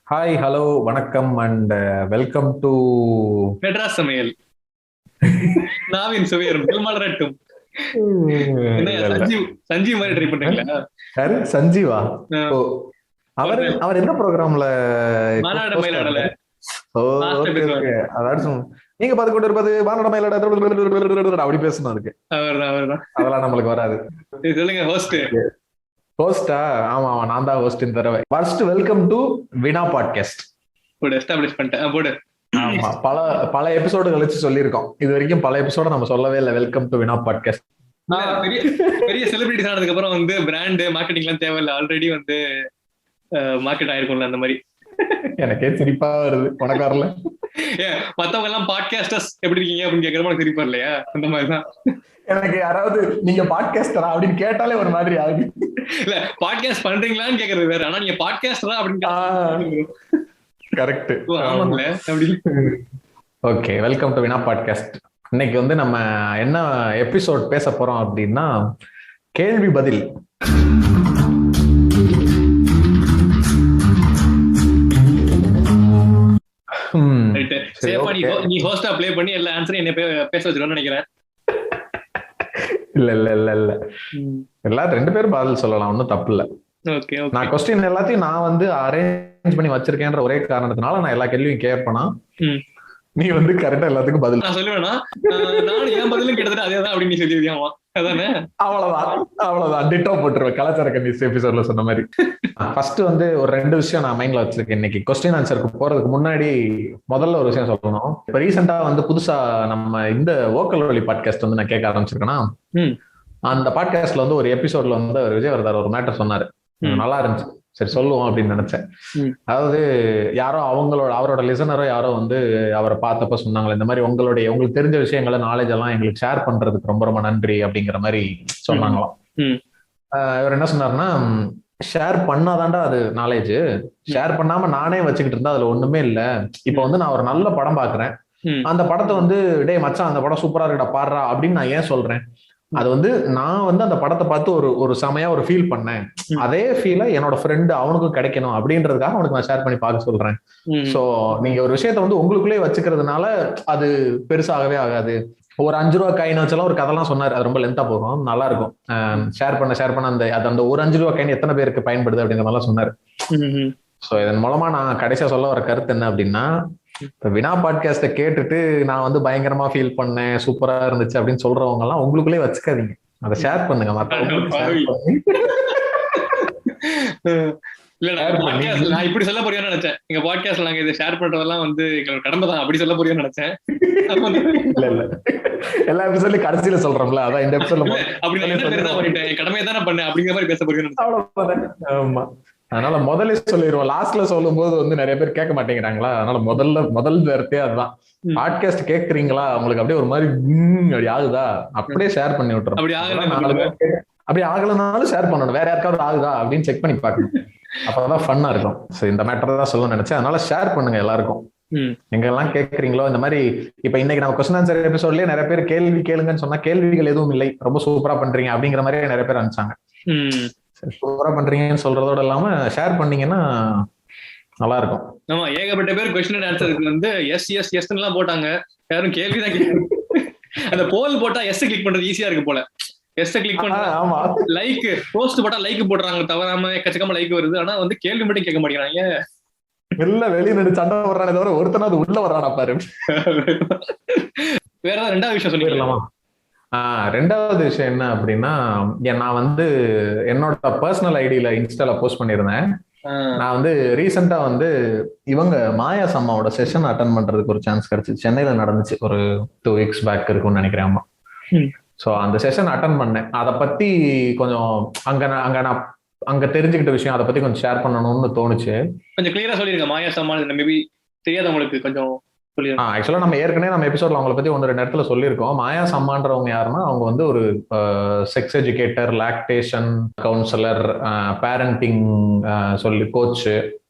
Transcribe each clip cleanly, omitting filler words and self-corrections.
Hi, hello, வணக்கம் and welcome to Madras சமையல் நாவின் சுவையரும் மலரட்டும். என்ன இல்ல இல்ல சஞ்சீவ் சஞ்சீவ் மாதிரி ட்ரை பண்றீங்களா? யாரு சஞ்சீவா? அஹ், ஓ, அவர் ஒருத்தன் அவர் எந்த ப்ரோக்ராம்ல மாநாட ஹோஸ்டா மயிலாடல இருந்தாரு? ஓ, லாஸ்டா ஓகே பேசுவாரு. ஓகே. அதாச்சும் நீங்க பார்த்து கொண்டு இருப்பது வானட மயிலோட அப்படி பேசணும். அதுக்கு அவர்தான். அதெல்லாம் நம்மளுக்கு வராது. சரி, சொல்லுங்க ஹோஸ்ட். ஹோஸ்டா? ஆமா ஆமா, நான் தான் ஹோஸ்ட் இந்த தடவை. ஃபர்ஸ்ட் வெல்கம் டு வினா பாட்காஸ்ட். போடு எஸ்டாப்ளிஷ் பண்ணிட்டேன். போடு. ஆமா, பல பல எபிசோடு கழிச்சு சொல்லியிருக்கோம். இது வரைக்கும் பல எபிசோட நம்ம சொல்லவே இல்லை. வெல்கம் டு வினா பாட்காஸ்ட். இல்ல, பெரிய பெரிய செலிபிரிட்டிஸ் ஆனதுக்கு அப்புறம் வந்து பிராண்ட் மார்க்கெட்டிங் எல்லாம் தேவையில்லை. ஆல்ரெடி வந்து மார்க்கெட் ஆயிருக்கும்ல அந்த மாதிரி. எனக்கே சிரிப்பா வருது, உனக்கு வரல? ஏன் மத்தவங்க எல்லாம் பாட்காஸ்டர்ஸ் எப்படி இருக்கீங்க அப்படின்னு கேட்கற மாதிரி சிரிப்பா இல்லையா? அந்த மாதிரிதான். எனக்கு யாராவது நீங்க பாட்காஸ்டரா அப்படின்னு கேட்டாலே ஒரு மாதிரி ஆகுது. இல்ல, பாட்காஸ்ட் பண்றீங்களான்னு கேக்குறது வேற. ஆனா நீங்க பாட்காஸ்டரா அப்படின்னு கரெக்ட். ஆமாங்கள அப்படி. ஓகே, வெல்கம் டு வினா பாட்காஸ்ட். இன்னைக்கு வந்து நம்ம என்ன எபிசோட் பேச போறோம் அப்படின்னா, கேள்வி பதில். நீ ஹோஸ்டா ப்ளே பண்ணி எல்லா ஆன்சரையும் என்ன பேச வச்சிருக்கோம்னு நினைக்கிறேன். இல்ல இல்ல இல்ல இல்ல, எல்லாரும் ரெண்டு பேரும் பதில் சொல்லலாம், ஒன்னும் தப்பு இல்ல. நான் கொஸ்டின் எல்லாத்தையும் நான் வந்து அரேஞ்ச் பண்ணி வச்சிருக்கேன்ற ஒரே காரணத்தினால நான் எல்லா கேள்வியும் கேட்பேனா, நீ வந்து கரெக்டா எல்லாத்துக்கும் பதில் நான் சொல்லுவேனா? நானும் என் பதிலும் கிட்டத்தட்ட அதே தான் அப்படின்னு நீ சொல்லிருக்கியாமா? அதானே? அவ்வளவுதான் டிட்டோ போட்டுருவேன். கலாச்சார கன்னிஸ் எபிசோட்ல சொன்ன மாதிரி. ஃபர்ஸ்ட் வந்து ஒரு ரெண்டு விஷயம் நான் மைண்ட்ல வச்சிருக்கேன். இன்னைக்கு கொஸ்டின் ஆன்சருக்கு போறதுக்கு முன்னாடி முதல்ல ஒரு விஷயம் சொல்லணும். இப்ப ரீசெண்டா வந்து புதுசா நம்ம இந்த வோக்கல் வழி பாட்காஸ்ட் வந்து நான் கேட்க ஆரம்பிச்சிருக்கேன்னா, அந்த பாட்காஸ்ட்ல வந்து ஒரு எபிசோட்ல வந்து விஜயவர்தர் ஒரு மேட்டர் சொன்னாரு. நல்லா இருந்துச்சு, சரி சொல்லுவோம் அப்படின்னு நினைச்சேன். அதாவது யாரோ அவரோட லிசனரோ யாரோ வந்து அவரை பார்த்தப்ப சொன்னாங்களே, இந்த மாதிரி உங்களுக்கு தெரிஞ்ச விஷயங்களை நாலேஜ் எல்லாம் எங்களுக்கு ஷேர் பண்றதுக்கு ரொம்ப ரொம்ப நன்றி அப்படிங்கிற மாதிரி சொன்னாங்களாம். இவர் என்ன சொன்னாருன்னா, ஷேர் பண்ணாதான்டா அது நாலேஜ், ஷேர் பண்ணாம நானே வச்சுக்கிட்டு இருந்தா அதுல ஒண்ணுமே இல்ல. இப்ப வந்து நான் ஒரு நல்ல படம் பாக்குறேன், அந்த படத்தை வந்து டேய் மச்சான் அந்த படம் சூப்பரா இருக்கடா பாடுறா அப்படின்னு நான் ஏன் சொல்றேன்? அது வந்து நான் வந்து அந்த படத்தை பார்த்து ஒரு செமையா ஒரு ஃபீல் பண்ணேன், அதே ஃபீலை என்னோட ஃப்ரெண்டு அவனுக்கும் கிடைக்கணும் அப்படின்றதுக்காக அவனுக்கு நான் ஷேர் பண்ணி பார்க்க சொல்றேன். சோ நீங்க ஒரு விஷயத்த வந்து உங்களுக்குள்ளே வச்சுக்கிறதுனால அது பெருசாகவே ஆகாது. ஒரு 5 ரூபா காயின் வச்சாலும் ஒரு கதைலாம் சொன்னாரு, அது ரொம்ப லென்த்தா போகும், நல்லா இருக்கும். ஷேர் பண்ண அந்த ஒரு 5 ரூபா காயின் எத்தனை பேருக்கு பயன்படுது அப்படிங்கிற மாதிரிலாம் சொன்னாரு. சோ இதன் மூலமா நான் கடைசியா சொல்ல வர கருத்து என்ன அப்படின்னா, இப்ப வினா பாட்காஸ்ட கேட்டுட்டு நான் வந்து பயங்கரமா ஃபீல் பண்ணேன், சூப்பரா இருந்துச்சு அப்படின்னு சொல்றவங்க எல்லாம் உங்களுக்குள்ளே வச்சுக்காதீங்க, அதை ஷேர் பண்ணுங்க மத்தவங்களுக்கு. இல்ல நான் இப்படி சொல்ல போறியோன்னு நினைச்சேன். எங்க பாட்காஸ்ட்ல நாங்க இதை ஷேர் பண்றதெல்லாம் வந்து எங்களோட கடமை தான் அப்படி சொல்ல போறியோன்னு நினைச்சேன். இல்ல இல்ல, எல்லா எபிசோட்லயும் கடைசியில சொல்றோம்ல, அதான் இந்த எபிசோட்ல அப்படி கடமையை தானே பண்ணேன் அப்படிங்கிற மாதிரி பேச போறியோன்னு. ஆமா, அதனால முதல்ல சொல்லிடுவோம். லாஸ்ட்ல சொல்லும் போது வந்து நிறைய பேர் கேட்க மாட்டேங்கிறாங்களா, அதனால முதல் வார்த்தையே அதுதான். பாட்காஸ்ட் கேக்குறீங்களா, உங்களுக்கு அப்படியே ஒரு மாதிரி அப்படி ஆகுதா, அப்படியே ஷேர் பண்ணி விட்டுறோம். அப்படி ஆகலனாலும் ஷேர் பண்ணணும், வேற யாருக்காவது ஆகுதா அப்படின்னு செக் பண்ணி பார்க்கணும், அப்பதான் ஃபன்னா இருக்கும். இந்த மேட்டர் தான் சொல்ல நினைச்சேன். அதனால ஷேர் பண்ணுங்க எல்லாருக்கும், எங்கெல்லாம் கேட்கறீங்களோ. இந்த மாதிரி இப்ப இன்னைக்கு நம்ம கொஸ்டின் ஆன்சர் எபிசோட்லயே நிறைய பேர் கேள்வி கேளுங்கன்னு சொன்னா கேள்விகள் எதுவும் இல்லை, ரொம்ப சூப்பரா பண்றீங்க அப்படிங்கிற மாதிரி நிறைய பேர் அனுப்பிச்சாங்க. சூப்பரா பண்றீங்கன்னு சொல்றதோட இல்லாம ஷேர் பண்ணீங்கன்னா நல்லா இருக்கும். ஆமா, ஏகப்பட்ட பேர் கொஸ்டின் அண்ட் ஆன்சருக்கு வந்து எஸ் எஸ் எஸ் எல்லாம் போட்டாங்க. யாரும் கேள்விதான் கேட்கணும். அந்த போல் போட்டா எஸ் கிளிக் பண்றது ஈஸியா இருக்கு போல. எஸ் கிளிக் பண்ணா லைக், போஸ்ட் போட்டா லைக் போடுறாங்க, தவறாம எக்கச்சக்கமா லைக் வருது. ஆனா வந்து கேள்வி மட்டும் கேட்க மாட்டேங்கிறாங்க. வெளியே நின்று சண்டை வர்றானே தவிர ஒருத்தனாவது உள்ள வர்றானா பாரு. வேற ஏதாவது ரெண்டாவது விஷயம் சொல்லிடலாமா? ரெண்டாவது விஷயம் என்ன அப்படின்னா, நான் வந்து என்னோட பர்சனல் ஐடியில இன்ஸ்டால போஸ்ட் பண்ணியிருந்தேன். நான் வந்து ரீசெண்டா வந்து இவங்க மாயா அம்மாவோட செஷன் அட்டன் பண்றதுக்கு ஒரு சான்ஸ் கிடைச்சு, சென்னையில நடந்துச்சு, ஒரு 2 weeks பேக் இருக்கும்னு நினைக்கிறேன். அம்மா, சோ அந்த செஷன் அட்டன் பண்ணேன். அதை பத்தி கொஞ்சம் அங்க தெரிஞ்சுக்கிட்ட விஷயம், அதை பத்தி கொஞ்சம் ஷேர் பண்ணணும்னு தோணுச்சு. கொஞ்சம் கிளியரா சொல்லிருங்க மாயா அம்மா, மேபி தெரியாதவங்களுக்கு கொஞ்சம். ஆக்சுவலா நம்ம ஏற்கனவே நம்ம எபிசோட்ல அவங்களை பத்தி 1-2 இடத்துல சொல்லியிருக்கோம். மாயா அம்மான்றவங்க யாருன்னா, அவங்க வந்து ஒரு sex educator, lactation councillor, parenting சொல்லி கோச்,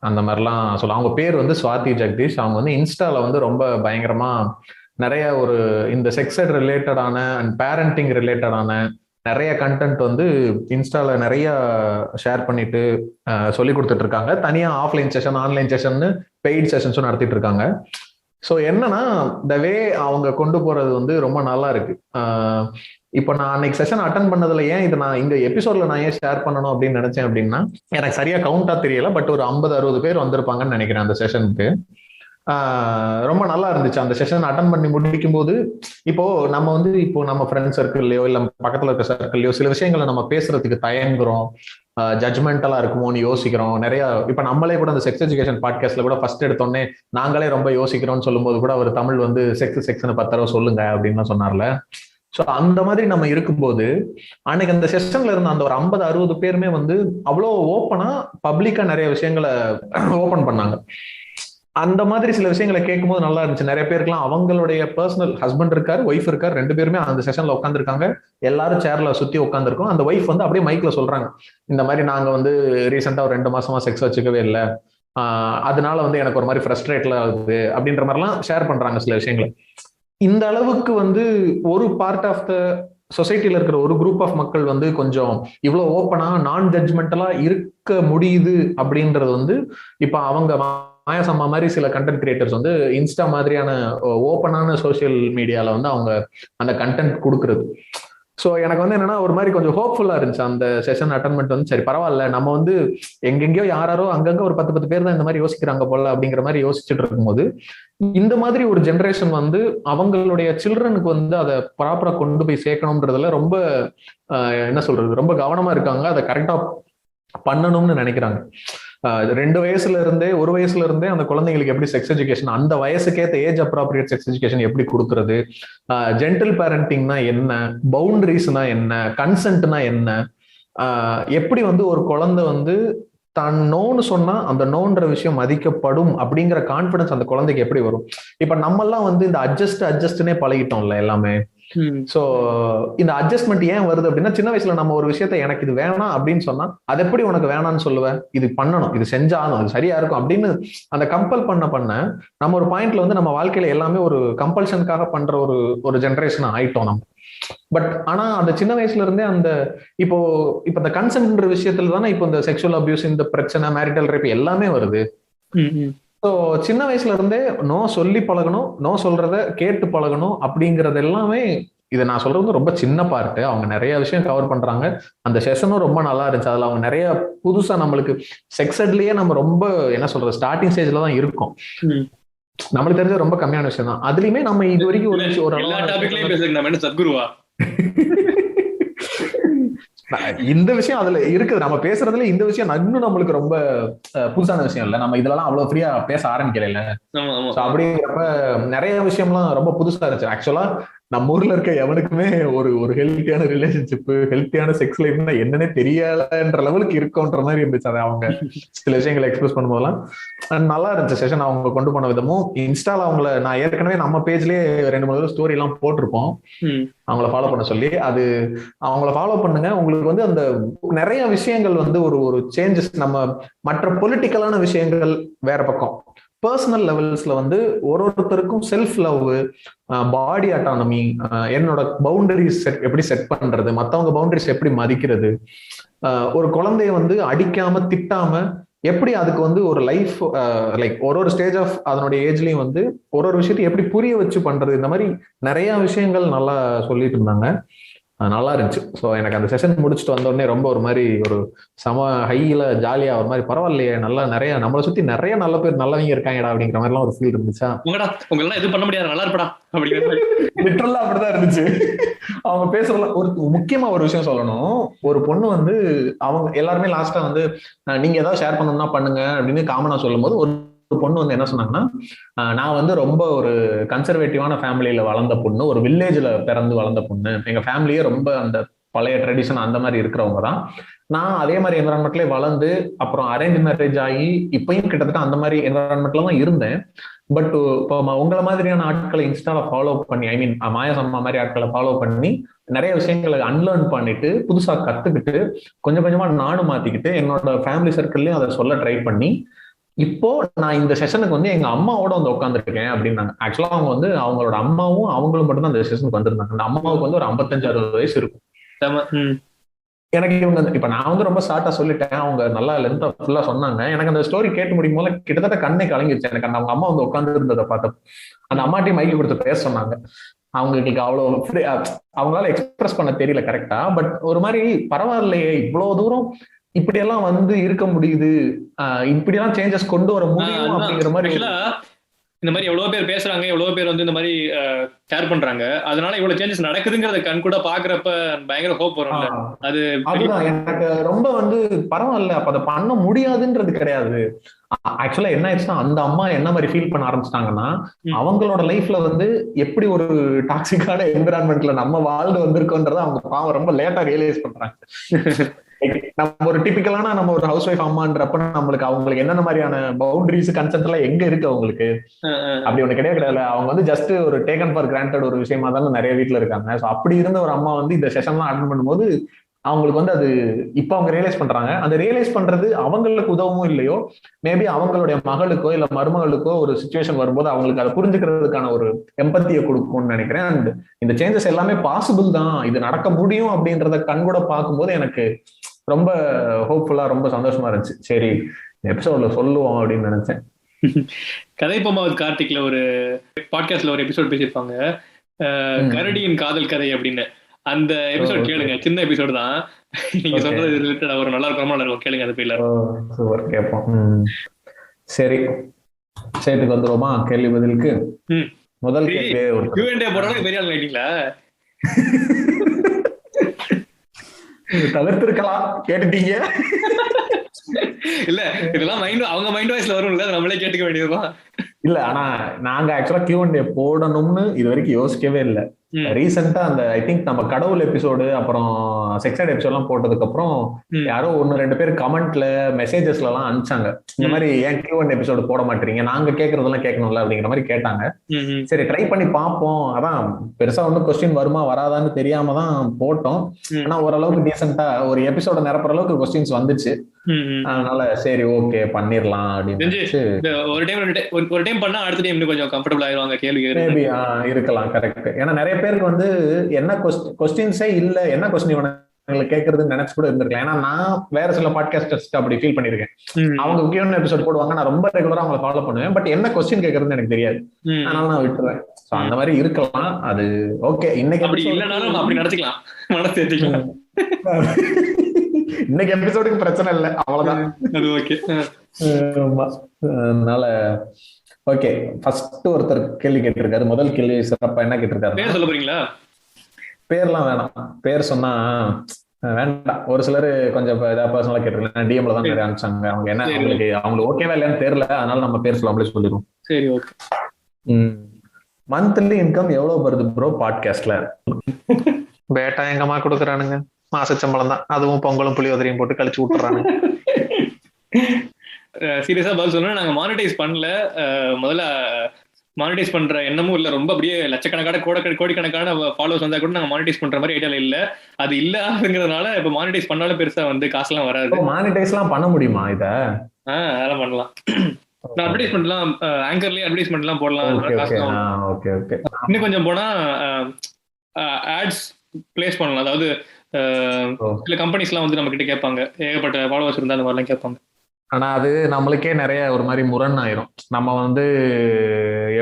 அந்த மாதிரிலாம் சொல்ல. அவங்க பேர் வந்து சுவாதி ஜெகதீஷ். அவங்க வந்து இன்ஸ்டால வந்து ரொம்ப பயங்கரமா நிறைய ஒரு இந்த செக்ஸ் எட் ரிலேட்டடான அண்ட் பேரண்டிங் ரிலேட்டடான நிறைய கண்டென்ட் வந்து இன்ஸ்டால நிறைய ஷேர் பண்ணிட்டு சொல்லி கொடுத்துட்டு இருக்காங்க. தனியா offline session, online session, paid செஷன்ஸும் நடத்திட்டு இருக்காங்க. ஸோ என்னன்னா த வே அவங்க கொண்டு போறது வந்து ரொம்ப நல்லா இருக்கு. இப்போ நான் அன்னைக்கு செஷன் அட்டன் பண்ணதுல ஏன் இதை நான் இந்த எபிசோட்ல நான் ஏன் ஷேர் பண்ணணும் அப்படின்னு நினைச்சேன் அப்படின்னா, எனக்கு சரியா கவுண்டா தெரியல, பட் ஒரு 50-60 பேர் வந்திருப்பாங்கன்னு நினைக்கிறேன் அந்த செஷனுக்கு. ரொம்ப நல்லா இருந்துச்சு. அந்த செஷன் அட்டன் பண்ணி முடிக்கும் போது இப்போ நம்ம ஃப்ரெண்ட் சர்க்கிள்லயோ இல்ல பக்கத்துல இருக்க சர்க்கிள்லயோ சில விஷயங்களை நம்ம பேசுறதுக்கு தயங்குறோம், ஜட்மெண்டலா இருக்குமோன்னு யோசிக்கிறோம். நிறைய இப்ப நம்மளே கூட அந்த செக்ஸ் எஜுகேஷன் பாட்காஸ்ட்ல கூட ஃபர்ஸ்ட் எடுத்தோடனே நாங்களே ரொம்ப யோசிக்கிறோம்னு சொல்லும்போது கூட அவர் தமிழ் வந்து செக்ஸ்னு 10 தடவை சொல்லுங்க அப்படின்னு சொன்னார்ல. ஸோ அந்த மாதிரி நம்ம இருக்கும்போது அன்னைக்கு அந்த செஷன்ல இருந்த அந்த ஒரு 50-60 பேருமே வந்து அவ்வளோ ஓப்பனா பப்ளிக்கா நிறைய விஷயங்களை ஓப்பன் பண்ணாங்க. அந்த மாதிரி சில விஷயங்களை கேட்கும்போது நல்லா இருந்துச்சு. நிறைய பேருக்குலாம் அவங்களுடைய பர்சனல் ஹஸ்பண்ட் இருக்காரு, ஒய்ஃப் இருக்காரு, 2 பேருமே அந்த செஷன்ல உட்காந்துருக்காங்க. எல்லாரும் சேர்ல சுத்தி உட்காந்துருக்கோம். அந்த ஒய்ஃப் வந்து அப்படியே மைக்ல சொல்றாங்க, இந்த மாதிரி நாங்க வந்து ரீசெண்டா ஒரு 2 மாசமா செக்ஸ் வச்சுக்கவே இல்லை, அதனால வந்து எனக்கு ஒரு மாதிரி ஃப்ரஸ்ட்ரேட்ல ஆகுது அப்படின்ற மாதிரிலாம் ஷேர் பண்றாங்க சில விஷயங்களை. இந்த அளவுக்கு வந்து ஒரு பார்ட் ஆஃப் த சொசைட்டில இருக்கிற ஒரு குரூப் ஆஃப் மக்கள் வந்து கொஞ்சம் இவ்வளவு ஓப்பனா நான் ஜட்ஜ்மெண்டலா இருக்க முடியுது அப்படின்றது வந்து இப்ப அவங்க மாயாசம்மா மாதிரி சில கண்டென்ட் கிரியேட்டர்ஸ் வந்து இன்ஸ்டா மாதிரியான ஓப்பனான சோசியல் மீடியால வந்து அவங்க அந்த கண்டென்ட் கொடுக்கறது. ஸோ எனக்கு வந்து என்னன்னா ஒரு மாதிரி கொஞ்சம் ஹோப்ஃபுல்லா இருந்துச்சு அந்த செஷன் அட்டென்மெண்ட் வந்து. சரி பரவாயில்ல, நம்ம வந்து எங்கெங்கயோ யாரோ அங்கங்க ஒரு 10 பேர் தான் இந்த மாதிரி யோசிக்கிறாங்க போல அப்படிங்கிற மாதிரி யோசிச்சுட்டு இருக்கும்போது இந்த மாதிரி ஒரு ஜென்ரேஷன் வந்து அவங்களுடைய சில்ட்ரனுக்கு வந்து அதை ப்ராப்பரா கொண்டு போய் சேர்க்கணும்ன்றதுல ரொம்ப என்ன சொல்றது, ரொம்ப கவனமா இருக்காங்க. அதை கரெக்டா பண்ணணும்னு நினைக்கிறாங்க. 2 வயசுல இருந்தே 1 வயசுல இருந்தே அந்த குழந்தைங்களுக்கு எப்படி செக்ஸ் எஜுகேஷன், அந்த வயசுக்கேற்ற ஏஜ் அப்ராப்ரியேட் செக்ஸ் எஜுகேஷன் எப்படி கொடுக்கறது, ஜென்டில் பேரண்டிங்னா என்ன, பவுண்டரிஸ்னா என்ன, கன்சென்ட்னா என்ன, எப்படி வந்து ஒரு குழந்தை வந்து தான் நோன்னு சொன்னா அந்த நோன்ற விஷயம் மதிக்கப்படும் அப்படிங்கிற கான்பிடன்ஸ் அந்த குழந்தைக்கு எப்படி வரும். இப்ப நம்ம எல்லாம் வந்து இந்த அட்ஜஸ்ட்னே பழகிட்டோம்ல எல்லாமே. சோ இந்த அட்ஜஸ்ட்மெண்ட் ஏன் வருது அப்படின்னா, சின்ன வயசுல நம்ம ஒரு விஷயத்த எனக்கு இது வேணாம் அப்படின்னு சொன்னா அது எப்படி உனக்கு வேணாம்னு சொல்லுவேன், இது பண்ணணும், இது செஞ்சாலும் அது சரியா இருக்கும் அப்படின்னு அந்த கம்பல் பண்ண நம்ம ஒரு பாயிண்ட்ல வந்து நம்ம வாழ்க்கையில எல்லாமே ஒரு கம்பல்ஷனுக்காக பண்ற ஒரு ஜெனரேஷன் ஆயிட்டோம் நம்ம. பட் ஆனா அந்த சின்ன வயசுல இருந்தே அந்த இப்போ இந்த கன்சென்ட்ன்ற விஷயத்துல தானே இப்போ இந்த செக்ஷுவல் அபியூஸ், இந்த பிரச்சனை, மேரிட்டல் ரேப் எல்லாமே வருது. ஸோ சின்ன வயசுல இருந்தே நோ சொல்லி பழகணும், நோ சொல்றத கேட்டு பழகணும் அப்படிங்கறது எல்லாமே. இதை நான் சொல்றது ரொம்ப சின்ன பார்ட்டு, அவங்க நிறைய விஷயம் கவர் பண்றாங்க. அந்த செஷனும் ரொம்ப நல்லா இருந்துச்சு. அதுல அவங்க நிறைய புதுசா நம்மளுக்கு செக்ஸ் எட்லயே நம்ம ரொம்ப என்ன சொல்றது ஸ்டார்டிங் ஸ்டேஜ்ல தான் இருக்கும். நம்மளுக்கு தெரிஞ்ச ரொம்ப கம்மியான விஷயம் தான். அதுலயுமே நம்ம இது வரைக்கும் ஒரு சத்குருவா இந்த விஷயம் அதுல இருக்குது. நம்ம பேசுறதுல இந்த விஷயம் இன்னும் நம்மளுக்கு ரொம்ப புதுசான விஷயம் இல்ல. நம்ம இதெல்லாம் அவ்வளவு ஃப்ரீயா பேச ஆரம்பிக்கல. அப்படிங்கிறப்ப நிறைய விஷயம்லாம் ரொம்ப புதுசா இருந்துச்சு. ஆக்சுவலா நம்ம ஊர்ல இருக்க எவனுக்குமே ஒரு ஹெல்த்தியான ரிலேஷன்ஷிப், ஹெல்த்தியான செக்ஸ் லைஃப்னா என்னன்னே தெரியலன்ற லெவலுக்கு இருக்கும்ன்ற மாதிரி இருந்துச்சு. அதை அவங்க சில விஷயங்களை எக்ஸ்பிரஸ் பண்ணும்போதெல்லாம் நல்லா இருந்துச்சு செஷன். அவங்க கொண்டு போன விதமும் இன்ஸ்டால அவங்கள நான் ஏற்கனவே நம்ம பேஜ்லயே 2-3 ஸ்டோரி எல்லாம் போட்டிருப்போம் அவங்கள ஃபாலோ பண்ண சொல்லி. அது அவங்கள ஃபாலோ பண்ணுங்க. உங்களுக்கு வந்து அந்த நிறைய விஷயங்கள் வந்து ஒரு சேஞ்சஸ். நம்ம மற்ற பொலிட்டிக்கலான விஷயங்கள் வேற பக்கம், பர்சனல் லெவல்ஸ்ல வந்து ஒருத்தருக்கும் செல்ஃப் லவ், பாடி அட்டானமி, என்னோட பவுண்டரிஸ் எப்படி செட் பண்றது, மத்தவங்க பவுண்டரிஸ் எப்படி மதிக்கிறது, ஒரு குழந்தைய வந்து அடிக்காம திட்டாம எப்படி அதுக்கு வந்து ஒரு லைஃப் லைக் ஒரு ஸ்டேஜ் ஆஃப் அதனுடைய ஏஜ்லயும் வந்து ஒரு விஷயத்தை எப்படி புரிய வச்சு பண்றது, இந்த மாதிரி நிறைய விஷயங்கள் நல்லா சொல்லிட்டு இருந்தாங்க. நல்லா இருந்துச்சு. ஸோ எனக்கு அந்த செஷன் முடிச்சுட்டு வந்த உடனே ரொம்ப ஒரு மாதிரி ஒரு சம ஹையில ஜாலியா ஒரு மாதிரி பரவாயில்லையே, நல்லா நிறைய நம்மளை சுத்தி நிறைய நல்ல பேர் நல்லவங்க இருக்காங்கடா அப்படிங்கிற மாதிரி எல்லாம் ஒரு ஃபீல் இருந்துச்சா. உங்களெல்லாம் எதுவும் பண்ண முடியாது, நல்லா இருப்படா லிட்டரலா அப்படிதான் இருந்துச்சு. அவங்க பேசுறதுல ஒரு முக்கியமா ஒரு விஷயம் சொல்லணும். ஒரு பொண்ணு வந்து அவங்க எல்லாருமே லாஸ்டா வந்து நீங்க ஏதாவது ஷேர் பண்ணணும்னா பண்ணுங்க அப்படின்னு காமனா சொல்லும் போது ஒரு பொண்ணு வந்து என்ன சொன்னாங்கன்னா, நான் வந்து ரொம்ப ஒரு கன்சர்வேட்டிவான ஃபேமிலியில வளர்ந்த பொண்ணு, ஒரு வில்லேஜ்ல பிறந்து வளர்ந்த பொண்ணு, எங்க ஃபேமிலியே ரொம்ப அந்த பழைய ட்ரெடிஷன் அந்த மாதிரி இருக்கிறவங்க தான். நான் அதே மாதிரி என்வரான்மெண்ட்லேயே வளர்ந்து அப்புறம் அரேஞ்ச் மேரேஜ் ஆகி இப்பயும் கிட்டத்தட்ட அந்த மாதிரி என்வரான்மெண்ட்ல தான் இருந்தேன். பட் இப்போ உங்களை மாதிரியான ஆட்களை இன்ஸ்டால ஃபாலோ பண்ணி, ஐ மீன் மாயாசம்மா மாதிரி ஆட்களை ஃபாலோ பண்ணி நிறைய விஷயங்களை அன்லேர்ன் பண்ணிட்டு புதுசா கத்துக்கிட்டு கொஞ்சம் கொஞ்சமா நானும் மாத்திக்கிட்டு என்னோட ஃபேமிலி சர்க்கிள்லயும் அதை சொல்ல ட்ரை பண்ணி இப்போ நான் இந்த செஷனுக்கு வந்து எங்க அம்மாவோட வந்து உட்காந்துருக்கேன் அப்படின்னாங்க. ஆக்சுவலா அவங்க வந்து அவங்களோட அம்மாவும் அவங்களும் மட்டும் தான் அந்த செஷனுக்கு வந்திருந்தாங்க. அந்த அம்மாவுக்கு வந்து ஒரு 55-60 வயசு இருக்கும். எனக்கு இவங்க இப்ப நான் வந்து ரொம்ப ஷார்ட்டா சொல்லிட்டேன், அவங்க நல்லா லென்த்தா ஃபுல்லா சொன்னாங்க. எனக்கு அந்த ஸ்டோரி கேட்டு முடிக்கும் போது கிட்டத்தட்ட கண்ணே கலங்கிருச்சு. எனக்கு அந்த அவங்க அம்மா வந்து உட்கார்ந்து இருந்ததை பார்த்த அந்த அம்மாட்டையும் மைக்கு கொடுத்து பேச சொன்னாங்க. அவங்களுக்கு அவ்வளவு அவங்களால எக்ஸ்பிரஸ் பண்ண தெரியல கரெக்டா, பட் ஒரு மாதிரி பரவாயில்லையே இவ்வளவு தூரம் இப்படியெல்லாம் வந்து இருக்க முடியுது, இப்படியெல்லாம் சேஞ்சஸ் கொண்டு வர முடியும் அப்படிங்கிற மாதிரி. இந்த மாதிரி எவ்வளவு பேர் பேசுறாங்க, எவ்வளவு பேர் வந்து இந்த மாதிரி ஷேர் பண்றாங்க, அதனால இவ்வளவு சேஞ்சஸ் நடக்குதுங்கிறத கண் கூட பாக்குறப்ப பயங்கர ஹோப் வரும்ல. அதுதான் எனக்கு ரொம்ப வந்து பரவாயில்ல, அப்ப அதை பண்ண முடியாதுன்றது கிடையாது. ஆக்சுவலா என்ன ஆயிடுச்சுன்னா, அந்த அம்மா என்ன மாதிரி ஃபீல் பண்ண ஆரம்பிச்சிட்டாங்கன்னா, அவங்களோட லைஃப்ல வந்து எப்படி ஒரு டாக்ஸிக்கான என்விரான்மெண்ட்ல நம்ம வாழ்ந்து வந்திருக்கோன்றத அவங்க பாவம் ரொம்ப லேட்டா ரியலைஸ் பண்றாங்க. நம்ம ஒரு டிபிக்கலான நம்ம ஒரு ஹவுஸ் ஒய்ஃப் அம்மான்றப்ப நம்மளுக்கு அவங்களுக்கு என்னென்ன மாதிரியான பவுண்டரிஸ் கன்சென்ட் எல்லாம் எங்க இருக்கு அவங்களுக்கு, அப்படி ஒண்ணு கிடையாது. அவங்க வந்து ஜஸ்ட் ஒரு டேக்கன் ஃபார் கிராண்டட் ஒரு விஷயமா தானே நிறைய வீட்டுல இருக்காங்க. ஸோ அப்படி இருந்த ஒரு அம்மா வந்து இந்த செஷன்லாம் அட்டெண்ட் பண்ணும்போது அவங்களுக்கு வந்து அது இப்ப அவங்க ரியலைஸ் பண்றாங்க. அந்த ரியலைஸ் பண்றது அவங்களுக்கு உதவும் இல்லையோ, மேபி அவங்களுடைய மகளுக்கோ இல்ல மருமகளுக்கோ ஒரு சுச்சுவேஷன் வரும்போது அவங்களுக்கு அதை புரிஞ்சுக்கிறதுக்கான ஒரு எம்பத்தியை கொடுக்கும்னு நினைக்கிறேன். அண்ட் இந்த சேஞ்சஸ் எல்லாமே பாசிபிள் தான், இது நடக்க முடியும் அப்படின்றத கண்கூட பார்க்கும்போது எனக்கு ரொம்ப ஹோப்ஃபுல்லா ரொம்ப சந்தோஷமா இருந்துச்சு. சரி எபிசோட்ல சொல்லுவோம் அப்படின்னு நினைச்சேன். கதை பொம்மாவது கார்த்திக்ல ஒரு பாட்காஸ்ட்ல ஒரு எபிசோட் பேசியிருப்பாங்க, கரடியின் காதல் கதை அப்படின்னு. அந்த எபிசோட் கேளுங்க, சின்ன எபிசோடு தான். நீங்க சொல்றது ரிலேட்டடா ஒரு நல்லா இருக்கும், கேளுங்க. அது பேர்ல சூப்பர், கேட்போம். சரி சேட்டுக்கு வந்துருவோமா கேள்வி பதிலுக்கு? முதல் கேள்வி ஒரு Q&A போடுறதுக்கு பெரிய ஆள் ஆயிட்டீங்களா? தவிர்த்திருக்கலாம், கேட்டுட்டீங்க. இல்ல இதெல்லாம் அவங்க மைண்ட் வாய்ஸ்ல வரும்ல, நம்மளே கேட்டுக்க வேண்டியதுதான். இல்ல ஆனா நாங்க ஆக்சுவலா Q&A போடணும்னு இது வரைக்கும் யோசிக்கவே இல்லை. ரீசெண்டா அந்த ஐ திங்க் நம்ம கடவுள் எபிசோடு அப்புறம் செக்ஸட் எபிசோட் எல்லாம் போட்டதுக்கு அப்புறம் யாரோ 1-2 பேர் கமெண்ட்ல மெசேஜஸ்ல எல்லாம் அனுப்பிச்சாங்க, இந்த மாதிரி ஏன் Q&A எபிசோடு போட மாட்டீங்க, நாங்க கேட்கறதெல்லாம் கேட்கணும்ல அப்படிங்கிற மாதிரி கேட்டாங்க. சரி ட்ரை பண்ணி பார்ப்போம். அதான் பெருசா ஒன்னும் கொஸ்டின் வருமா வராதான்னு தெரியாம தான் போட்டோம். ஆனா ஓரளவுக்கு டீசெண்டா ஒரு எபிசோட நிரப்புற அளவுக்கு கொஸ்டின்ஸ் வந்துச்சு. அதனால சரி ஓகே பண்ணிரலாம் அப்படின்னு. ஒரு டைம் பண்ணா அடுத்த டைம் இன்னும் கொஞ்சம் கம்ஃபர்டபிள் ஆயிருவாங்க கேள்வி. மேபி இருக்கலாம், கரெக்ட். ஏன்னா நிறைய பேருக்கு வந்து என்ன கொஸ்டின்ஸே இல்ல, என்ன கொஸ்டின் கேட்கறதுன்னு நினைச்சு கூட இருந்திருக்கலாம். ஏன்னா நான் வேற சில பாட்காஸ்டர்ஸ் அப்படி ஃபீல் பண்ணிருக்கேன். அவங்க முக்கியமான எபிசோட் போடுவாங்க, நான் ரொம்ப ரெகுலரா அவங்களை ஃபாலோ பண்ணுவேன், பட் என்ன கொஸ்டின் கேட்கறதுன்னு எனக்கு தெரியாது, அதனால நான் விட்டுருவேன். அந்த மாதிரி இருக்கலாம், அது ஓகே. இன்னைக்கு அப்படி இல்லனாலும் அப்படி நடத்திக்கலாம், மனசு ஏத்திக்கலாம். இன்னைக்கு எபிசோடுக்கு பிரச்சனை இல்லை, அவ்வளவுதான். அது ஓகே. அதனால ஓகே, ஃபர்ஸ்ட் ஒருத்தர் கேள்வி கேட்டிருக்காரு. முதல் கேள்வி சிறப்பா என்ன கேட்டிருக்காரு? பேர் சொல்ல போறீங்களா? பேர்லாம் வேணாம், பேர் சொன்னா வேண்டாம். ஒரு சிலர் கொஞ்சம் பர்சனலா கேட்டிருக்காங்க, டிஎம்ல தான் நிறைய அனுப்பிச்சாங்க. அவங்க என்ன அவங்களுக்கு ஓகேவா இல்லையான்னு தெரியல, அதனால நம்ம பேர் சொல்லாமலே சொல்லிடுவோம். சரி ஓகே. மந்த்லி இன்கம் எவ்வளவு வருது ப்ரோ பாட்காஸ்ட்ல? பேட்டா எங்கம்மா கொடுக்குறானுங்க, மாசச்சம்பளம் தான், அதுவும் பொங்கலும் புளியோதரையும் போட்டு கழிச்சு விட்டுறானுங்க. சீரியஸா பதில் சொல்லணும், நாங்க மானிட்டைஸ் பண்ணல. முதல்ல மானிட்டைஸ் பண்ற எண்ணமும் இல்ல. ரொம்ப அப்படியே லட்சக்கணக்கான கோடிக்கணக்கான ஃபாலோவர்ஸ் வந்தா கூட நாங்க மானிட்டைஸ் பண்ற மாதிரி ஐடியால இல்ல. அது இல்லங்கிறதுனால இப்ப மானிட்டைஸ் பண்ணாலும் பெருசா வந்து காசுலாம் வராது. மானிட்டைஸ் எல்லாம் பண்ண முடியுமா இத? அதெல்லாம் பண்ணலாம். அட்வர்டைஸ்மெண்ட்லாம் ஆங்கர்லயே அட்வர்டைஸ்மெண்ட்லாம் போடலாம். இன்னும் கொஞ்சம் போனா ஆட்ஸ் பிளேஸ் பண்ணலாம். அதாவது சில கம்பெனிஸ் எல்லாம் வந்து நம்ம கிட்ட கேட்பாங்க, ஏகப்பட்ட ஃபாலோவர்ஸ் இருந்தா அந்த மாதிரிலாம் கேட்பாங்க. ஆனா அது நம்மளுக்கே நிறைய ஒரு மாதிரி முரண் ஆயிரும். நம்ம வந்து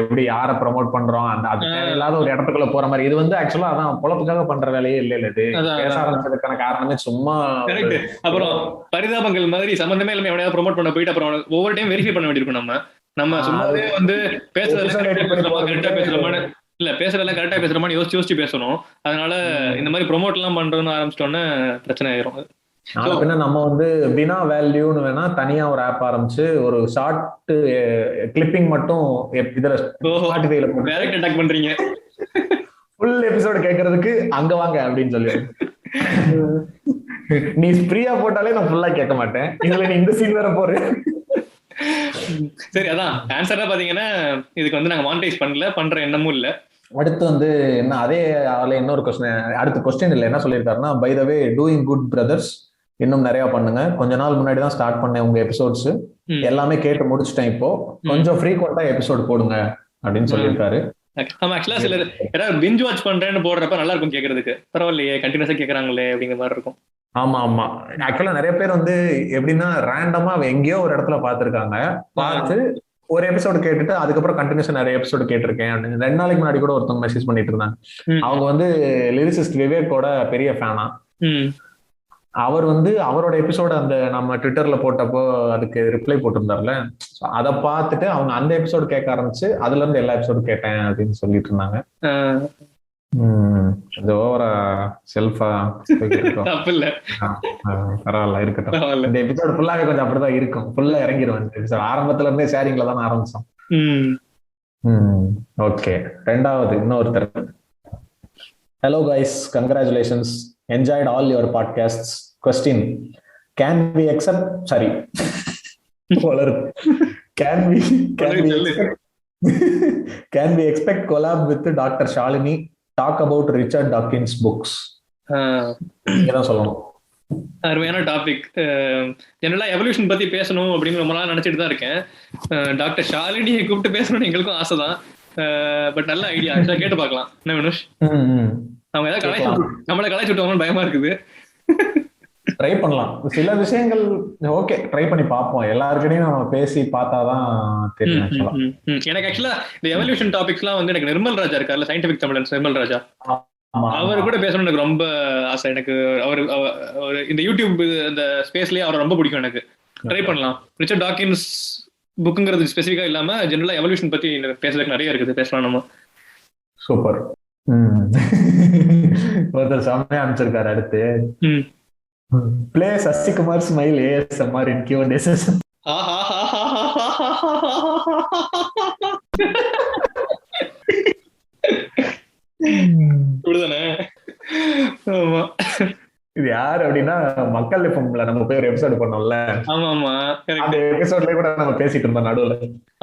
எப்படி யாரை ப்ரமோட் பண்றோம், அந்த அது இல்லாத ஒரு இடத்துக்குள்ள போற மாதிரி. இது வந்து ஆக்சுவலா அதான் பொழப்புக்காக பண்ற வேலையே இல்ல. இது பேச ஆரம்பிச்சதுக்கான காரணமே சும்மா. அப்புறம் பரிதாபங்கள் மாதிரி சம்பந்தமே இல்லாம எவனையாவது ப்ரமோட் பண்ண போயிட்டு அப்புறம் ஒவ்வொரு டைம் வெரிஃபை பண்ண வேண்டியிருக்கும். நம்ம சும்மாவே வந்து பேசுறதெல்லாம் பேசுறோமான இல்ல, பேசுறதெல்லாம் கரெக்டா பேசுறோமான்னு யோசிச்சு பேசணும். அதனால இந்த மாதிரி ப்ரொமோட் எல்லாம் பண்றோம்னு ஆரம்பிச்சிட்டோன்னே பிரச்சனை ஆயிரும். பின்ன நம்ம வந்து பினா வேல்யூன்னு வேணா தனியா ஒரு ஆப் ஆரம்பிச்சு ஒரு ஷார்ட் கிளிப்பிங் மட்டும் இதுல ஸ்பாட்டிஃபைல டைரக்ட் அட்டாக் பண்றீங்க. ஃபுல் எபிசோட் கேட்கறதுக்கு அங்க வாங்க அப்படின்னு சொல்லி நீ ஃப்ரீயா போட்டாலே நான் ஃபுல்லா கேட்க மாட்டேன், இதுல நீ இந்த சீன் வேற போற. சரி, அதான் ஆன்சரா பாத்தீங்கன்னா இதுக்கு வந்து நாங்க மானிட்டைஸ் பண்ணல, பண்ற எண்ணமும் இல்ல. அடுத்து வந்து என்ன, அதே இன்னொரு கொஸ்டின், அடுத்த கொஸ்டின் இல்ல என்ன சொல்லியிருக்காருன்னா, by the way doing good brothers, இன்னும் நிறைய பண்ணுங்க. கொஞ்ச நாள் முன்னாடி தான் ஸ்டார்ட் பண்ணேன் உங்க எபிசோட்ஸ், எல்லாமே கேட்டு முடிச்சுட்டேன். இப்போ கொஞ்சம் ஃப்ரீக்வெண்டா எபிசோட் போடுங்க அப்படின்னு சொல்லியிருக்காரு. ஆமா ஆக்சுவலா சில ஏதாவது பிஞ்ச் வாட்ச் பண்றேன்னு போடுறப்ப நல்லா இருக்கும் கேட்கறதுக்கு, பரவாயில்லையே கண்டினியூஸா கேட்கறாங்களே அப்படிங்கிற மாதிரி இருக்கும். ஆமா ஆமா, ஆக்சுவலா நிறைய பேர் வந்து எப்படின்னா ரேண்டமா எங்கேயோ ஒரு இடத்துல பாத்துருக்காங்க, பார்த்து ஒரு எபிசோடு கேட்டுட்டு அதுக்கப்புறம் கண்டினியூஸா நிறைய எபிசோடு கேட்டிருக்கேன் அப்படின்னு 2 நாளைக்கு முன்னாடி கூட ஒருத்தவங்க மெசேஜ் பண்ணிட்டு இருந்தாங்க. அவங்க வந்து லிரிசிஸ்ட் விவேக்கோட பெரிய ஃபேனா. அவர் வந்து அவரோட எபிசோடு அந்த நம்ம ட்விட்டர்ல போட்டப்போ அதுக்கு ரிப்ளை போட்டிருந்தாருல, அதை பார்த்துட்டு அவங்க அந்த எபிசோடு கேட்க ஆரம்பிச்சு அதுல இருந்து எல்லா எபிசோடு கேட்டேன் அப்படின்னு சொல்லிட்டு இருந்தாங்க. ஓவரா செல்ஃபா பரவாயில்ல இருக்கட்டும். இந்த எபிசோடு ஃபுல்லாவே கொஞ்சம் அப்படிதான் இருக்கும், ஃபுல்லா இறங்கிடுவேன். ஆரம்பத்துல இருந்தே ஷேரிங்ல தான் ஆரம்பிச்சோம். ஓகே, ரெண்டாவது இன்னொருத்தர். Hello guys, congratulations, enjoyed all your podcasts. Question: can we accept can we expect collab with Dr. Shalini, talk about Richard Dawkins books? இதான் சொல்லணும். அருமையான டாபிக். ஜெனரலா எவல்யூஷன் பத்தி பேசணும் அப்படின்னு ரொம்ப நாள் நினைச்சிட்டு தான் இருக்கேன். டாக்டர் ஷாலினியை கூப்பிட்டு பேசணும்னு எங்களுக்கும் ஆசைதான். பட் நல்ல ஐடியா, கேட்டு பார்க்கலாம். என்ன வினுஷ், அவங்க ஏதாவது நம்மளை கலாய்ச்சி விட்டுவாங்கன்னு பயமா இருக்குது. ட்ரை பண்ணலாம், சில விஷயங்கள் ஓகே ட்ரை பண்ணி பார்ப்போம். எல்லாருக்கிட்டையும் நம்ம பேசி பார்த்தாதான் தெரியும். எனக்கு ஆக்சுவலா இந்த எவல்யூஷன் டாபிக்ஸ்லாம் வந்து எனக்கு நிர்மல் ராஜா இருக்காருல்ல, சயின்டிபிக் தமிழன் நிர்மல் ராஜா, அவரு கூட பேசணும்னு எனக்கு ரொம்ப ஆசை. எனக்கு அவர் இந்த யூடியூப் இந்த ஸ்பேஸ்லயே அவரை ரொம்ப பிடிக்கும். எனக்கு ட்ரை பண்ணலாம். ரிச்சர்ட் டாக்கின்ஸ் புக்குங்கிறது ஸ்பெசிஃபிக்கா இல்லாம ஜெனரலா எவல்யூஷன் பத்தி பேசுறதுக்கு நிறைய இருக்குது, பேசலாம் நம்ம. சூப்பர். ஒருத்தர் செம்மையா அனுப்பிச்சிருக்காரு. அடுத்து play Sasikumar smile ASMR in Q&A session. இது யாரு அப்படின்னா மக்கள் எஃப்எம்ல நம்ம போய் ஒரு எபிசோடு பண்ணோம்ல, ஆமா ஆமா அந்த எபிசோட்ல கூட நம்ம பேசிட்டு இருந்தோம் நடுவுல.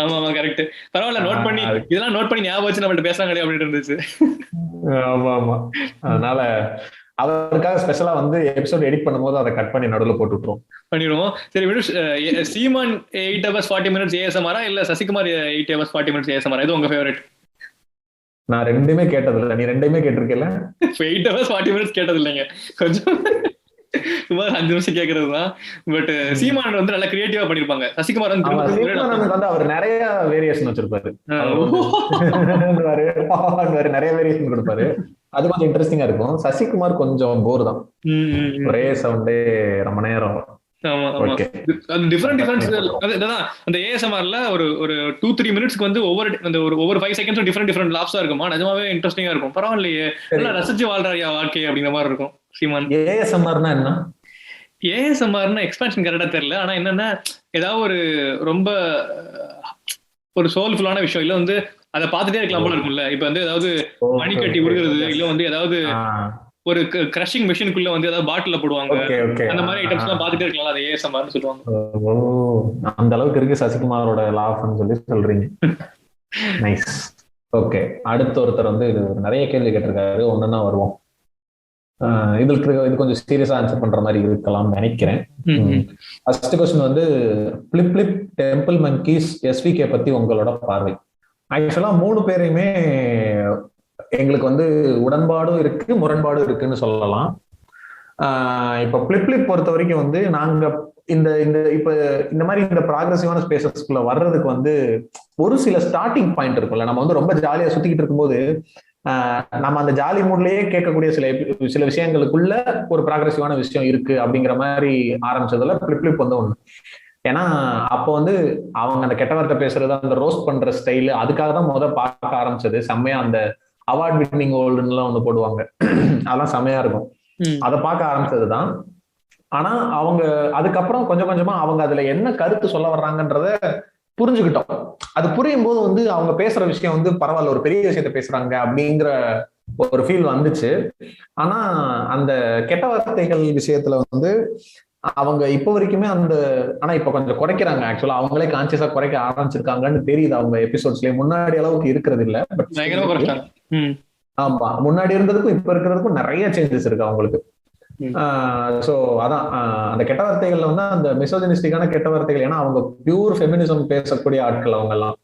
ஆமா ஆமா கரெக்ட், பரவாயில்ல, நோட் பண்ணி இதெல்லாம் நோட் பண்ணி ஞாபகம் வச்சு நம்மள்ட்ட பேசுறாங்களே அப்படின்னு இருந்துச்சு. ஆமா ஆமா, அதனால அவருக்காக ஸ்பெஷலா வந்து எபிசோட் எடிட் பண்ணும்போது அதை கட் பண்ணி நடுவுல போட்டு பண்ணிடுவோம். சரி வினுஷ், சீமான் 8 hours 40 minutes ASMR இல்ல சசிகுமார் 8 hours 40 minutes ASMR, இது உங்க ஃபேவரட்? நான் ரெண்டுமே கேட்டது இல்ல, நீ ரெண்டுமே கேட்டிருக்கல. 8 hours 40 minutes கேட்டது இல்லைங்க, கொஞ்சம் சுமார் 5 நிமிஷம் கேக்குறதுதான். பட் சீமான் வந்து நல்லா கிரியேட்டிவா பண்ணிருப்பாங்க. சசிகுமார் வந்து அவர் நிறைய வேரியேஷன் வச்சிருப்பாரு, நிறைய வேரியேஷன் கொடுப்பாரு, அது கொஞ்சம் இன்ட்ரெஸ்டிங்கா இருக்கும். சசிகுமார் கொஞ்சம் போர் தான், ஒரே சவுண்டே ரொம்ப நேரம். அந்த ASMRல ஒரு 2-3 மினிட்ஸ்க்கு வந்து ஒவ்வொரு 5 செகண்ட்ஸும் டிஃபரெண்ட் லாப்ஸா இருக்குமா, நிஜமாவே இன்ட்ரெஸ்டிங்கா இருக்கும். பரவாயில்லையே, நல்லா ரசிச்சு வாழ்றாரியா வாழ்க்கை அப்படிங்கிற மாதிரி இருக்கும். சீமான் ASMRனா என்ன? ASMRனா எக்ஸ்பான்ஷன் கரெக்டா தெரியல, ஆனா என்னன்னா ஏதாவது ஒரு ரொம்ப ஒரு சோல்ஃபுல்லான விஷயம், இல்ல வந்து அதை பார்த்துட்டே இருக்கலாம் போல இருக்கும்ல. இப்ப வந்து ஏதாவது மணி கட்டி விடுறது, இல்ல வந்து ஏதாவது ஒரு கிரஷிங் மெஷினுக்குள்ள வந்து ஏதாவது பாட்டில போடுவாங்க, அந்த மாதிரி ஐட்டம்ஸ் எல்லாம் பார்த்துட்டே இருக்கலாம், அதை ASMRனு சொல்லுவாங்க. அந்த அளவுக்கு இருக்கு சசிகுமாரோட லாஃப்னு சொல்லி சொல்றீங்க. நைஸ். ஓகே, அடுத்த ஒருத்தர் வந்து இது நிறைய கேள்வி கேட்டிருக்காரு, ஒண்ணுன்னா வருவோம். இது கொஞ்சம் சீரியஸா ஆன்சர் பண்ற மாதிரி இருக்கலாம்னு நினைக்கிறேன். ஃபர்ஸ்ட் क्वेश्चन வந்து பிளிப் டெம்பிள் மங்கீஸ் SVK பத்தி உங்களோட பார்வை. ஆக்சுவலா 3 பேரையுமே எங்களுக்கு வந்து உடன்பாடும் இருக்கு, முரண்பாடும் இருக்குன்னு சொல்லலாம். இப்ப பிளிப் பொறுத்த வரைக்கும் வந்து நாங்க இந்த மாதிரி இந்த ப்ராக்ரெசிவான ஸ்பேசஸ்குள்ள வர்றதுக்கு வந்து ஒரு சில ஸ்டார்டிங் பாயிண்ட் இருக்கும்ல. நம்ம வந்து ரொம்ப ஜாலியா சுத்திக்கிட்டு இருக்கும்போது நம்ம அந்த ஜாலி மூட்லயே கேட்கக்கூடிய சில விஷயங்களுக்குள்ள ஒரு ப்ராக்ரெசிவான விஷயம் இருக்கு அப்படிங்கிற மாதிரி ஆரம்பிச்சதுல பிளிப் வந்து ஒண்ணு. ஏன்னா அப்போ வந்து அவங்க அந்த கெட்ட வார்த்தை பேசுறது, அந்த ரோஸ்ட் பண்ற ஸ்டைலு, அதுக்காக தான் பார்க்க ஆரம்பிச்சது. செம்மையா அந்த அவார்ட் வின்னிங் ஓல்டுன்னு ஒண்ணு போடுவாங்க, அதெல்லாம் செம்மையா இருக்கும், அதை பார்க்க ஆரம்பிச்சதுதான். ஆனா அவங்க அதுக்கப்புறம் கொஞ்சம் கொஞ்சமா அவங்க அதுல என்ன கருத்து சொல்ல வர்றாங்கன்றத புரிஞ்சுக்கிட்டோம். அது புரியும் போது வந்து அவங்க பேசுற விஷயம் வந்து பரவாயில்ல, ஒரு பெரிய விஷயத்த பேசுறாங்க அப்படிங்கிற ஒரு ஃபீல் வந்துச்சு. ஆனா அந்த கெட்ட வார்த்தைகள் விஷயத்துல வந்து அவங்க இப்ப வரைக்குமே ஆனா இப்ப கொஞ்சம் குறைக்கிறாங்க. ஆக்சுவலா அவங்களே கான்சியஸா குறைக்க ஆரம்பிச்சிருக்காங்கன்னு தெரியுது அவங்க எபிசோட்ஸ்லயே. முன்னாடி அளவுக்கு இருக்கிறது இல்ல, ஆமா, முன்னாடி இருந்ததுக்கும் இப்ப இருக்கிறதுக்கும் நிறைய சேஞ்சஸ் இருக்கு அவங்களுக்கு. சோ அதான் அந்த கெட்ட வார்த்தைகள்ல வந்து அந்த மிசோஜினிஸ்டிக்கான கெட்ட வார்த்தைகள், ஏன்னா அவங்க பியூர் ஃபெமினிசம் பேசக்கூடிய ஆட்கள் அவங்க எல்லாம்.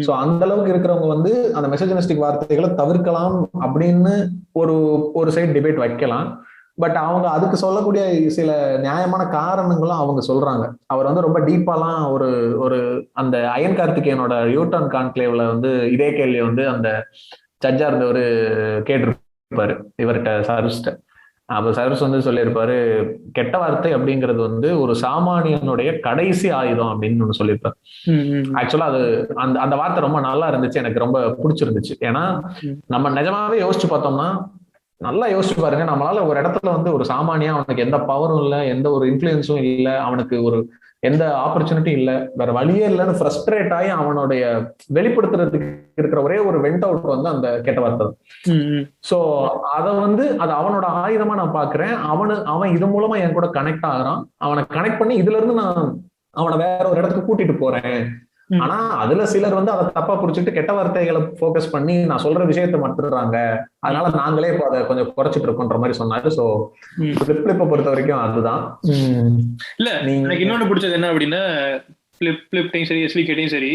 சோ அந்த அளவுக்கு இருக்கிறவங்க வந்து அந்த மெசேஜனிஸ்டிக் வார்த்தைகளை தவிர்க்கலாம் அப்படின்னு ஒரு ஒரு சைடு டிபேட் வைக்கலாம். பட் அவங்க அதுக்கு சொல்லக்கூடிய சில நியாயமான காரணங்களும் அவங்க சொல்றாங்க. அவர் வந்து ரொம்ப டீப்பாலாம் ஒரு ஒரு அந்த அயன் கார்த்திகேயனோட யூட்டர்ன் கான்க்ளேவ்ல வந்து இதே கேள்வி வந்து அந்த ஜட்ஜா இருந்தவர் கேட்டிருப்பாரு இவர்கிட்ட சர்வஸ்ட. அப்ப சர்வஸ் வந்து சொல்லியிருப்பாரு, கெட்ட வார்த்தை அப்படிங்கிறது வந்து ஒரு சாமானியனுடைய கடைசி ஆயுதம் அப்படின்னு ஒண்ணு சொல்லியிருப்பாரு. ஆக்சுவலா அது அந்த அந்த வார்த்தை ரொம்ப நல்லா இருந்துச்சு, எனக்கு ரொம்ப பிடிச்சிருந்துச்சு. ஏன்னா நம்ம நிஜமாவே யோசிச்சு பார்த்தோம்னா, நல்லா யோசிச்சு பாருங்க, நம்மளால ஒரு இடத்துல வந்து ஒரு சாமானியா அவனுக்கு எந்த பவரும் இல்லை, எந்த ஒரு இன்ஃபுளுன்ஸும் இல்லை, அவனுக்கு ஒரு எந்த ஆப்பர்ச்சுனிட்டியும் இல்லை, வேற வழியே இல்லைன்னு ஃப்ரஸ்ட்ரேட் ஆகி அவனுடைய வெளிப்படுத்துறதுக்கு இருக்கிற ஒரே ஒரு வெண்ட் அவுட் வந்து அந்த கெட்ட வார்த்தை. சோ அத வந்து அது அவனோட ஆயுதமா நான் பாக்குறேன். அவன் இது மூலமா என் கூட கனெக்ட் ஆகுறான். அவனை கனெக்ட் பண்ணி இதுல இருந்து நான் அவனை வேற ஒரு இடத்துக்கு கூட்டிட்டு போறேன். ஆனா அதுல சிலர் வந்து அதை தப்பா புடிச்சிட்டு கெட்ட வார்த்தைகளை போக்கஸ் பண்ணி நான் சொல்ற விஷயத்த மாத்துறாங்க. அதனால நாங்களே இப்போ அதை கொஞ்சம் குறைச்சிட்டு இருக்கோன்ற மாதிரி சொன்னாரு. சோ பிளிப்பை பொறுத்த வரைக்கும் அதுதான். இல்ல எனக்கு இன்னொன்னு பிடிச்சது என்ன அப்படின்னா, பிளிப்டையும் சரி எஸ்விகேட்டையும் சரி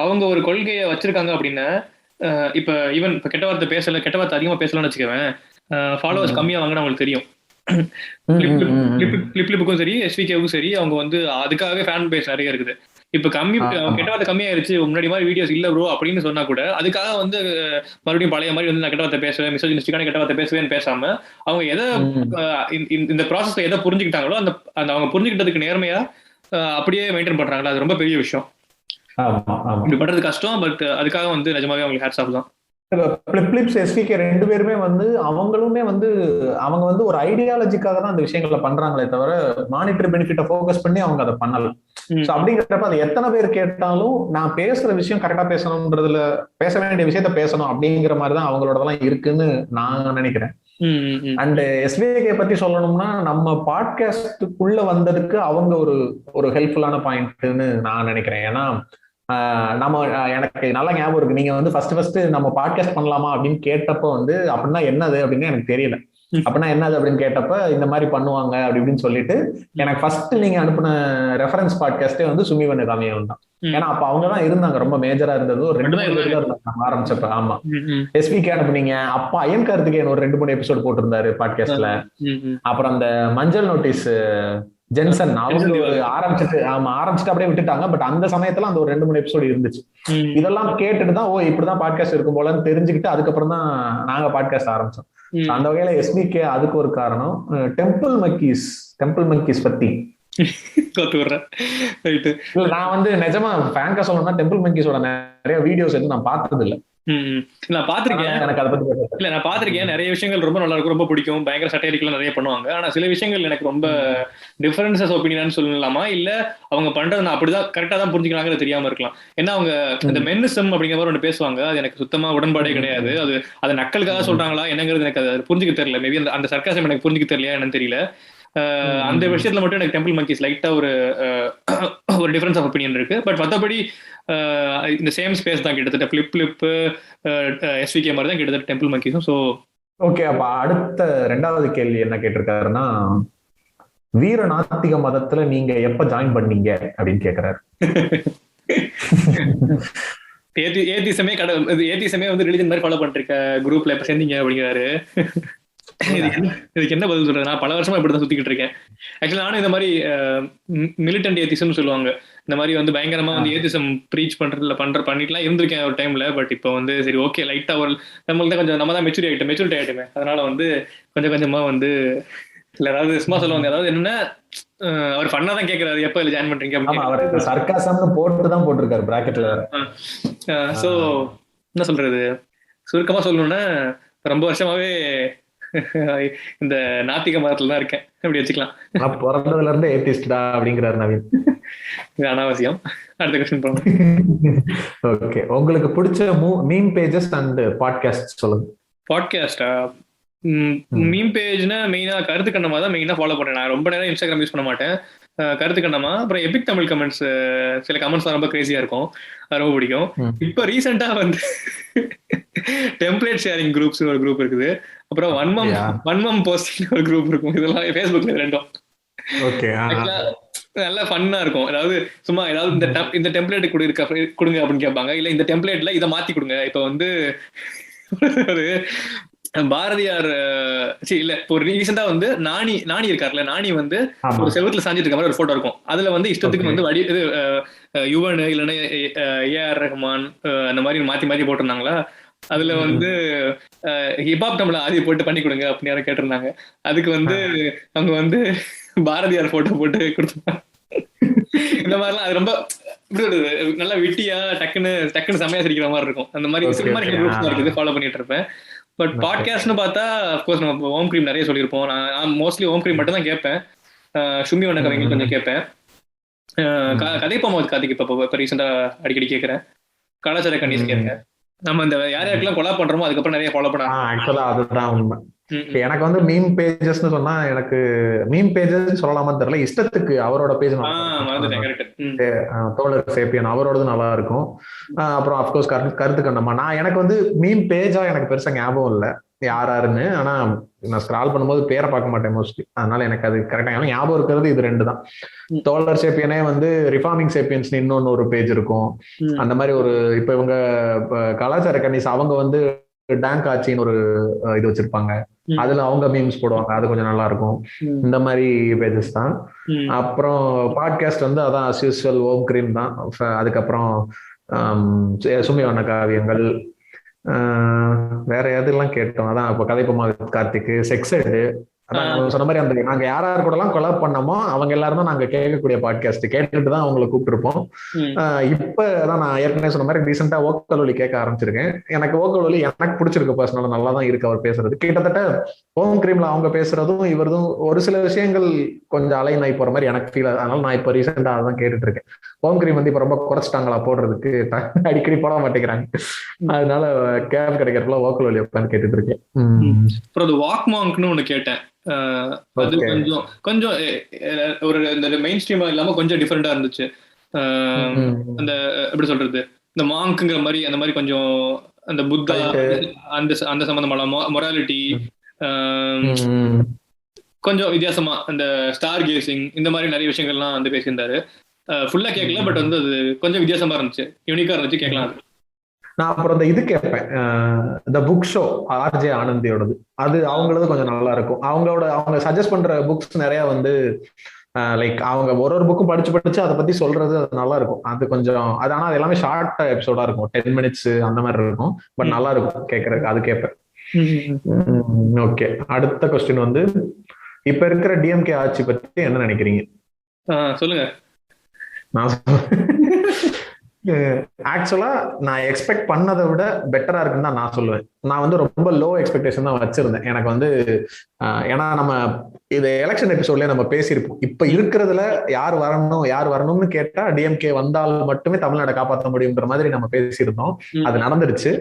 அவங்க ஒரு கொள்கையை வச்சிருக்காங்க அப்படின்னா, இப்ப ஈவன் இப்ப கெட்ட வார்த்தை பேசல, கெட்ட வார்த்தை அதிகமா பேசலாம்னு வச்சுக்கவேன், ஃபாலோவர்ஸ் கம்மியா வாங்கினா அவங்களுக்கு தெரியும். பிளிப்புக்கும் சரி எஸ்விகேவுக்கும் சரி அவங்க வந்து அதுக்காகவே ஃபேன் பேஸ் நிறைய இருக்குது. இப்ப கெட்ட வார்த்தை கம்மியாயிருச்சு, முன்னாடி மாதிரி வீடியோஸ் இல்ல ப்ரோ அப்படின்னு சொன்னா கூட அதுக்காக வந்து மறுபடியும் பழைய மாதிரி வந்து நான் கெட்ட வார்த்தை பேசுவேன், மிசோஜினிஸ்டிக்கான கெட்ட வார்த்தை பேசுவேன்னு பேசாம அவங்க எதை இந்த ப்ராசஸ்ல எதை புரிஞ்சுக்கிட்டாங்களோ அந்த அவங்க புரிஞ்சுக்கிட்டதுக்கு நேர்மையா அப்படியே மெயின்டைன் பண்றாங்களா, அது ரொம்ப பெரிய விஷயம். இப்படி பண்றது கஷ்டம், பட் அதுக்காக வந்து நிஜமாவே அவங்களுக்கு ஹேட்ஸ் ஆஃப் தான். பிளிப்ஸ் எஸ்விகே ரெண்டு பேருமே வந்து அவங்களுமே வந்து அவங்க வந்து ஒரு ஐடியாலஜிக்காக தான் அந்த விஷயங்களை பண்றாங்களே தவிர மானிட்டரி பெனிஃபிட்டை ஃபோக்கஸ் பண்ணி அவங்க அதை பண்ணல. சோ அப்படிங்கிறப்ப அது எத்தனை பேர் கேட்டாலும் நான் பேசுற விஷயம் கரெக்டா பேசணும்ன்றதுல பேச வேண்டிய விஷயத்த பேசணும் அப்படிங்கிற மாதிரிதான் அவங்களோடதெல்லாம் இருக்குன்னு நான் நினைக்கிறேன். அண்ட் எஸ்விகே பத்தி சொல்லணும்னா நம்ம பாட்காஸ்டுக்குள்ள வந்ததுக்கு அவங்க ஒரு ஹெல்ப்ஃபுல்லான பாயிண்ட்னு நான் நினைக்கிறேன். ஏன்னா நம்ம எனக்கு நல்லா ஞாபகம் இருக்கு, நீங்க வந்து ஃபர்ஸ்ட் நம்ம பாட்காஸ்ட் பண்ணலாமா அப்படின்னு கேட்டப்ப வந்து அப்படின்னா என்னது அப்படின்னு எனக்கு தெரியல. அப்படின்னா என்னது அப்படின்னு கேட்டப்ப இந்த மாதிரி பண்ணுவாங்க அப்படி இப்படின்னு சொல்லிட்டு எனக்கு ஃபர்ஸ்ட் நீங்க அனுப்பின ரெஃபரன்ஸ் பாட்காஸ்டே வந்து சுமிவன் காமியவன் தான். ஏன்னா அப்ப அவங்கதான் இருந்தாங்க, ரொம்ப மேஜரா இருந்தது. ஒரு 2-3 பேர் இருந்தாங்க ஆரம்பிச்சப்ப. ஆமா, எஸ்விகே அனுப்புனீங்க. அப்ப அயன் கார்த்திகேயன் ஒரு 2-3 எபிசோடு போட்டிருந்தாரு பாட்காஸ்ட்ல. அப்புறம் அந்த மஞ்சள் நோட்டீஸ் ஜென்சன் அவங்க ஆரம்பிச்சுட்டு அப்படியே விட்டுட்டாங்க. பட் அந்த சமயத்துல அந்த ஒரு 2-3 எபிசோடு இருந்துச்சு. இதெல்லாம் கேட்டுட்டு தான் இப்படிதான் பாட்காஸ்ட் இருக்கும் போலன்னு தெரிஞ்சுக்கிட்டு அதுக்கப்புறம் தான் நாங்க பாட்காஸ்ட் ஆரம்பிச்சோம். அந்த வகையில எஸ்விகே அதுக்கு ஒரு காரணம். டெம்பிள் மங்கீஸ் பத்தி நான் வந்து நிஜமா ஃபேங்கா சொல்லணும்னா டெம்பிள் மங்கீஸோட நிறைய வீடியோஸ் எதுவும் நான் பார்த்தது இல்லை. நான் பாத்திருக்கேன் நிறைய விஷயங்கள் ரொம்ப நல்லா இருக்கும், ரொம்ப பிடிக்கும், பயங்கர சட்டையடிக்கலாம் நிறைய பண்ணுவாங்க. ஆனா சில விஷயங்கள் எனக்கு ரொம்ப டிஃபரன்சஸ் ஒப்பீனியன் சொல்லலாமா, இல்ல அவங்க பண்றது நான் அப்படிதான் கரெக்டா தான் புரிஞ்சுக்கிறாங்க தெரியாம இருக்கலாம். ஏன்னா அவங்க இந்த மென்னிசம் அப்படிங்கிற மாதிரி ஒன்று பேசுவாங்க, அது எனக்கு சுத்தமா உடன்பாடே கிடையாது. அது நக்கலுக்காக சொல்றாங்களா என்னங்கிறது எனக்கு அது புரிஞ்சுக்க தெரியல. மேபி அந்த சர்க்காசம் எனக்கு புரிஞ்சுக்க தெரியலையா என்னன்னு தெரியல. அந்த விஷயத்துல மட்டும் எனக்கு டெம்பிள் மங்கீஸ் லைட்டா ஒரு டிஃபரன்ஸ் ஆஃப் ஒப்பீனியன் இருக்கு. பட் மற்றபடி இந்த சேம் ஸ்பேஸ் தான் கிட்டத்தட்ட பிளிப் எஸ்விகே மாதிரி தான் கிட்டத்தட்ட டெம்பிள் மங்கீஸும். ஸோ ஓகே, அப்ப அடுத்த 2வது கேள்வி என்ன கேட்டிருக்காருன்னா, வீர நாத்திக மதத்துல நீங்க எப்ப ஜாயின் பண்ணீங்க அப்படின்னு கேக்குறாரு. ஏத்திசமே வந்து ரிலிஜன் மாதிரி ஃபாலோ பண்ணிருக்க குரூப்ல எப்ப சேர்ந்தீங்க அப்படிங்கிறாரு. இதுக்கு என்ன பதில் சொல்றது? நான் பல வருஷமா இப்படிதான் சுத்திக்கிட்டு இருக்கேன். ஆக்சுவலி நானும் இந்த மாதிரி மிலிட்டன்ட் ஏத்திசம் சொல்லுவாங்க, இந்த மாதிரி வந்து பயங்கரமா வந்து ஏத்திசம் ப்ரீச் பண்ணிட்டுலாம் இருந்திருக்கேன் ஒரு டைம்ல. பட் இப்போ வந்து சரி ஓகே, லைட்டா ஒரு நம்மளுக்கு கொஞ்சம் நம்ம தான் மெச்சூரிட்டி ஆயிட்டுமே, அதனால வந்து கொஞ்சம் கொஞ்சமா வந்து இல்ல ஏதாவது சும்மா சொல்லுவாங்க. அதாவது என்னன்னா அவர் ஃபன்னா தான் கேக்குறாரு எப்ப இதுல ஜாயின் பண்றீங்க அப்படின்னு. சர்க்காசம்னு போட்டுதான் போட்டிருக்காரு பிராக்கெட்ல. சோ என்ன சொல்றது, சுருக்கமா சொல்லணும்னா ரொம்ப வருஷமாவே இந்த நாத்திக மதத்துல தான் இருக்கேன் அப்படி வச்சுக்கலாம். பிறந்ததுல இருந்து ஏத்திஸ்டா அப்படிங்கிறாரு நவீன். இது அனாவசியம். அடுத்த क्वेश्चन போங்க. ஓகே, உங்களுக்கு பிடிச்ச மீம் பேஜஸ் அண்ட் பாட்காஸ்ட் சொல்லுங்க. பாட்காஸ்டா? மீம் பேஜ்னா மெயினா கருத்து கண்டமா தான் மெயினா ஃபாலோ பண்றேன். நான் ரொம்ப நேரம் இன்ஸ்டாகிராம் யூஸ் பண்ண மாட்டேன். கருத்து கண்டமா, அப்புறம் எபிக் தமிழ் கமெண்ட்ஸ், சில கமெண்ட்ஸ் ரொம்ப கிரேசியா இருக்கும், அது ரொம்ப பிடிக்கும். இப்ப ரீசெண்டா வந்து டெம்ப்ளேட் ஷேரிங் குரூப்ஸ் ஒரு குரூப் இருக்குது, அப்புறம் ஒன் மம் போஸ்டிங் ஒரு குரூப் இருக்கும். இதெல்லாம் ஃபேஸ்புக்ல ரெண்டும். நல்லா ஃபன்னா இருக்கும். அதாவது சும்மா ஏதாவது இந்த டெம்ப்ளேட் கொடுங்க அப்படின்னு கேட்பாங்க. இல்ல இந்த டெம்ப்ளேட்ல இதை மாத்தி கொடுங்க. இப்ப வந்து ஒரு பாரதியார் இல்ல ஒரு ரீசெண்டா வந்து நாணி இருக்காருல்ல, நாணி வந்து ஒரு செவத்துல சாஞ்சிட்டு இருக்க மாதிரி ஒரு போட்டோ இருக்கும். அதுல வந்து இஷ்டத்துக்கு வந்து இது யுவன் இல்லைன்னா ஏஆர் ரஹ்மான் அந்த மாதிரி மாத்தி மாத்தி போட்டிருந்தாங்களா. அதுல வந்து ஹிப்ஹாப் தமிழ ஆதி போட்டு பண்ணி கொடுங்க அப்படின்னு யாரும் கேட்டிருந்தாங்க. அதுக்கு வந்து அவங்க வந்து பாரதியார் போட்டோ போட்டு கொடுத்தாங்க. இந்த மாதிரிலாம் அது ரொம்ப நல்லா விட்டியா டக்குன்னு செமையா சிரிக்கிற மாதிரி இருக்கும். அந்த மாதிரி சில மாதிரி குரூப்ஸ் தான் இருக்குது, ஃபாலோ பண்ணிட்டு இருப்பேன். பட் பாட்காஸ்ட்னு பார்த்தா அஃப்கோர்ஸ் நம்ம ஓம் கிரீம் நிறைய சொல்லியிருப்போம். நான் மோஸ்ட்லி ஓம் கிரீம் மட்டும் தான் கேட்பேன். சும்மி வண்ண கதைகள் கொஞ்சம் கேட்பேன். கதைப்போம் கார்த்திக் இப்போ ரீசெண்டா அடிக்கடி கேட்கறேன். கலாச்சார கண்டிஸ் கேட்கறேன். நம்ம இந்த யார் யாருக்கெல்லாம் கொலா பண்றோமோ அதுக்கப்புறம் நிறைய ஃபாலோ பண்ண. ஆக்சுவலா அதுதான் உண்மை. எனக்கு வந்து மீம் பேஜஸ்னு சொன்னா எனக்கு மீம் பேஜஸ் சொல்லலாமான்னு தெரியல. இஷ்டத்துக்கு அவரோட பேஜ் தோழர் சேப்பியன் அவரோடது நல்லா இருக்கும். அப்புறம் அப்கோர்ஸ் கருத்து கண்டமா. எனக்கு வந்து மீம் பேஜா எனக்கு பெருசா ஞாபகம் இல்லை யாருன்னு. ஆனா நான் ஸ்க்ரால் பண்ணும்போது பேரை பார்க்க மாட்டேன் மோஸ்ட்லி. அதனால எனக்கு அது கரெக்டா ஞாபகம் இருக்கிறது இது ரெண்டு தான். தோழர் சேப்பியனே வந்து ரிஃபார்மிங் சேப்பியன்ஸ் இன்னொன்னு ஒரு பேஜ் இருக்கும். அந்த மாதிரி ஒரு இப்ப இவங்க கலாச்சார கன்னிஸ் அவங்க வந்து டேங்க் ஆச்சின்னு ஒரு இது வச்சிருப்பாங்க. அதுல அவங்க மீம்ஸ் போடுவாங்க. அது கொஞ்சம் நல்லா இருக்கும். இந்த மாதிரி பேஜஸ் தான். அப்புறம் பாட்காஸ்ட் வந்து அதான் அஸ் யூசுவல் ஓம் கிரீம் தான். அதுக்கப்புறம் சுமி வண்ண காவியங்கள், வேற எதெல்லாம் கேட்டோம். அதான் இப்ப கதைப்பமா கார்த்திக், செக்ஸ் எடு, அதான் சொன்ன மாதிரி அந்த நாங்க யார் கூட எல்லாம் கொலாப் பண்ணோமோ அவங்க எல்லாரும் தான் நாங்க கேட்கக்கூடிய பாட்காஸ்ட் கேட்டுட்டு தான் அவங்களை கூப்பிட்டுருப்போம். இப்பதான் நான் ஏற்கனவே சொன்ன மாதிரி ரீசெண்டா ஓக்கல் ஒலி கேட்க ஆரம்பிச்சிருக்கேன். எனக்கு ஓக்கல் ஒலி எனக்கு பிடிச்சிருக்கு பர்சனலா, நல்லா தான் இருக்கு அவர் பேசுறது. கிட்டத்தட்ட ஓம் கிரீம்ல அவங்க பேசுறதும் இவரதும் ஒரு சில விஷயங்கள் கொஞ்சம் அலைன் ஆகி போற மாதிரி எனக்கு ஃபீல் ஆகுது. அதனால நான் இப்ப ரீசெண்டா அதான் கேட்டுட்டு இருக்கேன். ஓம் கிரீம் வந்து இப்ப ரொம்ப குறைச்சிட்டாங்களா போடுறதுக்கு, அடிக்கடி போட மாட்டேங்கிறாங்க. அதனால கேப் கிடைக்கிறப்பல ஓக்கல் ஒலி உட்காந்து கேட்டுட்டு இருக்கேன். அப்புறம் வாக் மாங்க்னு ஒண்ணு கேட்டேன். அது கொஞ்சம் ஒரு இந்த மெயின் ஸ்ட்ரீமா இல்லாம கொஞ்சம் டிஃபரெண்டா இருந்துச்சு. அந்த எப்படி சொல்றது, இந்த மாங்க்குங்கிற மாதிரி அந்த மாதிரி கொஞ்சம் அந்த புத்தா அந்த சம்பந்தமான மொராலிட்டி கொஞ்சம் வித்தியாசமா, அந்த ஸ்டார் கேசிங் இந்த மாதிரி நிறைய விஷயங்கள்லாம் வந்து பேசியிருந்தாரு. ஃபுல்லா கேட்கல, பட் வந்து அது கொஞ்சம் வித்தியாசமா இருந்துச்சு, யூனிக்கா இருந்துச்சு, கேட்கலாம். நான் அப்புறம் இந்த இது கேட்பேன், இந்த புக் ஷோ ஆர்ஜே ஆனந்தியோடது. அது அவங்களது கொஞ்சம் நல்லா இருக்கும். அவங்க சஜஸ்ட் பண்ற புக்ஸ் நிறைய வந்து லைக் அவங்க ஒரு புக்கும் படிச்சு அதை பத்தி சொல்றது அது நல்லா இருக்கும். அது கொஞ்சம் அது, ஆனா அது எல்லாமே ஷார்ட் எபிசோடா இருக்கும், 10 minutes அந்த மாதிரி இருக்கும். பட் நல்லா இருக்கும் கேட்கறதுக்கு, அது கேட்பேன். ஓகே, அடுத்த கொஸ்டின் வந்து இப்ப இருக்கிற டிஎம்கே ஆட்சி பத்தி என்ன நினைக்கிறீங்க? சொல்லுங்க. ஆக்சுவலா நான் எக்ஸ்பெக்ட் பண்ணதை விட பெட்டரா இருக்குன்னு தான் நான் சொல்லுவேன். நான் வந்து ரொம்ப லோ எக்ஸ்பெக்டேஷன் தான் வச்சிருந்தேன். எனக்கு வந்து ஏன்னா நம்ம இது எலெக்ஷன் எபிசோட்லயே நம்ம பேசியிருப்போம். இப்ப இருக்கிறதுல யார் வரணும்னு கேட்டா டிஎம்கே வந்தால் மட்டுமே தமிழ்நாட்டை காப்பாற்ற முடியும்ன்ற மாதிரி நம்ம பேசியிருந்தோம். அது நடந்துருச்சு.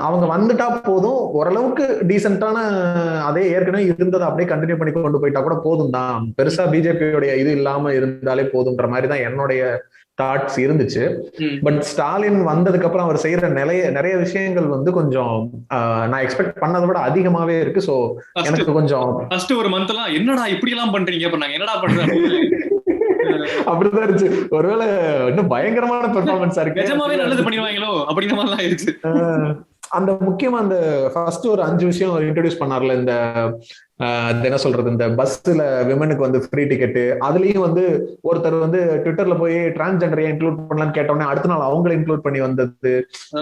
அவங்க வந்துட்டா போதும், ஓரளவுக்கு டீசென்டான அதே ஏற்கனவே இருந்ததை அப்படியே கண்டினியூ பண்ணி கொண்டு போயிட்டா கூட போதும் தான், பெருசா பிஜேபியோடைய இது இல்லாம இருந்தாலே போதும்ன்ற மாதிரி தான் என்னுடைய தாட்ஸ் இருந்துச்சு. பட் ஸ்டாலின் வந்ததுக்கு அப்புறம் அவர் செய்யற நிறைய விஷயங்கள் வந்து கொஞ்சம் நான் எக்ஸ்பெக்ட் பண்ணதை விட அதிகமாவே இருக்கு. சோ எனக்கு கொஞ்சம் ஃபர்ஸ்ட் ஒரு மந்த் எல்லாம் என்னடா இப்படி எல்லாம் பண்றீங்க, என்னடா பண்றாங்க அப்படிதான் இருந்துச்சு. ஒருவேளை இன்னும் பயங்கரமான பெர்ஃபார்மன்ஸா இருக்கு, நிஜமாவே நல்லது பண்ணிடுவாங்களோ அப்படிங்கிற மாதிரி எல்லாம் இருந்துச்சு. அந்த முக்கியமா அந்த ஃபர்ஸ்ட் ஒரு 5 விஷயம் இன்ட்ரோடியூஸ் பண்ணார்ல, இந்த என்ன சொல்றது, இந்த பஸ்ல விமனுக்கு வந்து ஃப்ரீ டிக்கெட், அதுலயும் வந்து ஒருத்தர் வந்து ட்விட்டர்ல போய் டிரான்ஸ்ஜெண்டரையா இன்க்ளூட் பண்ணலாம்னு கேட்டோன்னே அடுத்த நாள் அவங்களை இன்க்ளூட் பண்ணி வந்தது.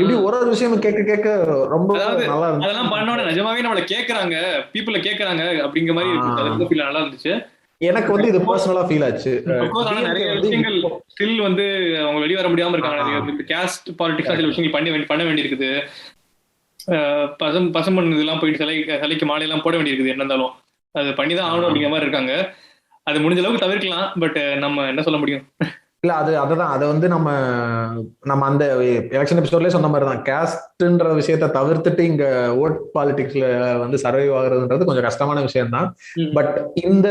இப்படி ஒரு விஷயம் கேட்க ரொம்ப நல்லா இருந்துச்சு. அதெல்லாம் பண்ணோட நிஜமாவே நம்மள கேக்குறாங்க, பீப்புள கேக்குறாங்க அப்படிங்கிற மாதிரி நல்லா இருந்துச்சு. எனக்கு வந்து இது பர்சனலா ஃபீல் ஆச்சு. நிறைய விஷயங்கள் ஸ்டில் வந்து அவங்க வெளிய வர முடியாம இருக்காங்க. கேஸ்ட் பாலிடிக்ஸ் சில விஷயங்கள் பண்ண வேண்டியிருக்குது. பசம்பன் இதெல்லாம் போயிட்டு சிலைக்கு மாலை எல்லாம் போட வேண்டியிருக்குது. என்ன இருந்தாலும் அது பண்ணிதான் ஆகணும் அப்படிங்கிற மாதிரி இருக்காங்க. அது முடிஞ்ச அளவுக்கு தவிர்க்கலாம், பட் நம்ம என்ன சொல்ல முடியும். இல்ல அதுதான் அதை வந்து நம்ம அந்த எலெக்ஷன் எபிசோட்லயே சொன்ன மாதிரி தான், கேஸ்ட்ன்ற விஷயத்த தவிர்த்துட்டு இங்க ஓட் பாலிடிக்ஸ்ல வந்து சர்வைவ் ஆகுறதுன்றது கொஞ்சம் கஷ்டமான விஷயம் தான். பட் இந்த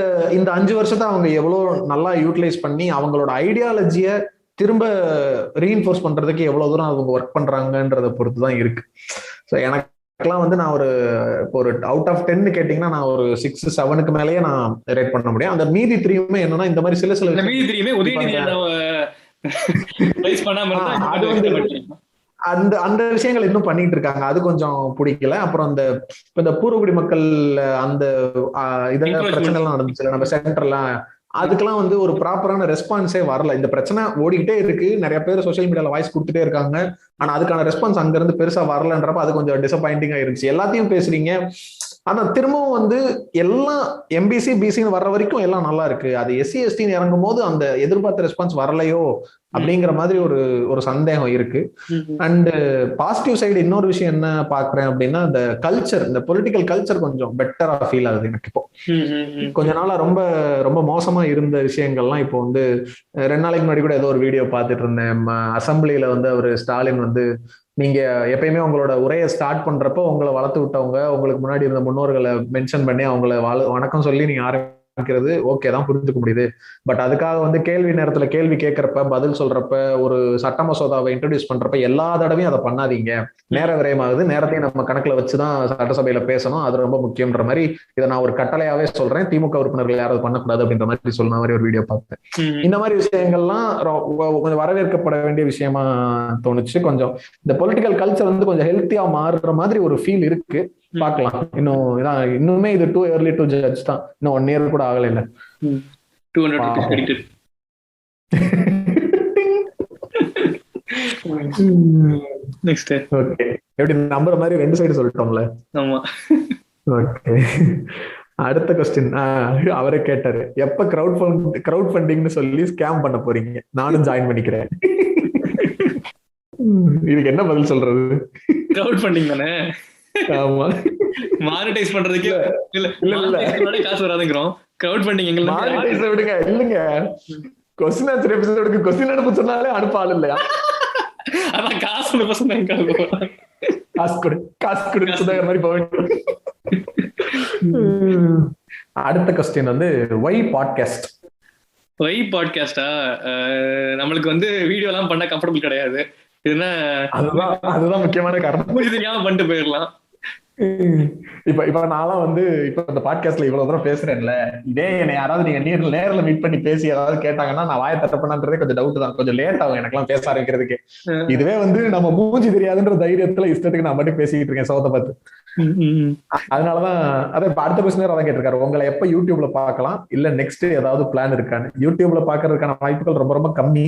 5 வருஷத்தை அவங்க எவ்வளவு நல்லா யூட்டிலைஸ் பண்ணி அவங்களோட ஐடியாலஜிய திரும்ப ரீஇன்ஃபோர்ஸ் பண்றதுக்கு எவ்வளவு தூரம் அவங்க ஒர்க் பண்றாங்கன்றத பொறுத்துதான் இருக்கு. ஸோ எனக்கு எனக்கெல்லாம் வந்து நான் ஒரு அவுட் ஆஃப் 10 கேட்டீங்கன்னா நான் ஒரு 6-7க்கு மேலேயே நான் ரேட் பண்ண முடியும். அந்த மீதி 3யுமே என்னன்னா இந்த மாதிரி சில மீதி 3யுமே உதயநிதி அது வந்து அந்த விஷயங்கள் இன்னும் பண்ணிட்டு இருக்காங்க. அது கொஞ்சம் பிடிக்கல. அப்புறம் இந்த பூர்வகுடி மக்கள் அந்த இதெல்லாம் பிரச்சனை எல்லாம் நடந்துச்சுல நம்ம சென்டர்லாம், அதுக்கெல்லாம் வந்து ஒரு ப்ராப்பரான ரெஸ்பான்ஸே வரல. இந்த பிரச்சனை ஓடிக்கிட்டே இருக்கு, நிறைய பேர் சோசியல் மீடியால வாய்ஸ் கொடுத்துட்டே இருக்காங்க, ஆனா அதுக்கான ரெஸ்பான்ஸ் அங்க இருந்து பெருசா வரலன்றப்ப அது கொஞ்சம் டிசப்பாயிண்டிங்கா இருந்துச்சு. எல்லாத்தையும் பேசுறீங்க, ஆனா திரும்பவும் வந்து எல்லாம் எம்பிசி பிசின்னு வர்ற வரைக்கும் எல்லாம் நல்லா இருக்கு, அது எஸ்சி எஸ்டின்னு இறங்கும் போது அந்த எதிர்பார்த்த ரெஸ்பான்ஸ் வரலையோ அப்படிங்கிற மாதிரி ஒரு சந்தேகம் இருக்கு. அண்ட் பாசிட்டிவ் சைடு இன்னொரு விஷயம் என்ன பாக்குறேன் அப்படின்னா, இந்த கல்ச்சர், இந்த பொலிட்டிக்கல் கல்ச்சர் கொஞ்சம் பெட்டரா ஃபீல் ஆகுது எனக்கு. இப்போ கொஞ்ச நாளா ரொம்ப ரொம்ப மோசமா இருந்த விஷயங்கள்லாம் இப்போ வந்து 2 நாளைக்கு முன்னாடி கூட ஏதோ ஒரு வீடியோ பார்த்துட்டு இருந்தேன். அசம்பிளியில வந்து அவரு ஸ்டாலின் வந்து, நீங்க எப்பயுமே உங்களோட உரையை ஸ்டார்ட் பண்றப்போ உங்களை வளர்த்து விட்டவங்க, உங்களுக்கு முன்னாடி இருந்த முன்னோர்களை மென்ஷன் பண்ணி அவங்கள வணக்கம் சொல்லி நீங்க ஆரம்பிக்கிறது ஓகே தான், புரிஞ்சுக்க முடியுது. பட் அதுக்காக வந்து கேள்வி நேரத்துல கேள்வி கேட்கறப்ப பதில் சொல்றப்ப ஒரு சட்ட மசோதாவை இன்ட்ரடியூஸ் பண்றப்ப எல்லா தடவையும் அதை பண்ணாதீங்க, நேர விரயமாகுது, நேரத்தையும் நம்ம கணக்குல வச்சுதான் சட்டசபையில பேசணும், அது ரொம்ப முக்கியம்ன்ற மாதிரி இதை நான் ஒரு கட்டளையாவே சொல்றேன், திமுக உறுப்பினர்கள் யாராவது பண்ணக்கூடாது அப்படின்ற மாதிரி சொன்ன மாதிரி ஒரு வீடியோ பார்த்தேன். இந்த மாதிரி விஷயங்கள்லாம் கொஞ்சம் வரவேற்கப்பட வேண்டிய விஷயமா தோணுச்சு. கொஞ்சம் இந்த பொலிட்டிக்கல் கல்ச்சர் வந்து கொஞ்சம் ஹெல்த்தியா மாறுற மாதிரி ஒரு ஃபீல் இருக்கு. பார்க்கலாம். இன்னுமே இது too early to judge தான். இன்னும் 1 year கூட ஆகல. இல்ல 200 rupees credited. நெக்ஸ்ட். ஓகே, எப்படி நம்பர் மாதிரி 2 சைடு சொல்லிட்டோம்ல. ஆமா. ஓகே, அடுத்த क्वेश्चन அவரே கேட்டாரு, எப்ப கிரவுட் ஃபண்டிங்னு சொல்லி ஸ்கேம் பண்ண போறீங்க, நானும் ஜாயின் பண்ணிக்கிறேன். இதுக்கு என்ன பதில் சொல்றது? கிரவுட் ஃபண்டிங் தானே. ஆமா, மானிடைஸ் பண்றதுக்கு இல்ல காசு வராதுங்கறோம். கிரவுட் ஃபண்டிங் எங்க மானிடைஸ் விடுங்க. இல்லங்க, क्वेश्चन ஆன்சர் எபிசோடுக்கு क्वेश्चन அனுப்ப சொன்னாலே அனுப்ப ஆள் இல்லையா? அதான் காசு அனுப்ப சொன்னாங்க. காசு கொடு சுதாகர் மாதிரி போவேன். அடுத்த क्वेश्चन வந்து வை பாட்காஸ்ட். வை பாட்காஸ்டா? நம்மளுக்கு வந்து வீடியோ எல்லாம் பண்ண கம்ஃபர்டபிள் கிடையாது. இதுனா அதுதான் முக்கியமான காரணம். இது தெரியாம பண்ணிட்டு போயிடலாம். இப்ப நான்லாம் வந்து இப்ப இந்த பாட்காஸ்ட்ல இவ்வளவு தூரம் பேசுறேன்ல, இதே என்னை யாராவது நீங்க நேர்ல மீட் பண்ணி பேசி ஏதாவது கேட்டாங்கன்னா நான் வாயை தட்டப்பண்ணான்றதே கொஞ்சம் டவுட் தான், கொஞ்சம் லேட் ஆகும் எனக்கெல்லாம் பேச ஆரம்பிக்கிறதுக்கு. இதுவே வந்து நம்ம மூஞ்சி தெரியாதுன்ற தைரியத்துல இஷ்டத்துக்கு நான் மட்டும் பேசிக்கிட்டு இருக்கேன் சோத்தை பார்த்து. அதனாலதான் அதை அடுத்த கொஸ்டின் அதான் கேட்டிருக்காரு, உங்களை எப்ப யூடியூப்ல பாக்கலாம், இல்ல நெக்ஸ்ட் ஏதாவது பிளான் இருக்கான்னு. யூடியூப்ல பாக்குறதுக்கான வாய்ப்புகள் ரொம்ப ரொம்ப கம்மி.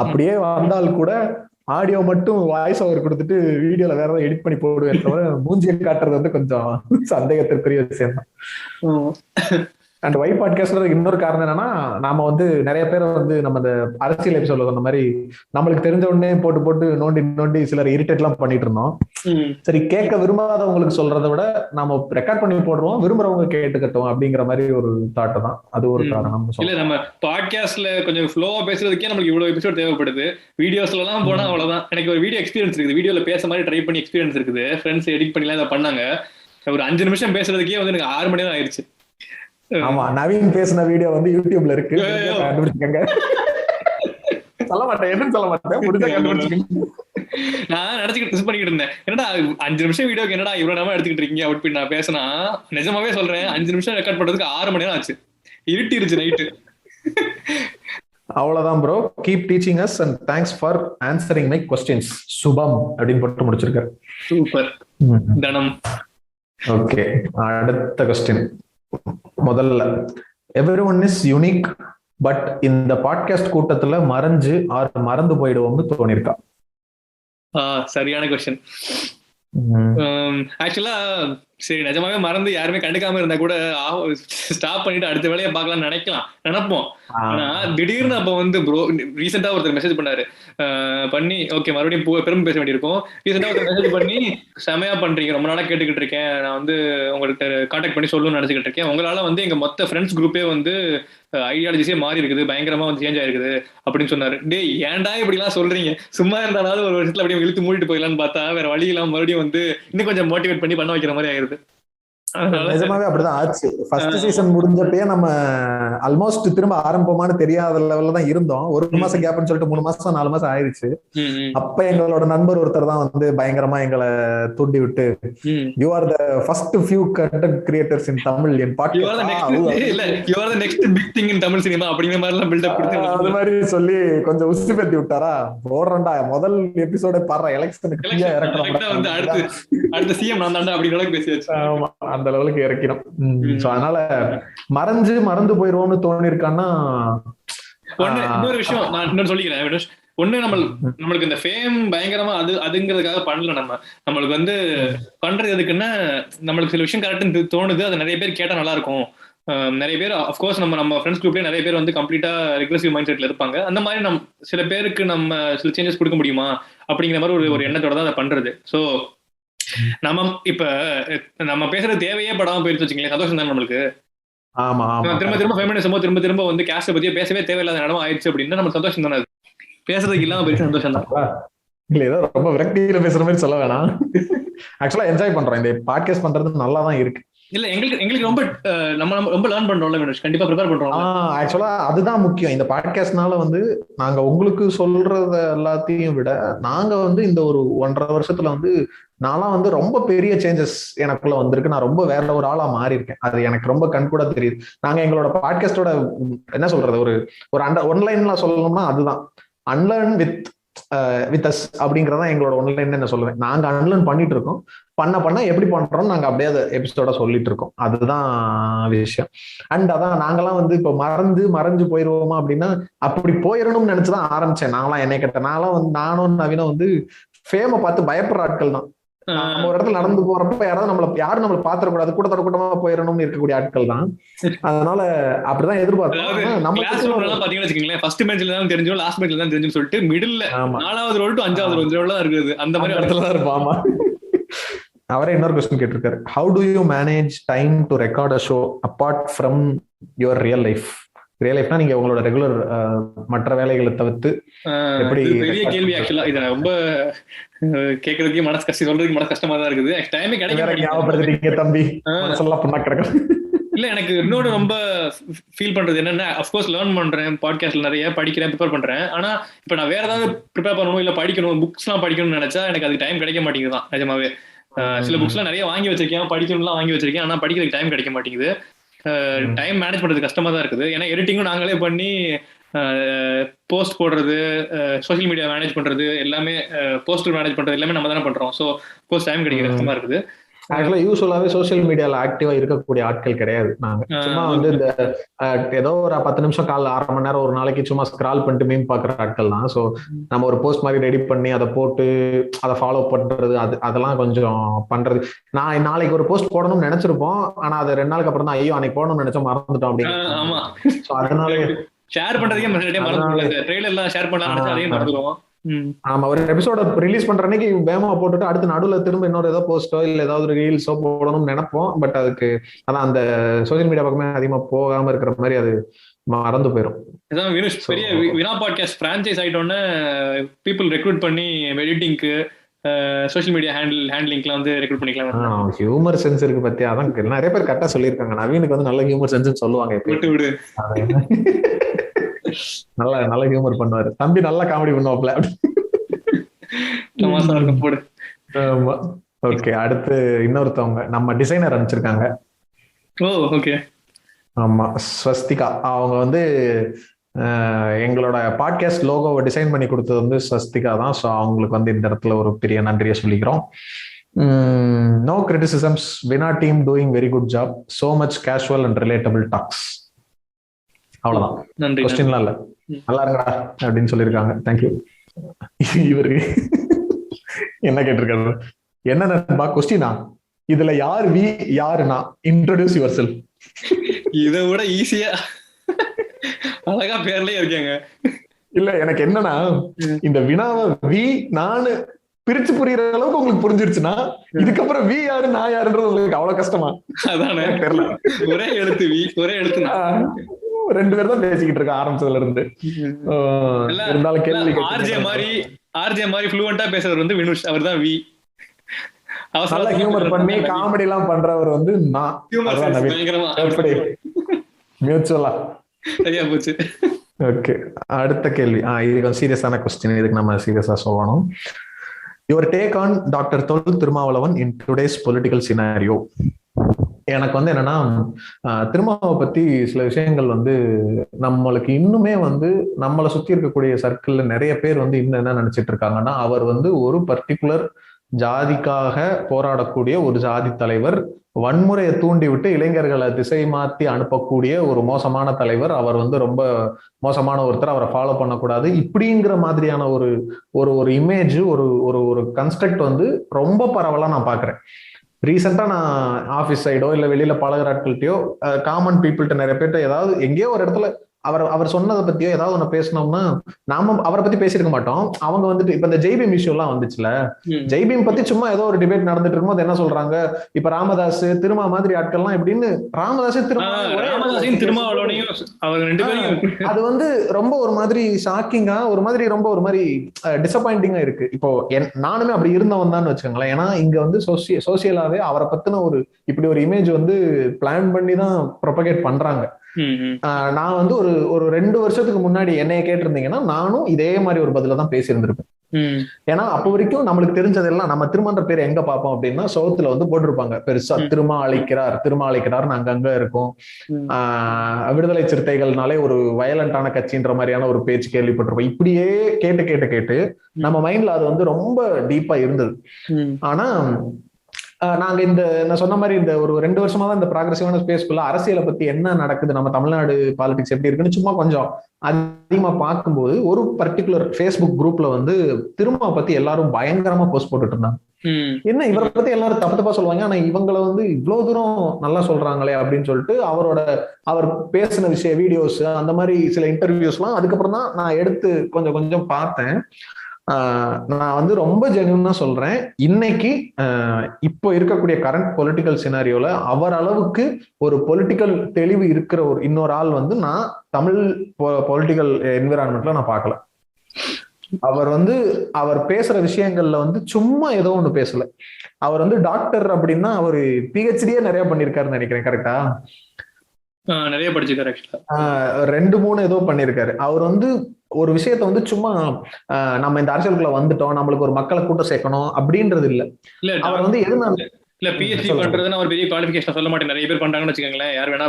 அப்படியே வந்தால் கூட ஆடியோ மட்டும் வாய்ஸ் ஓவர் கொடுத்துட்டு வீடியோல வேற ஏதாவது எடிட் பண்ணி போடுவேன் தவிர மூஞ்சியை காட்டுறது வந்து கொஞ்சம் சந்தேகத்திற்குரிய விஷயம் தான். அண்ட் வை பாட்காஸ்ட் இன்னொரு காரணம் என்னன்னா, நாம வந்து நிறைய பேர் வந்து நம்ம இந்த அரசியல் எபிசோட்ல சொன்ன மாதிரி நம்மளுக்கு தெரிஞ்ச உடனே போட்டு நோண்டி சிலர் இரிட்டேட் எல்லாம் பண்ணிட்டு இருந்தோம். சரி, கேட்க விரும்பாதவங்களுக்கு சொல்றதை விட நாம ரெக்கார்ட் பண்ணி போடுறோம், விரும்புறவங்க கேட்டுக்கட்டும் அப்படிங்கிற மாதிரி ஒரு தாட்டு தான். அது ஒரு காரணம். இல்ல, நம்ம பாட்காஸ்ட்ல கொஞ்சம் ஃப்ளோவா பேசுறதுக்கே நமக்கு இவ்வளவு எபிசோட் தேவைப்படுது. வீடியோஸ்ல எல்லாம் போனா அவ்வளவுதான். எனக்கு ஒரு வீடியோ எக்ஸ்பீரியன்ஸ் இருக்குது, வீடியோல பேச மாதிரி ட்ரை பண்ணி எக்ஸ்பீரியன்ஸ் இருக்குது. ஃப்ரெண்ட்ஸ் எடிட் பண்ணலாம் இதை பண்ணாங்க. ஒரு 5 நிமிஷம் பேசுறதுக்கே வந்து எனக்கு 6 மணி நேரம் ஆயிடுச்சு. ஆமா, நவீன் பேசின வீடியோ வந்து யூடியூப்ல இருக்கு, கண்டுபிடிச்சுக்கங்க. சொல்ல மாட்டேன், எதுவும் சொல்ல மாட்டேன், முடிஞ்சா கண்டுபிடிச்சுக்கங்க. நான் நினைச்சுக்கிட்டு பண்ணிக்கிட்டு இருந்தேன், என்னடா 5 நிமிஷம் வீடியோக்கு என்னடா இவ்வளவு நேரம் எடுத்துக்கிட்டு இருக்கீங்க அப்படி நான் பேசினா. நிஜமாவே சொல்றேன், 5 நிமிஷம் ரெக்கார்ட் பண்றதுக்கு 6 மணி நேரம் ஆச்சு. இருட்டிருச்சு நைட்டு. அவ்வளவுதான் bro. Keep teaching us and thanks for answering my questions. சுபம் அப்படின்னு போட்டு முடிச்சிருக்காரு. சூப்பர் தனம். ஓகே, அடுத்த क्वेश्चन. முதல்ல, எவ்ரிஒன் இஸ் யூனிக் பட் இந்த பாட்காஸ்ட் கூட்டத்துல மறந்து போயிடுவோம்னு தோணிருக்கா? சரியான क्वेश्चन. ஆக்சுவலா சரி, நிஜமாவே மறந்து யாருமே கண்டுக்காம இருந்தா கூட ஸ்டாப் பண்ணிட்டு அடுத்த வேலையை பார்க்கலாம்னு நினைப்போம். ஆனா திடீர்னு அப்ப வந்து ப்ரோ ரீசெண்டா ஒருத்தர் மெசேஜ் பண்ணாரு பண்ணி, ஓகே மறுபடியும் பெருமை பேச வேண்டியிருக்கும். ரீசெண்டா ஒருத்தர் மெசேஜ் பண்ணி, செமையா பண்றீங்க, ரொம்ப நாளா கேட்டுக்கிட்டு இருக்கேன், நான் வந்து உங்களுக்கு கான்டாக்ட் பண்ணி சொல்லணும்னு நினைச்சுக்கிட்டு இருக்கேன், உங்களால வந்து எங்க மொத்த ஃப்ரெண்ட்ஸ் குரூப்பே வந்து ஐடியாலஜிஸே மாறி இருக்குது, பயங்கரமா வந்து சேஞ்ச் ஆயிருக்குது அப்படின்னு சொன்னாரு. டே, ஏன்டா இப்படி எல்லாம் சொல்றீங்க, சும்மா இருந்தாலும் ஒரு வருஷத்துல அப்படியே இழுத்து மூடிட்டு போயிடலான்னு பார்த்தா வேற வழி இல்லாம மறுபடியும் வந்து இன்னும் கொஞ்சம் மோட்டிவேட் பண்ணி பண்ண வைக்கிற மாதிரி ஆயிருது. நிஜமாவே அப்படிதான் ஆச்சு. ஃபர்ஸ்ட் சீசன் முடிஞ்சப்பயே நம்ம ஆல்மோஸ்ட் திரும்ப ஆரம்பமானு தெரியாத லெவல்ல தான் இருந்தோம். ஒரு மாசம் கேப்னு சொல்லிட்டு 3 மாசம் 4 மாசம் ஆயிடுச்சு. அப்ப எங்களோட நண்பர் ஒருத்தர் தான் வந்து பயங்கரமா எங்களை தூண்டி விட்டு, you are the first few content creators in Tamil என் அது மாதிரி சொல்லி கொஞ்சம் உசி பத்தி விட்டாரா. போடுறா முதல் எபிசோட பாடுற எலெக்ஷனுக்கு அந்த லெவலுக்கு இறக்கிறோம். அதனால மறந்து போயிருவோம்னு தோணி இருக்கான்னா. இன்னொரு விஷயம் நான் இன்னொரு சொல்லிக்கிறேன். ஒண்ணு நம்மளுக்கு இந்த ஃபேம் பயங்கரமா அதுங்கிறதுக்காக பண்ணல. நம்மளுக்கு வந்து பண்றது எதுக்குன்னா, நம்மளுக்கு சில விஷயம் கரெக்ட்னு தோணுது, அது நிறைய பேர் கேட்டா நல்லா இருக்கும். நிறைய பேர் அஃப்கோர்ஸ் நம்ம ஃப்ரெண்ட்ஸ் குரூப்லயே நிறைய பேர் வந்து கம்ப்ளீட்டா ரெக்ரெசிவ் மைண்ட் செட்ல இருப்பாங்க. அந்த மாதிரி சில பேருக்கு நம்ம சில சேஞ்சஸ் கொடுக்க முடியுமா அப்படிங்கிற மாதிரி ஒரு எண்ணத்தோட தான் அதை பண்றது. ஸோ இப்ப நம்ம பேசுறது தேவையே படாம போயிடுச்சு வச்சுக்கீங்களேன், சந்தோஷம் தான் நம்மளுக்கு. திரும்ப ஃபெமினிசமோ திரும்ப வந்து கேஸ்ட பத்தியே பேசவே தேவையில்லாத நடமா ஆயிடுச்சு அப்படின்னா நம்ம சந்தோஷம் தானே. பேசுறதுக்கு இல்லாம பெரிய சந்தோஷம் தான். இல்ல ஏதோ ரொம்ப விரக்தியில பேசுற மாதிரி சொல்ல வேணாம். ஆக்சுவலா என்ஜாய் பண்றோம், இந்த பாட்காஸ்ட் பண்றது நல்லா தான் இருக்கு. இல்ல எங்களுக்கு ரொம்ப நம்ம ரொம்ப லேர்ன் பண்றோம்ல வினோஷ், கண்டிப்பா ப்ரிப்பேர் பண்றோம். ஆக்சுவலா அதுதான் முக்கியம். இந்த பாட்காஸ்ட்னால வந்து நாங்க உங்களுக்கு சொல்றத எல்லாத்தையும் விட நாங்க வந்து இந்த ஒரு 1.5 வருஷத்துல வந்து நான்லாம் வந்து ரொம்ப பெரிய சேஞ்சஸ் எனக்குள்ள வந்திருக்கு. நான் ரொம்ப வேற ஒரு ஆளா மாறி இருக்கேன். அது எனக்கு ரொம்ப கண் கூட தெரியுது. நாங்க எங்களோட பாட்காஸ்டோட என்ன சொல்றது, ஒரு ஒன்லைன்ல சொல்லணும்னா அதுதான் அன்லேர்ன் வித் அஸ் அப்படிங்கறதான் எங்களோட ஒன்லைன் என்ன சொல்லுவேன். நாங்க அன்லேர்ன் பண்ணிட்டு இருக்கோம். பண்ண எப்படி பண்றோம் நாங்க அப்படியே அதை எபிசோட சொல்லிட்டு இருக்கோம். அதுதான் விஷயம். அண்ட் அதான் நாங்கெல்லாம் வந்து இப்ப மறைஞ்சு போயிருவோமா அப்படின்னா, அப்படி போயிடணும்னு நினைச்சுதான் ஆரம்பிச்சேன். நான்லாம் என்னை கேட்ட நானும் நவீனும் வந்து ஃபேமை பார்த்து பயப்படுற ஆட்கள் தான். நம்ம ஒரு இடத்துல நடந்து போறப்ப யாரும் நம்மள பாத்திரக்கூடாது, கூட்டமா போயிடணும்னு இருக்கக்கூடிய ஆட்கள் தான். அதனால அப்படிதான் எதிர்பார்த்தோம். நம்ம பாத்தீங்கன்னா ஃபர்ஸ்ட் பெஞ்ச்ல தான் தெரிஞ்சோம், லாஸ்ட் பெஞ்ச்ல தான் தெரிஞ்சுன்னு சொல்லிட்டு மிடில்ல 4வது ரோல் டு 5வது ரோல் தான் இருக்குது. அந்த மாதிரி இடத்துல தான் இருப்போம். ஆமா. அவரே இன்னொரு கொஸ்டின் கேட்டிருக்காரு. How do you manage time to record a show apart from your real life? Real லைஃப்னா நீங்க உங்களோட ரெகுலர் மற்ற வேலைகளை தவிர்த்து எப்படி? பெரிய கேள்வி. ஆக்சுவலா இதை ரொம்ப கேட்கறதுக்கே சொல்றதுக்கு மனசு கஷ்டமா தான் இருக்குது. டைமே கிடைக்க தம்பி இல்ல. எனக்கு இன்னொரு ரொம்ப ஃபீல் பண்றது என்னன்னா, அஃப்கோர்ஸ் லேர்ன் பண்றேன், பாட்காஸ்ட்ல நிறைய படிக்கிறேன், ப்ரிப்பேர் பண்றேன். ஆனா இப்ப நான் வேற ஏதாவது ப்ரிப்பேர் பண்ணணும் இல்ல படிக்கணும், புக்ஸ் எல்லாம் படிக்கணும்னு நினைச்சா எனக்கு அதுக்கு டைம் கிடைக்க மாட்டேங்குது. நிஜமாவே சில புக்ஸ் எல்லாம் நிறைய வாங்கி வச்சிருக்கேன், படிக்கணும்லாம் வாங்கி வச்சிருக்கேன். ஆனா படிக்கிறதுக்கு டைம் கிடைக்க மாட்டேங்குது. டைம் மேனேஜ் பண்றது கஷ்டமா தான் இருக்குது. ஏன்னா எடிட்டிங்கும் நாங்களே பண்ணி போஸ்ட் போடுறது, சோஷியல் மீடியா மேனேஜ் பண்றது எல்லாமே, போஸ்டர் மேனேஜ் பண்றது எல்லாமே நம்ம தானே பண்றோம். ஸோ கோர்ஸ் டைம் கிடைக்க கஷ்டமா இருக்குது. ஆக்சுவலா யூஸ்வலாவே சோசியல் மீடியால ஆக்டிவா இருக்கக்கூடிய ஆட்கள் கிடையாது. நாங்க சும்மா வந்து இந்த ஏதோ ஒரு 10 நிமிஷம் கால 1/2 மணி நேரம் ஒரு நாளைக்கு சும்மா ஸ்க்ரால் பண்ணிட்டு மீம் பாக்குற ஆட்கள் தான். ஸோ நம்ம ஒரு போஸ்ட் மாதிரி ரெடி பண்ணி அதை போட்டு அதை ஃபாலோ பண்றது, அதெல்லாம் கொஞ்சம் பண்றது. நான் நாளைக்கு ஒரு போஸ்ட் போடணும்னு நினைச்சிருப்போம், ஆனா அது 2 நாளுக்கு அப்புறம் தான் ஐயோ அன்னைக்கு போடணும்னு நினைச்சோம் மறந்துட்டோம் அப்படின்னு. அதனால ஷேர் பண்றதுக்கே ட்ரெய்லர்லாம் ஷேர் பண்ணலாம் அதையும் மறந்துடுவோம். ஆமா, ஒரு எபிசோட ரிலீஸ் பண்ற அன்னைக்கு வேகமா போட்டுட்டு அடுத்து நடுவுல திரும்ப இன்னொரு ஏதோ போஸ்டோ இல்ல ஏதாவது ஒரு ரீல்ஸோ போடணும்னு நினைப்போம். பட் அதுக்கு அதான் அந்த சோசியல் மீடியா பக்கமே அதிகமா போகாம இருக்கிற மாதிரி அது மறந்து போயிடும். பெரிய வினா பாட்காஸ்ட் பிரான்சைஸ் ஆயிட்டோன்னு பீப்புள் ரெக்ரூட் பண்ணி எடிட்டிங்க்கு, சோஷியல் மீடியா ஹேண்ட்லிங்க்லாம் வந்து ரெக்ரூட் பண்ணிக்கலாம். ஹியூமர் சென்ஸ் இருக்கு பத்தி, அதான் நிறைய பேர் கரெக்டா சொல்லியிருக்காங்க. நவீனுக்கு வந்து நல்ல ஹியூமர் சென்ஸ் சொல்லுவாங்க. விடு நல்ல ஹியூமர் பண்ணுவாரு தம்பி, நல்லா காமெடி பண்ணுவாப்ல. ஓகே, அடுத்து இன்னொருத்தவங்க நம்ம டிசைனர் அனுப்பிச்சிருக்காங்க. ஆமா, ஸ்வஸ்திகா. அவங்க வந்து எங்களோட பாட்காஸ்ட் லோகோவை டிசைன் பண்ணி கொடுத்தது வந்து ஸ்வஸ்திகா தான். ஸோ அவங்களுக்கு வந்து இந்த இடத்துல ஒரு பெரிய நன்றியை சொல்லிக்கிறோம். நோ கிரிட்டிசிசம்ஸ், வினா team doing very good job, so much casual and relatable talks. அவ்வளவுதான், கொஸ்டின்லாம் இல்ல. நல்லா இருங்கடா அப்படின்னு சொல்லியிருக்காங்க. தேங்க்யூ. இவரு என்ன கேட்டிருக்காரு, என்ன நண்பா கொஸ்டினா, இதுல யார் வி யாருனா இன்ட்ரோடியூஸ் யுவர் செல்ஃப். இதை விட ஈஸியா அழகா பேர்லயே இருக்காங்க. இல்ல எனக்கு என்னன்னா, இந்த வினாவை வி நானு பிரிச்சு புரியுற அளவுக்கு உங்களுக்கு புரிஞ்சிருச்சுன்னா இதுக்கப்புறம் வி யாரு நான் யாருன்றது உங்களுக்கு அவ்வளவு கஷ்டமா? அதானே தெரியல. ஒரே எழுத்து வி, ஒரே எழுத்து நான். 2 பேர் தான் பேசிக்கிட்டு இருக்க ஆரம்பிச்சதுல இருந்து. இருந்தாலும் கேள்வி ஆர்ஜே மாதிரி ஃப்ளூவெண்டா பேசுறவர் வந்து வினுஷ், அவர் தான் வி. நல்லா ஹியூமர் பண்ணி காமெடி எல்லாம் பண்றவர் வந்து நான். எப்படி மியூச்சுவலா சரியா போச்சு. ஓகே, அடுத்த கேள்வி. இது கொஞ்சம் சீரியஸான கொஸ்டின், இதுக்கு நம்ம சீரியஸா சொல்லணும். Your take on doctor Thol Thirumavalavan in today's political scenario. எனக்கு வந்து என்னன்னா, திருமாவை பத்தி சில விஷயங்கள் வந்து நம்மளுக்கு இன்னுமே வந்து நம்மளை சுத்தி இருக்கக்கூடிய சர்க்கிள்ல நிறைய பேர் வந்து இன்னும் என்ன நினைச்சிட்டு இருக்காங்கன்னா, அவர் வந்து ஒரு பர்டிகுலர் ஜாதிக்காக போராடக்கூடிய ஒரு ஜாதி தலைவர், வன்முறையை தூண்டி விட்டு இளைஞர்களை திசை மாத்தி அனுப்பக்கூடிய ஒரு மோசமான தலைவர், அவர் வந்து ரொம்ப மோசமான ஒருத்தர், அவரை ஃபாலோ பண்ணக்கூடாது, இப்படிங்கிற மாதிரியான ஒரு ஒரு ஒரு இமேஜ், ஒரு ஒரு ஒரு கன்ஸ்ட்ரக்ட் வந்து ரொம்ப பரவலா நான் பாக்குறேன். ரீசெண்டா நான் ஆபீஸ் சைடோ இல்ல வெளியில பழகிற ஆட்கள்கிட்டயோ காமன் பீப்புள்கிட்ட நிறைய பேர்ட்ட ஏதாவது எங்கேயோ ஒரு இடத்துல அவர் சொன்னதை பத்தியோ ஏதாவது ஒண்ணு பேசணும்னா நாம அவரை பத்தி பேசிருக்க மாட்டோம். அவங்க வந்துட்டு இப்ப இந்த ஜெய்பீம் இஷ்யூ எல்லாம் வந்துச்சுல, ஜெய்பீம் பத்தி சும்மா ஏதோ ஒரு டிபேட் நடந்துட்டு இருக்கும்போது என்ன சொல்றாங்க, இப்ப ராமதாஸ் திருமா மாதிரி ஆட்கள்லாம் எப்படின்னு அது வந்து ரொம்ப ஒரு மாதிரி ஷாக்கிங்கா, ஒரு மாதிரி ரொம்ப ஒரு மாதிரி டிசப்பாயிண்டிங்கா இருக்கு. இப்போ நானுமே அப்படி இருந்தவன் தான் வச்சுக்கோங்களேன். ஏன்னா இங்க வந்து சோசியலாவே அவரை பத்தின ஒரு இப்படி ஒரு இமேஜ் வந்து பிளான் பண்ணி தான் ப்ரொபகேட் பண்றாங்க. நான் வந்து ஒரு 2 வருஷத்துக்கு முன்னாடி என்னைய கேட்டிருந்தீங்கன்னா நானும் இதே மாதிரி ஒரு பதில தான் பேசியிருந்திருப்பேன். ஏன்னா அப்ப வரைக்கும் நம்மளுக்கு தெரிஞ்சதெல்லாம், நம்ம திருமன்ற பேர் எங்க பார்ப்போம் அப்படின்னா சோத்துல வந்து போட்டிருப்பாங்க பெருசா, திருமா அழைக்கிறார் அங்கங்க இருக்கும். விடுதலை சிறுத்தைகள்னாலே ஒரு வயலண்டான கட்சின்ற மாதிரியான ஒரு பேச்சு கேள்விப்பட்டிருப்போம். இப்படியே கேட்டு நம்ம மைண்ட்ல அது வந்து ரொம்ப டீப்பா இருந்தது. ஆனா நாங்க நான் சொன்ன மாதிரி இந்த ஒரு 2 வருஷமா தான் இந்த ப்ராக்ரெசிவான ஸ்பேஸ்க்குள்ள அரசியலை பத்தி என்ன நடக்குது, நம்ம தமிழ்நாடு பாலிடிக்ஸ் எப்படி இருக்குன்னு சும்மா கொஞ்சம் அதிகமா பார்க்கும்போது ஒரு பர்டிகுலர் ஃபேஸ்புக் குரூப்ல வந்து திரும்ப பத்தி எல்லாரும் பயங்கரமா போஸ்ட் போட்டுட்டு இருந்தாங்க. என்ன இவரை பத்தி எல்லாரும் தப்பா சொல்லுவாங்க, ஆனா இவங்களை வந்து இவ்வளவு தூரம் நல்லா சொல்றாங்களே அப்படின்னு சொல்லிட்டு அவர் பேசின வீடியோஸ் அந்த மாதிரி சில இன்டர்வியூஸ் எல்லாம் அதுக்கப்புறம் தான் நான் எடுத்து கொஞ்சம் பார்த்தேன். நான் வந்து ரொம்ப ஜென்யூனா சொல்றேன், இன்னைக்கு இப்போ இருக்கக்கூடிய கரண்ட் பொலிட்டிக்கல் சினாரியோல அவர் அளவுக்கு ஒரு பொலிட்டிக்கல் தெளிவு இருக்கிற ஒரு இன்னொரு ஆள் வந்து நான் தமிழ் பொலிட்டிக்கல் என்விரான்மெண்ட்ல நான் பார்க்கல. அவர் பேசுற விஷயங்கள்ல வந்து சும்மா ஏதோ ஒண்ணு பேசல. அவர் வந்து டாக்டர் அப்படின்னா அவர் பிஹெச்டியே நிறைய பண்ணிருக்காருன்னு நினைக்கிறேன். கரெக்டா? நிறைய படிச்சிருக்காரு. 2-3 ஏதோ பண்ணிருக்காரு. அவர் வந்து ஒரு விஷயத்த வந்து சும்மா நம்ம இந்த அரசியலுக்குள்ள வந்துட்டோம், நம்மளுக்கு ஒரு மக்களை கூட்டம் சேர்க்கணும் அப்படின்றது இல்ல. அவர் வந்து இல்ல பிஹெச்டி பண்றதுன்னு அவர் பெரிய குவாலிஃபிகேஷன் சொல்ல மாட்டேன், நிறைய பேர் பண்றாங்கன்னு வச்சுக்கோங்களேன். யார் வேணா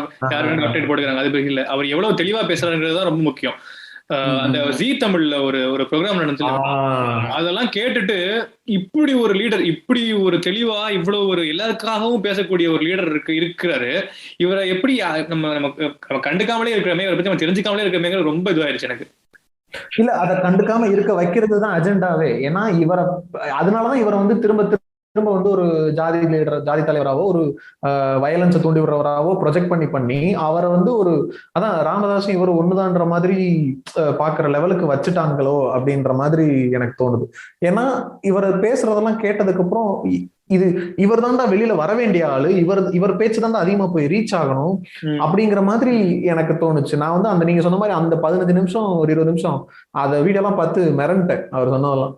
அப்டேட் போட்டுக்கிறாங்க, அது இல்ல. அவர் எவ்வளவு தெளிவா பேசுறாருன்றது ரொம்ப முக்கியம். அந்த ஜீ தமிழ்ல ஒரு ப்ரோக்ராம் நடந்துச்சு, அதெல்லாம் கேட்டுட்டு இப்படி ஒரு லீடர், இப்படி ஒரு தெளிவா இவ்வளவு ஒரு எல்லாருக்காகவும் பேசக்கூடிய ஒரு லீடர் இருக்கிறாரு. இவரை எப்படி நம்ம கண்டுக்காமலே இருக்கிறமே, இவரை பத்தி நம்ம தெரிஞ்சுக்காமலே இருக்கிறமே ரொம்ப இதுவாயிருச்சு எனக்கு. இல்ல, அதை கண்டுக்காம இருக்க வைக்கிறது தான் அஜெண்டாவே. ஏன்னா அதனாலதான் இவரை வந்து திரும்ப வந்து ஒரு ஜாதி தலைவராவோ ஒரு வயலன்ஸை தூண்டி விடுறவராவோ ப்ரொஜெக்ட் பண்ணி அவரை வந்து அதான் ராமதாசும் இவர் ஒண்ணுதான்ற மாதிரி பாக்குற லெவலுக்கு வச்சுட்டாங்களோ அப்படின்ற மாதிரி எனக்கு தோணுது. ஏன்னா இவர் பேசுறதெல்லாம் கேட்டதுக்கு அப்புறம் இவர் தான்டா வெளியில வர வேண்டிய ஆளு, இவர் பேச்சு தான் அதிகமா போய் ரீச் ஆகணும் அப்படிங்கிற மாதிரி எனக்கு தோணுச்சு. நான் வந்து நீங்க சொன்ன மாதிரி அந்த 15 நிமிஷம் ஒரு 20 நிமிஷம் அந்த வீடியோ எல்லாம் பார்த்து மிரண்டேன். அவர் சொன்னதெல்லாம்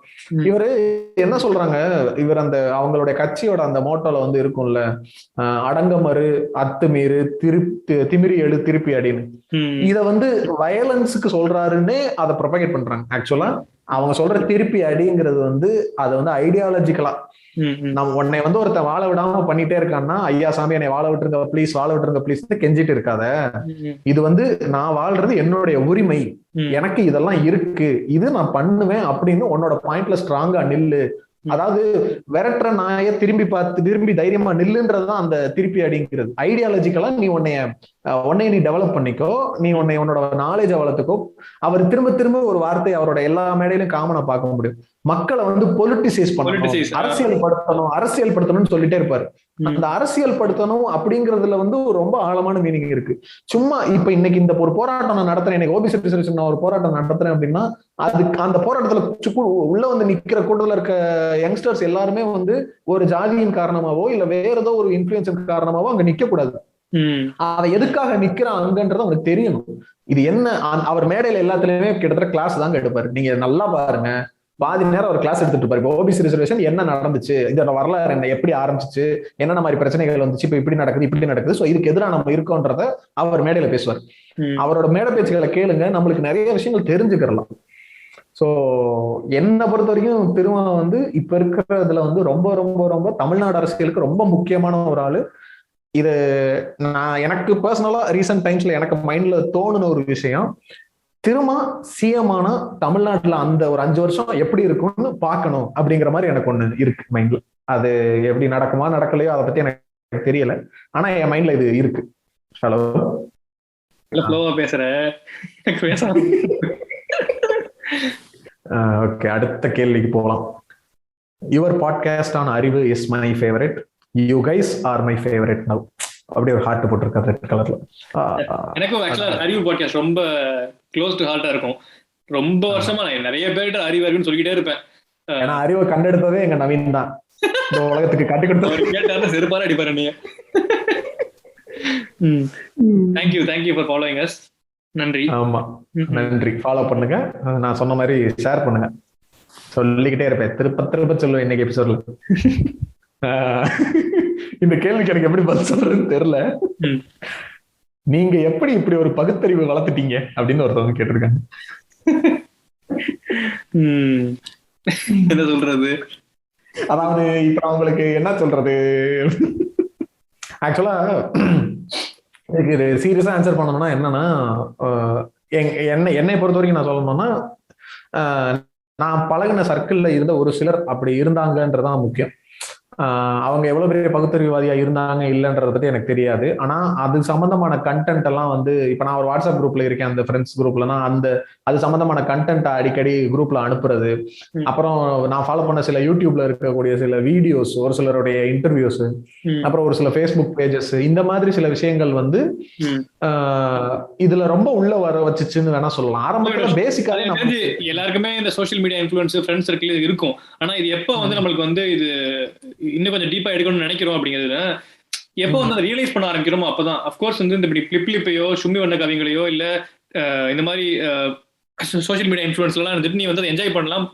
இவரு என்ன சொல்றாங்க, இவர் அவங்களுடைய கட்சியோட அந்த மோட்டோல வந்து இருக்கும்ல, அடங்கமறு அத்துமீறு திமிரி எழு திருப்பி அடின்னு, இத வந்து வயலன்ஸுக்கு சொல்றாருன்னே அதை ப்ரொபகேட் பண்றாங்க. ஆக்சுவலா அவங்க சொல்ற திருப்பி அடிங்கிறது வந்து அதை வந்து ஐடியாலஜிக்கலா நம்ம உன்னை வந்து ஒருத்த வாழ விடாம பண்ணிட்டே இருக்கான்னா, ஐயா சாமி என்னை வாழ விட்டுருங்க ப்ளீஸ், வாழ விட்டுருங்க ப்ளீஸ் கெஞ்சிட்டு இருக்காத. இது வந்து நான் வாழ்றது என்னுடைய உரிமை, எனக்கு இதெல்லாம் இருக்கு, இது நான் பண்ணுவேன் அப்படின்னு உன்னோட பாயிண்ட்ல ஸ்ட்ராங்கா நில்லு. அதாவது விரட்டுற நாயை திரும்பி தைரியமா நில்லுன்றதுதான் அந்த திருப்பி அடிங்கிறது. ஐடியாலஜிக்கலா நீ உன்னை நீ டெவலப் பண்ணிக்கோ, நீ உன்னோட நாலேஜை வளர்த்துக்கோ. அவர் திரும்ப ஒரு வார்த்தை அவரோட எல்லா மேடையிலும் காமனா பார்க்க முடியும், மக்களை வந்து பொலிட்டிசைஸ் பண்ணணும், அரசியல் படுத்தணும்னு சொல்லிட்டே இருப்பாரு. அந்த அரசியல் படுத்தணும் அப்படிங்கறதுல வந்து ரொம்ப ஆழமான மீனிங் இருக்கு. சும்மா இப்ப இன்னைக்கு இந்த ஒரு போராட்டம் நான் நடத்துறேன், இன்னைக்கு ஓபிசி ரிசர்வேஷன் நான் ஒரு போராட்டம் நடத்துறேன் அப்படின்னா அந்த போராட்டத்துல உள்ள வந்து நிக்கிற கூட்டத்துல இருக்க யங்ஸ்டர்ஸ் எல்லாருமே வந்து ஒரு ஜாதியின் காரணமாவோ இல்ல வேற ஏதோ ஒரு இன்ஃபுளுன்ஸ் காரணமாவோ அங்க நிக்க கூடாது. அவ எதுக்காக நிக்கிறான் அங்கன்றது அவனுக்கு தெரியணும். இது என்ன, அவர் மேடையில எல்லாத்துலயுமே கிட்டத்தட்ட கிளாஸ் தாங்க எடுப்பாரு. நீங்க நல்லா பாருங்க, பாதி நேரம் ஒரு கிளாஸ் எடுத்துட்டு இருப்பாரு. இப்போ ஓபிசி ரிசர்வேஷன் என்ன நடந்துச்சு, இதோட வரலாறு என்ன, எப்படி ஆரம்பிச்சிச்சு, என்னென்ன மாதிரி பிரச்சனைகள் வந்துச்சு, இப்போ இப்படி நடக்குது இப்படி நடக்குது, சோ இதுக்கு எதிராக நம்ம இருக்கோன்றத அவர் மேடையில பேசுவார். அவரோட மேடை பேச்சுகளை கேளுங்க, நம்மளுக்கு நிறைய விஷயங்கள் தெரிஞ்சுக்கிறலாம். சோ என்னை பொறுத்த வரைக்கும் திரும்ப வந்து இப்ப இருக்கிறதுல வந்து ரொம்ப ரொம்ப ரொம்ப தமிழ்நாடு அரசியலுக்கு ரொம்ப முக்கியமான ஒரு ஆளு. இது நான் எனக்கு பர்சனலா ரீசெண்ட் டைம்ஸ்ல எனக்கு மைண்ட்ல தோணுன ஒரு விஷயம், திரும்ப சிஎம் ஆனா தமிழ்நாட்டுல அந்த ஒரு 5 வருஷம் எப்படி இருக்கும்னு பார்க்கணும் அப்படிங்கிற மாதிரி எனக்கு ஒண்ணு இருக்கு மைண்ட்ல. அது எப்படி நடக்குமா நடக்கலையோ அதை பத்தி எனக்கு தெரியல, ஆனா என் மைண்ட்ல இது இருக்கு. ஹலோ பேசுற ஓகே, அடுத்த கேள்விக்கு போகலாம். யுவர் பாட்காஸ்ட் ஆன் அறிவு is my favourite, you guys are my favourite now. அப்படியே ஒரு ஹார்ட் போட்டிருக்காரு ரெட் கலர்ல. எனக்கும் ஆக்சுவலா அறிவு பாட்காஸ்ட் ரொம்ப க்ளோஸ் டு ஹார்ட்டா இருக்கும். ரொம்ப வருஷமா நான் நிறைய பேர்கிட்ட அறிவு அறிவுன்னு சொல்லிக்கிட்டே இருப்பேன். ஏன்னா அறிவை கண்டெடுத்ததே எங்க நவீன் தான், இந்த உலகத்துக்கு கட்டி கொடுத்தவர். கேட்டாரு செருப்பாரா அடிப்பாரு நீங்க. Thank you for following us. நன்றி. ஆமா நன்றி. ஃபாலோ பண்ணுங்க, நான் சொன்ன மாதிரி ஷேர் பண்ணுங்க. சொல்லிக்கிட்டே இருப்பேன், திருப்ப திருப்ப சொல்லுவேன் இன்னைக்கு எபிசோட்ல. இந்த கேள்விக்கு எனக்கு எப்படி பதில் சொல்றதுன்னு தெரியல. நீங்க எப்படி இப்படி ஒரு பகுத்தறிவு வளர்த்துட்டீங்க அப்படின்னு ஒருத்தவங்க கேட்டிருக்காங்க. என்ன சொல்றது, அதாவது இப்ப அவங்களுக்கு என்ன சொல்றது, ஆக்சுவலா இதுக்கு இது சீரியஸா ஆன்சர் பண்ணணும்னா என்னன்னா, என்னை பொறுத்த வரைக்கும் நான் சொல்லணும்னா, நான் பழகின சர்க்கிள்ல இருந்த ஒரு சிலர் அப்படி இருந்தாங்கன்றதான் முக்கியம். அவங்க எவ்வளவு பெரிய பகுத்தறிவுவாதியா இருந்தாங்க இல்லைன்றத பத்தி எனக்கு தெரியாது. ஆனா அது சம்பந்தமான கண்டென்ட் எல்லாம் வந்து இப்ப நான் ஒரு வாட்ஸ்அப் குரூப்ல இருக்கேன், அந்த ஃப்ரெண்ட்ஸ் குரூப்லனா அந்த அது சம்பந்தமான கண்டென்ட் அடிக்கடி குரூப்ல அனுப்புறது, அப்புறம் நான் ஃபாலோ பண்ண சில யூடியூப்ல இருக்கக்கூடிய சில வீடியோஸ், ஒரு சிலருடைய இன்டர்வியூஸ், அப்புறம் ஒரு சில ஃபேஸ்புக் பேஜஸ், இந்த மாதிரி சில விஷயங்கள் வந்து இதுல ரொம்ப உள்ள வர வச்சுச்சுன்னு வேணா சொல்லலாம். ஆரம்பத்துல பேசிக்காவே எல்லாருக்குமே இந்த social media influence friends circle இருக்கும். ஆனா இது எப்ப வந்து நம்மளுக்கு வந்து இது இன்னும் கொஞ்சம் டீப்பா எடுக்கணும்னு நினைக்கிறோம் அப்படிங்கிறதுல எப்போ வந்து அதை ரியலைஸ் பண்ண ஆரம்பிக்கிறோமோ அப்பதான். அஃப்கோர்ஸ் வந்து இந்த பிளிப்பையோ சும்மி வண்ண கவிங்களையோ இல்ல இந்த மாதிரி சோசியல் மீடியா இன்ஃப்ளூயன்ஸ்லாம் இருந்துட்டு நீ வந்து என்ஜாய் பண்ணலாம்,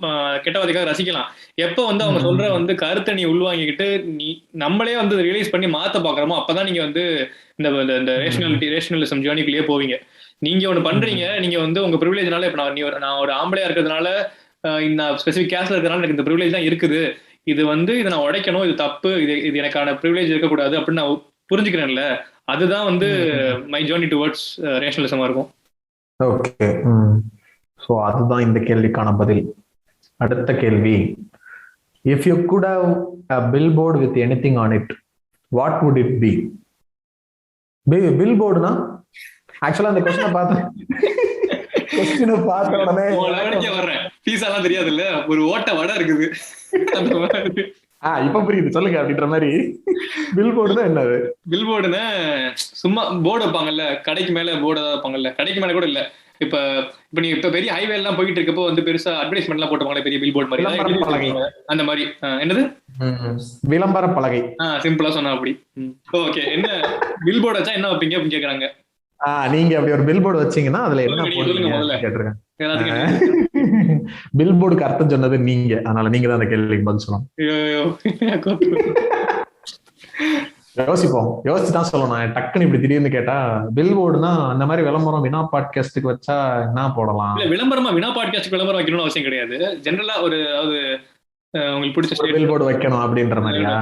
கெட்டவாதிக்காக ரசிக்கலாம். எப்போ வந்து அவங்க சொல்ற வந்து கருத்தை நீ உள்வாங்கிக்கிட்டு நீ நம்மளே வந்து ரியலைஸ் பண்ணி மாத்த பாக்குறோமோ அப்பதான் நீங்க வந்து இந்த ரேஷனலிசம் ஜேர்னிக்குள்ளேயே போவீங்க. நீங்க ஒண்ணு பண்றீங்க, நீங்க வந்து உங்க ப்ரிவிலேஜ்னால இப்ப நான் ஒரு ஆம்பளையா இருக்கிறதுனால இந்த ஸ்பெசிபிக் கேஸ்ல இருக்கிறதுனால எனக்கு இந்த ப்ரிவிலேஜ் தான் இருக்குது, இது வந்து இதை நான் உடைக்கணும், இது தப்பு, இது எனக்கான ப்ரிவிலேஜ் இருக்கக்கூடாது அப்படின்னு நான் புரிஞ்சுக்கிறேன்ல, அதுதான் வந்து மை ஜர்னி டுவர்ட்ஸ் ரேஷனலிசமா இருக்கும். ஓகே, சோ அதுதான் இந்த கேள்விக்கான பதில். அடுத்த கேள்வி, if you good have a billboard with anything on it, what would it be? பில்போர்டுனா ஆக்சுவலா அந்த கொஸ்டினை பார்த்த உடனே வர்றேன், பீஸாலாம் தெரியாது இல்ல, ஒரு ஓட்ட வடை இருக்குது. இப்ப புரியுது, சொல்லுங்க அப்படின்ற மாதிரி. பில்போர்டுனா என்னது? பில்போர்டுனா சும்மா போர்டு வைப்பாங்கல்ல, கடைக்கு மேல போர்டு வைப்பாங்கல்ல, கடைக்கு மேல கூட இல்ல, இப்ப நீ இப்ப பெரிய ஹைவே எல்லாம் போயிட்டு இருக்கப்போ வந்து பெருசா அட்வர்டைஸ்மெண்ட் எல்லாம் போட்டுவாங்க பெரிய பில்போர்டு மாதிரி, அந்த மாதிரி. என்னது விளம்பர பலகை? சிம்பிளா சொன்னா அப்படி. ஓகே, என்ன பில்போர்டு வச்சா என்ன வைப்பீங்க அப்படின்னு கேக்குறாங்க. நீங்க அப்படி ஒரு பில்போர்டு வச்சீங்கன்னா அதுல என்ன கேட்டிருக்கேன். பில்போர்டுக்கு அர்த்தம் சொன்னது நீங்க, அதனால நீங்க தான் அந்த கேள்விக்கு பதில் சொல்லணும். யோசிச்சுதான் சொல்லணும். டக்குன்னு இப்படி திடீர்னு கேட்டா பில்போர்டுனா அந்த மாதிரி விளம்பரம் வினா பாட்காஸ்டுக்கு வச்சா என்ன போடலாம்? விளம்பரமா வினா பாட்காஸ்ட் விளம்பரம் வைக்கணும்னு அவசியம் கிடையாது. ஜெனரலா ஒரு உங்களுக்கு பிடிச்ச பில்போர்டு வைக்கணும் அப்படின்ற மாதிரியா?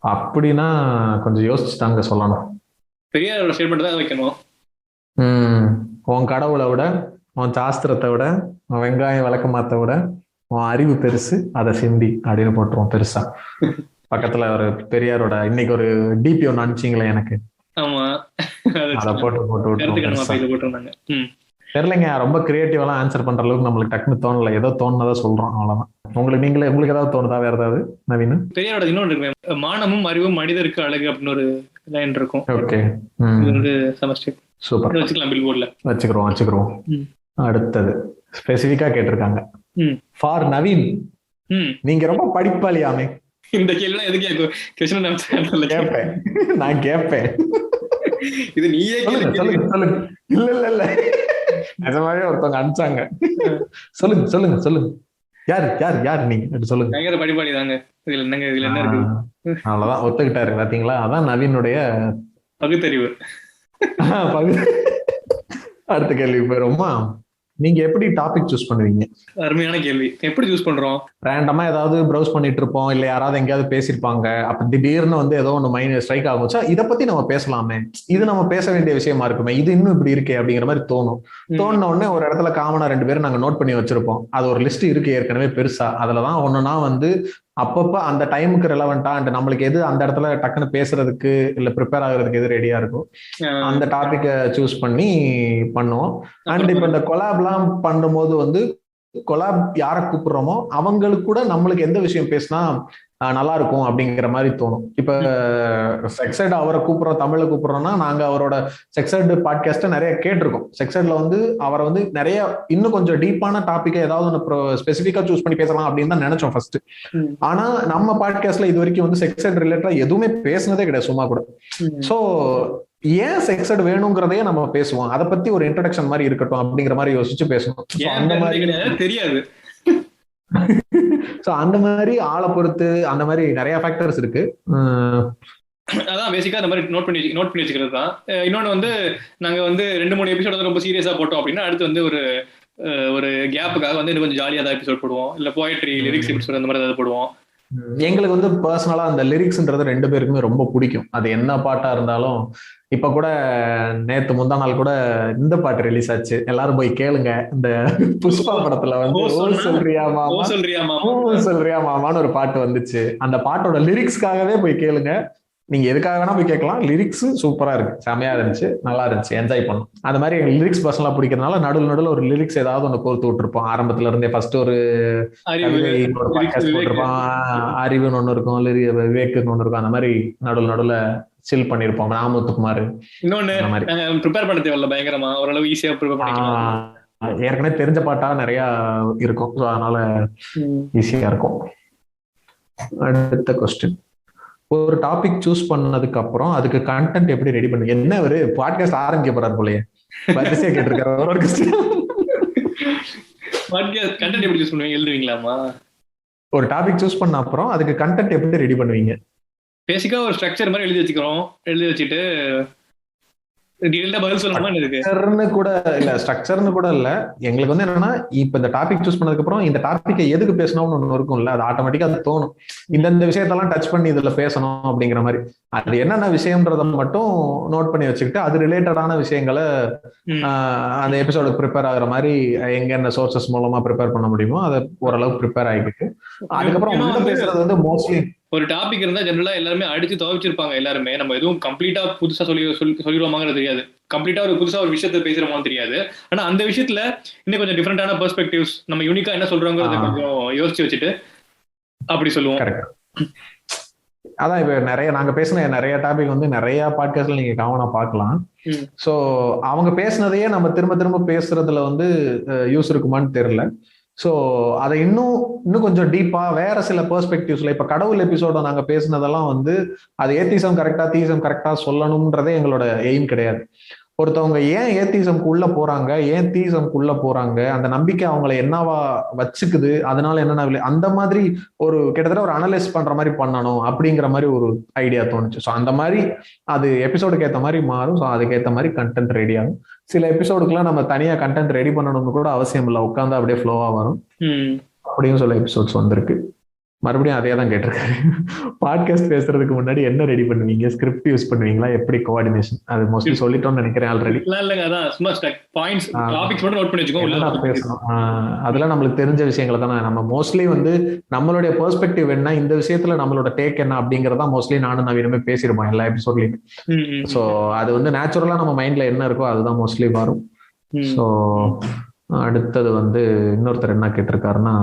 அப்படின்னா கொஞ்சம் யோசிச்சுதாங்க சொல்லணும். பெரிய ஸ்டேட்மெண்ட் தான் வைக்கணும். உன் கடவுளை விட, உன் சாஸ்திரத்தை விட, உன் வெங்காயம் விளக்கமாத்த விட உன் அறிவு பெருசு, அதை சிந்தி அப்படின்னு போட்டுருவோம் பெருசா. பக்கத்துல ஒரு பெரியாரோட இன்னைக்கு ஒரு டிபி ஒன்னு அனுப்பிச்சிங்களே எனக்கு, அதை போட்டு தெரியலங்க. ரொம்ப கிரியேட்டிவெல்லாம் ஆன்சர் பண்ற அளவுக்கு நம்மளுக்கு டக்குன்னு தோணல, ஏதோ தோணுனதா சொல்றோம், அவ்வளவுதான். உங்களுக்கு ஏதாவது தோணுதா வேற ஏதாவது? நவீன், பெரியாரோட இன்னொன்று இருக்கு, மானமும் அறிவும் மனிதருக்கு அழகு அப்படின்னு ஒரு லைன் இருக்கும். ஓகே, சூப்பர், வச்சுக்கலாம், பில்போர்ட்ல வச்சுக்கிறோம். அடுத்தது ஸ்பெசிபிக்கா கேட்டிருக்காங்க, ஃபார் நவீன், நீங்க ரொம்ப படிப்பாளியாமே. இந்த கேள்வி எதுக்கு கேட்பேன், நான் கேட்பேன். இது நீயே சொல்லுங்க. இல்ல நிஜமாவே ஒருத்தவங்க அனுப்பிச்சாங்க. சொல்லுங்க சொல்லுங்க சொல்லுங்க, யாரு யாரு யாரு நீங்க அப்படி சொல்லுங்க. பயங்கர படிப்பாளி தாங்க. இதுல என்னங்க, இதுல என்ன இருக்கு? அவ்வளவுதான் ஒத்துக்கிட்டாரு பாத்தீங்களா. அதான் நவீனுடைய பகுத்தறிவு. அடுத்த கேள்வி போயிருவோமா? நீங்க எப்படி டாபிக் சூஸ் பண்ணுவீங்க? அருமையான கேள்வி. எப்படி சூஸ் பண்றோம்? ரேண்டமா ஏதாவது ப்ரௌஸ் பண்ணிட்டு இருப்போம், இல்ல யாராவது எங்கேயாவது பேசியிருப்பாங்க, அப்ப திடீர்னு வந்து ஏதோ ஒன்று மைண்ட் ஸ்ட்ரைக் ஆகுச்சா, இதை பத்தி நம்ம பேசலாமே, இது நம்ம பேச வேண்டிய விஷயமா இருக்குமே, இது இன்னும் இப்படி இருக்கே அப்படிங்கிற மாதிரி தோணும். தோணுன உடனே ஒரு இடத்துல காமனா 2 பேரும் நாங்க நோட் பண்ணி வச்சிருப்போம். அது ஒரு லிஸ்ட் இருக்கு ஏற்கனவே பெருசா. அதுலதான் ஒண்ணுனா வந்து அப்பப்ப அந்த டைமுக்கு ரெலவெண்டா அண்ட் நம்மளுக்கு எது அந்த இடத்துல டக்குன்னு பேசுறதுக்கு இல்ல ப்ரிப்பேர் ஆகுறதுக்கு எது ரெடியா இருக்கும், அந்த டாபிக்கை சூஸ் பண்ணி பண்ணுவோம். அண்ட் இப்ப இந்த கொலாப்லாம் பண்ணும்போது வந்து கொலாப் யாரை கூப்பிடுறோமோ அவங்களுக்கு கூட நம்மளுக்கு எந்த விஷயம் பேசினா நல்லா இருக்கும் அப்படிங்கிற மாதிரி தோணும். இப்ப செக்ஸைட் அவரை கூப்பிடுறோம், தமிழ்ல கூப்பிடுறோம்னா நாங்க அவரோட செக்ஸைட் பாட்காஸ்ட நிறைய கேட்டிருக்கோம். செக்ஸைட்ல வந்து அவரை வந்து நிறைய இன்னும் கொஞ்சம் டீப்பான டாபிக்கை ஏதாவது ஒன்று ஸ்பெசிஃபிக்கா சூஸ் பண்ணி பேசலாம் அப்படின்னு தான் நினைச்சோம் ஃபர்ஸ்ட். ஆனா நம்ம பாட்காஸ்ட்ல இது வரைக்கும் வந்து செக்ஸைட் ரிலேட்டடா எதுவுமே பேசினதே கிடையாது சும்மா கூட. சோ ஏன் செக்ஸட் வேணுங்கிறதையே நம்ம பேசுவோம், அதை பத்தி ஒரு இன்ட்ரடக்ஷன் மாதிரி இருக்கட்டும் அப்படிங்கிற மாதிரி யோசிச்சு பேசணும். அந்த மாதிரி தெரியாது. சோ அந்த மாதிரி ஆளை பொறுத்து அந்த மாதிரி நிறைய ஃபேக்டர்ஸ் இருக்கு. அதான் பேசிக்கா அந்த மாதிரி நோட் பண்ணி வச்சுக்கிறது தான். இன்னொன்னு வந்து நாங்க வந்து 2-3 எபிசோட் வந்து ரொம்ப சீரியஸா போட்டோம் அப்படின்னா அடுத்து வந்து ஒரு கேப்புக்காக வந்து இன்னும் கொஞ்சம் ஜாலியா தான் எபிசோட் போடுவோம், இல்ல போயட்ரி லிரிக்ஸ் எபிசோட் அந்த மாதிரி ஏதாவது போடுவோம். எங்களுக்கு வந்து பர்சனலா அந்த லிரிக்ஸ்ன்றது 2 பேருக்குமே ரொம்ப பிடிக்கும். அது என்ன பாட்டா இருந்தாலும். இப்ப கூட நேத்து முந்தா நாள் கூட இந்த பாட்டு ரிலீஸ் ஆச்சு, எல்லாரும் போய் கேளுங்க. இந்த புஷ்பா படத்துல வந்து ஓ சொல்றியா மாமான்னு ஒரு பாட்டு வந்துச்சு. அந்த பாட்டோட லிரிக்ஸ்க்காகவே போய் கேளுங்க. நீங்க எதுக்காக வேணா போய் கேட்கலாம். லிரிக்ஸ் சூப்பரா இருக்கு, செமையா இருந்துச்சு, நல்லா இருந்துச்சு, என்ஜாய் பண்ணும். அந்த மாதிரி எங்களுக்கு லிரிக்ஸ் பர்சனலா பிடிக்கிறதுனால நடுவில் ஒரு லிரிக்ஸ் ஏதாவது ஒன்று கோர்த்து விட்டுருப்போம். ஆரம்பத்துல இருந்தே ஃபர்ஸ்ட் ஒரு பாட்காஸ்ட் போட்டிருப்போம், அறிவுன்னு ஒண்ணு இருக்கும், விவேக்குன்னு ஒண்ணு இருக்கும். அந்த மாதிரி நடுவில் சில் பண்ணிருப்போம். ராமமுத்துக்குமார் இன்னொன்னு ப்ரிப்பேர் பண்ண தேவையில்ல, பயங்கரமா ஓரளவு ஈஸியா ப்ரிப்பேர் பண்ணிக்கலாம். ஏற்கனவே தெரிஞ்ச பாட்டா நிறைய இருக்கும், அதனால ஈஸியா இருக்கும். அடுத்த கொஸ்டின், ஒரு டாபிக் சூஸ் பண்ணதுக்கு அப்புறம் அதுக்கு கண்டென்ட் எப்படி ரெடி பண்ணுங்க? என்ன ஒரு பாட்காஸ்ட் ஆரம்பிக்க போறாரு போலயே, வரிசையா கேட்டிருக்காரு. கண்டென்ட் எப்படி சூஸ் பண்ணுவீங்க, எழுதுவீங்களாமா? ஒரு டாபிக் சூஸ் பண்ண அப்புறம் அதுக்கு கண்டென்ட் எப்படி ரெடி பண்ணுவீங்க? பேசிக்கா ஒரு ஸ்ட்ரக்சர் மாதிரி எழுதி வச்சுட்டு ஸ்ட்ரக்சர்னு கூட இல்ல. எங்களுக்கு வந்து என்னன்னா, இப்ப இந்த டாபிக் சூஸ் பண்ணதுக்கு அப்புறம் இந்த டாபிக்கை எதுக்கு பேசணும்னு ஒண்ணு இருக்கும்ல, அது ஆட்டோமேட்டிக்கா அது தோணும். இந்த விஷயத்தெல்லாம் டச் பண்ணி இதுல பேசணும் அப்படிங்கிற மாதிரி. அது என்னென்ன விஷயம்ன்றத மட்டும் நோட் பண்ணி வச்சுக்கிட்டு அது ரிலேட்டடான விஷயங்களை அந்த எபிசோடுக்கு ப்ரிப்பேர் ஆகுற மாதிரி எங்க என்ன சோர்சஸ் மூலமா ப்ரிப்பேர் பண்ண முடியுமோ அதை ஓரளவுக்கு ப்ரிப்பேர் ஆகிக்கிட்டு அதுக்கப்புறம் உள்ள பேசுறது வந்து மோஸ்ட்லி ஒரு டாபிக் இருந்தா ஜெனரலா எல்லாருமே அடிச்சு துவைச்சிருப்பாங்க. எல்லாருமே நம்ம எதுவும் கம்ப்ளீட்டா புதுசா சொல்லிடுவோமாங்கிறது தெரியாது, கம்ப்ளீட்டா ஒரு புதுசா ஒரு விஷயத்த பேசுறோமான்னு தெரியாது. ஆனா அந்த விஷயத்துல இன்னும் கொஞ்சம் டிஃபரெண்டான பெர்ஸ்பெக்டிவ்ஸ், நம்ம யூனிக்கா என்ன சொல்றோங்கிறத கொஞ்சம் யோசிச்சு வச்சுட்டு அப்படி சொல்லுவோம். அதான் இப்ப நாங்க பேசின நிறைய டாபிக் வந்து நிறைய பாட்காஸ்ட்ல நீங்க காமனா பார்க்கலாம். சோ அவங்க பேசினதையே நம்ம திரும்ப திரும்ப பேசுறதுல வந்து யூஸ் இருக்குமான்னு தெரியல. ஸோ அதை இன்னும் கொஞ்சம் டீப்பா வேற சில பெர்ஸ்பெக்டிவ்ஸ்ல, இப்ப கடவுள் எபிசோட நாங்க பேசினதெல்லாம் வந்து அது ஏத்திசம் கரெக்டா தீசம் கரெக்டா சொல்லணும்ன்றதே எங்களோட எய்ம் கிடையாது. ஒருத்தவங்க ஏன் ஏத்திசம்க்கு உள்ள போறாங்க, ஏன் தீசம்க்கு உள்ள போறாங்க, அந்த நம்பிக்கை அவங்களை என்னவா வச்சுக்குது, அதனால என்னென்ன அந்த மாதிரி ஒரு கிட்டத்தட்ட ஒரு அனலைஸ் பண்ற மாதிரி பண்ணணும் அப்படிங்கிற மாதிரி ஒரு ஐடியா தோணுச்சு. ஸோ அந்த மாதிரி அது எபிசோடுக்கு ஏற்ற மாதிரி மாறும். ஸோ அதுக்கேற்ற மாதிரி கண்டென்ட் ரெடி ஆகும். சில எபிசோடுக்குலாம் நம்ம தனியா கண்டென்ட் ரெடி பண்ணணும்னு கூட அவசியம் இல்லை, உட்காந்து அப்படியே ஃப்ளோவா வரும். அப்படியும் சில எபிசோட்ஸ் வந்திருக்கு. மறுபடியும் அதே தான் கேட்டிருக்காரு. பாட்காஸ்ட் பேசுறதுக்கு முன்னாடி என்ன ரெடி பண்ணுவீங்க? ஸ்கிரிப்ட் யூஸ் பண்ணுவீங்களா? எப்படி கோஆர்டினேஷன்? அது மோஸ்ட்லி சொல்லிட்டோம்னு நினைக்கிறேன் ஆல்ரெடி. பேசணும் அதெல்லாம் நம்மளுக்கு தெரிஞ்ச விஷயங்களை தானே. நம்ம மோஸ்ட்லி வந்து நம்மளுடைய பெர்ஸ்பெக்டிவ் என்ன, இந்த விஷயத்துல நம்மளோட டேக் என்ன அப்படிங்கறதா மோஸ்ட்லி நானும் நவீனமே பேசிருப்போம் எல்லா எபிசோட்லயும். ஸோ அது வந்து நேச்சுரலா நம்ம மைண்ட்ல என்ன இருக்கோ அதுதான் மோஸ்ட்லி வரும். ஸோ அடுத்தது வந்து இன்னொருத்தர் என்ன கேட்டிருக்காருன்னா,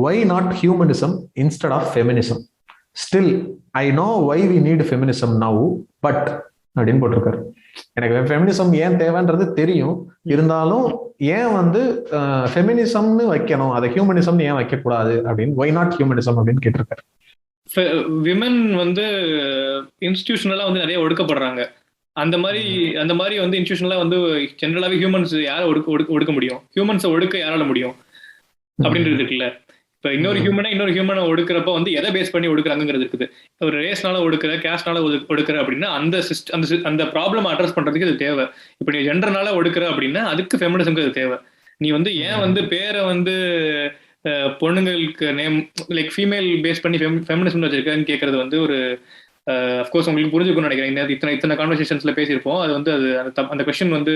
why not humanism instead of feminism? Still I know why we need feminism now, but அப்படின்னு போட்டிருக்காரு. எனக்கு ஃபெமினிசம் ஏன் தேவைன்றது தெரியும், இருந்தாலும் ஏன் வந்து ஃபெமினிசம்னு வைக்கணும், அதை ஹியூமனிசம்னு ஏன் வைக்கக்கூடாது அப்படின்னு, why not humanism அப்படின்னு கேட்டிருக்காரு. விமன் வந்து இன்ஸ்டிடியூஷனலா வந்து நிறைய ஒடுக்கப்படுறாங்க. அந்த மாதிரி வந்து இன்ஸ்டியூஷன்ல வந்து ஜென்ரலாவே ஹியூமன்ஸ் யாரை ஒடுக்க முடியும், ஹியூமன்ஸை ஒடுக்க யாரால முடியும் அப்படின்றது இருக்குல்ல. இப்ப இன்னொரு ஹியூமனை ஒடுக்கிறப்ப வந்து எதை பேஸ் பண்ணி ஒடுக்குறாங்கிறது இருக்குது. ஒரு ரேஸ்னால ஒடுக்குற, கேஸ்ட்னால ஒடுக்குற அப்படின்னா அந்த ப்ராப்ளம் அட்ரஸ் பண்றதுக்கு இது தேவை. இப்ப நீ ஜெண்டர்னால ஒடுக்குற அப்படின்னா அதுக்கு ஃபெமினிசம்க்கு அது தேவை. நீ வந்து ஏன் வந்து பேரை வந்து பொண்ணுங்களுக்கு நேம் லைக் ஃபீமேல் பேஸ் பண்ணி ஃபெமினிசம் வச்சிருக்கேன்னு கேட்கறது வந்து ஒரு அஃப்கோர்ஸ் உங்களுக்கு புரிஞ்சுக்கணும்னு நினைக்கிறேன். இத்தனை கான்வர்சேஷன்ஸ்ல பேசியிருப்போம். அது வந்து அந்த கொஸ்டின் வந்து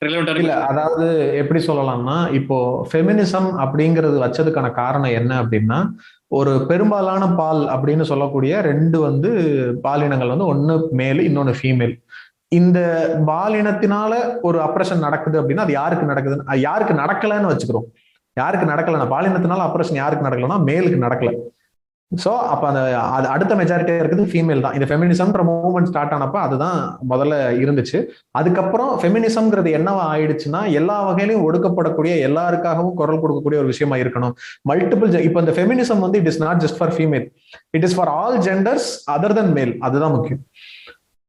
இல்ல, அதாவது எப்படி சொல்லலாம்னா, இப்போ ஃபெமினிசம் அப்படிங்கிறது வச்சதுக்கான காரணம் என்ன அப்படின்னா, ஒரு பெரும்பாலான பால் அப்படின்னு சொல்லக்கூடிய ரெண்டு வந்து பாலினங்கள் வந்து ஒன்னு மேல் இன்னொன்னு ஃபீமேல். இந்த பாலினத்தினால ஒரு அப்ரஷன் நடக்குது அப்படின்னா அது யாருக்கு நடக்குதுன்னு, யாருக்கு நடக்கலன்னு வச்சுக்கிறோம். யாருக்கு நடக்கலன்னா பாலினத்தினால அப்ரஷன் யாருக்கு நடக்கலன்னா மேலுக்கு நடக்கல. சோ அப்ப அது அடுத்த மெஜாரிட்டியா இருக்குது ஃபீமேல் தான். இந்த ஃபெமினிசம்ன்ற மூவ்மெண்ட் ஸ்டார்ட் ஆனப்ப அதுதான் முதல்ல இருந்துச்சு. அதுக்கப்புறம் ஃபெமினிசம்ங்கிறது என்னவா ஆயிடுச்சுன்னா, எல்லா வகையிலும் ஒடுக்கப்படக்கூடிய எல்லாருக்காகவும் குரல் கொடுக்கக்கூடிய ஒரு விஷயமா இருக்கணும். மல்டிபிள் இப்ப இந்த ஃபெமினிசம் வந்து it is not just for female, it is for all genders other than male. அதுதான் முக்கியம்.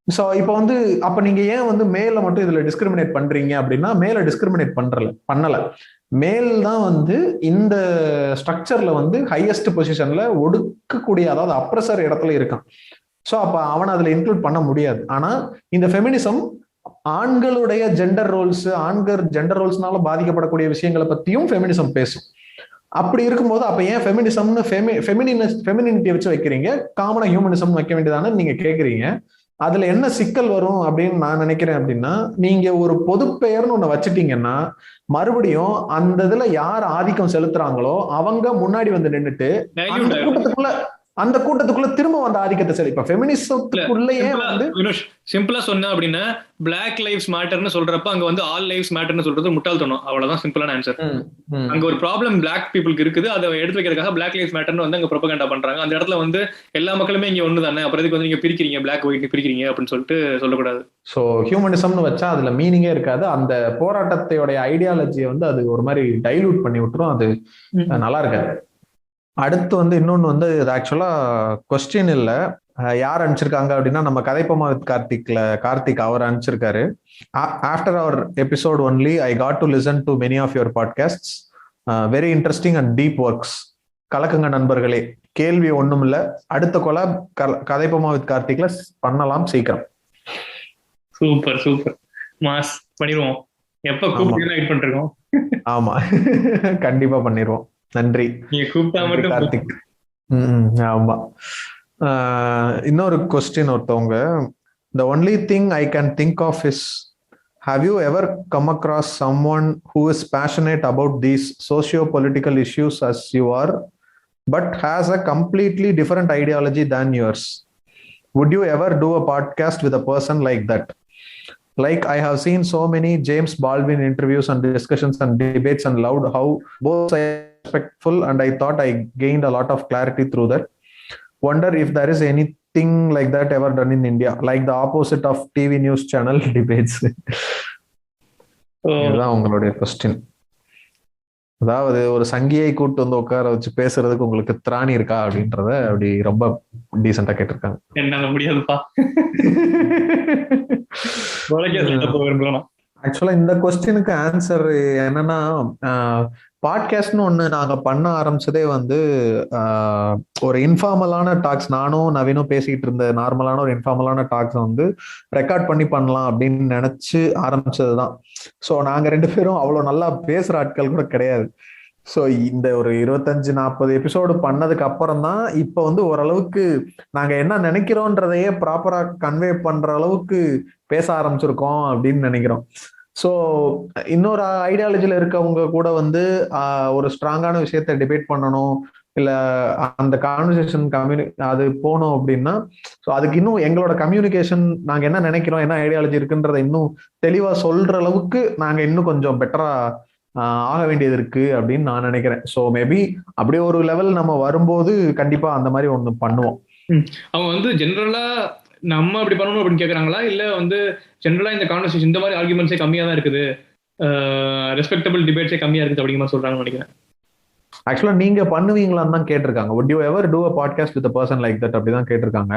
ஸோ இப்போ வந்து அப்ப நீங்க ஏன் வந்து மேல மட்டும் இதுல டிஸ்கிரிமினேட் பண்றீங்க அப்படின்னா, மேல டிஸ்கிரிமினேட் பண்ணல. மேல் தான் வந்து இந்த ஸ்ட்ரக்சர்ல வந்து ஹையஸ்ட் பொசிஷன்ல ஒடுக்கக்கூடிய, அதாவது அப்ரஸர் இடத்துல இருக்கான். ஸோ அப்ப அவனை அதுல இன்க்ளூட் பண்ண முடியாது. ஆனா இந்த ஃபெமினிசம் ஆண்களுடைய ஜெண்டர் ரோல்ஸ்னால பாதிக்கப்படக்கூடிய விஷயங்களை பத்தியும் ஃபெமினிசம் பேசும். அப்படி இருக்கும்போது அப்ப ஏன் ஃபெமினிசம்னு ஃபெமினினிட்டியை வச்சு வைக்கிறீங்க, காமனா ஹியூமனிசம் வைக்க வேண்டியதானு நீங்க கேக்குறீங்க. அதுல என்ன சிக்கல் வரும் அப்படின்னு நான் நினைக்கிறேன் அப்படின்னா, நீங்க ஒரு பொது பெயர்னு ஒண்ணு வச்சுட்டீங்கன்னா மறுபடியும் அந்த இதுல யார் ஆதிக்கம் செலுத்துறாங்களோ அவங்க முன்னாடி வந்து நின்னுட்டு அந்த கூட்டத்துக்குள்ள திரும்ப வந்த ஆதிக்கத்தை சரி. இப்ப ஃபெமினிசத்துக்குள்ளேயே வந்து சிம்பிளா சொன்னா அப்படின்னா, பிளாக் லைவ்ஸ் மேட்டர்னு சொல்றப்ப அங்க வந்து ஆல் லைவ்ஸ் மேட்டர்னு சொல்றது முட்டாள்தனம். அவ்வளவுதான் சிம்பிளான ஆன்சர். அங்க ஒரு ப்ராப்ளம் பிளாக் பீப்புளுக்கு இருக்குது, அதை எடுத்து வைக்கிறதுக்காக பிளாக் லைவ்ஸ் மேட்டர்னு வந்து அங்க ப்ரொபகண்டா பண்றாங்க. அந்த இடத்துல வந்து எல்லா மக்களுமே இங்க ஒண்ணு தானே, அப்புறம் வந்து நீங்க பிரிக்கிறீங்க, பிளாக் ஒயிட் பிரிக்கிறீங்க அப்படின்னு சொல்லிட்டு சொல்லக்கூடாது. சோ ஹியூமனிசம்னு வச்சா அதுல மீனிங்கே இருக்காது. அந்த போராட்டத்தையோட ஐடியாலஜியை வந்து அது ஒரு மாதிரி டைலூட் பண்ணி விட்டுரும். அது நல்லா இருக்காது. அடுத்து வந்து இன்னொன்னு வந்து இது ஆக்சுவலா கொஸ்டின் இல்ல, யார் அனுப்பிச்சிருக்காங்க அப்படின்னா நம்ம கதைப்பமா வித் கார்த்திக் அவர் அனுப்பிச்சிருக்காரு. ஆஃப்டர் அவர் episode only I got to listen to many of your podcast, very interesting and deep works. கலக்குங்க நண்பர்களே, கேள்வி ஒண்ணும் இல்ல, அடுத்த கொலாப் கதைப்பமா வித் கார்த்திக்ல பண்ணலாம் சீக்கிரம். சூப்பர் சூப்பர் மாஸ், பண்ணிடுவோம். எப்ப கூப்பிட்டு வெயிட் பண்ணிருக்கோம். ஆமா கண்டிப்பா பண்ணிடுவோம். நன்றி கார்த்திக். ஆமா. இன்னொரு கொஸ்டின் ஒருத்தவங்க, the only thing I can think of is, have you ever come across someone who is passionate about these socio-political issues as you are but has a completely different ideology than yours? Would you ever do a podcast with a person like that? Like I have seen so many James Baldwin interviews and discussions and debates and loved how both sides respectful, and I thought I gained a lot of clarity through that. Wonder if there is anything like that ever done in India, like the opposite of TV news channel debates. இதுதான் உங்களுடைய question. அதாவது ஒரு சங்கியை கூட்டு வந்து உட்கார வச்சு பேசுறதுக்கு உங்களுக்கு திராணி இருக்கா அப்படின்றத அப்படி ரொம்ப டீசெண்டா கேட்டிருக்காங்க. என்னால முடியாதுப்பா. ஆக்சுவலா இந்த கொஸ்டினுக்கு ஆன்சர் என்னன்னா, பாட்காஸ்ட்னு ஒண்ணு நாங்க பண்ண ஆரம்பிச்சதே வந்து ஒரு இன்ஃபார்மலான டாக்ஸ், நானும் நவீனும் பேசிக்கிட்டு இருந்த நார்மலான ஒரு இன்ஃபார்மலான டாக்ஸ் வந்து ரெக்கார்ட் பண்ணி பண்ணலாம் அப்படின்னு நினைச்சு ஆரம்பிச்சதுதான். ஸோ நாங்க ரெண்டு பேரும் அவ்வளவு நல்லா பேசுற ஆட்கள் கூட கிடையாது. ஸோ இந்த ஒரு 25-40 எபிசோடு பண்ணதுக்கு அப்புறம் தான் இப்ப வந்து ஓரளவுக்கு நாங்க என்ன நினைக்கிறோன்றதையே ப்ராப்பரா கன்வே பண்ற அளவுக்கு பேச ஆரம்பிச்சிருக்கோம் அப்படின்னு நினைக்கிறோம். ஸோ இன்னொரு ஐடியாலஜில இருக்கவங்க கூட வந்து ஒரு ஸ்ட்ராங்கான விஷயத்த டிபேட் பண்ணணும், இல்ல அந்த கான்வர்சேஷன் அது போகணும் அப்படின்னா, ஸோ அதுக்கு இன்னும் எங்களோட கம்யூனிகேஷன், நாங்க என்ன நினைக்கிறோம், என்ன ஐடியாலஜி இருக்குன்றதை இன்னும் தெளிவா சொல்ற அளவுக்கு நாங்க இன்னும் கொஞ்சம் பெட்டரா ஆக வேண்டியது இருக்கு அப்படின்னு நான் நினைக்கிறேன். ஸோ மேபி அப்படியே ஒரு லெவல் நம்ம வரும்போது கண்டிப்பா அந்த மாதிரி ஒண்ணு பண்ணுவோம். அவங்க வந்து ஜென்ரலா நம்ம அப்படி பண்ணணும் அப்படின்னு கேட்கறாங்களா, இல்ல வந்து ஜென்ரலா இந்த கான்வர்சேஷன் இந்த மாதிரி ஆர்குமெண்ட்ஸே கம்மியா தான் இருக்குது, ரெஸ்பெக்டபிள் டிபேட்ஸே கம்மியா இருக்குது அப்படிங்கிற மாதிரி சொல்றாங்கன்னு நினைக்கிறேன். ஆக்சுவலா நீங்க பண்ணுவீங்களான்னு தான் கேட்டிருக்காங்க. would you ever do a podcast with a person like that அப்படிதான் கேட்டிருக்காங்க.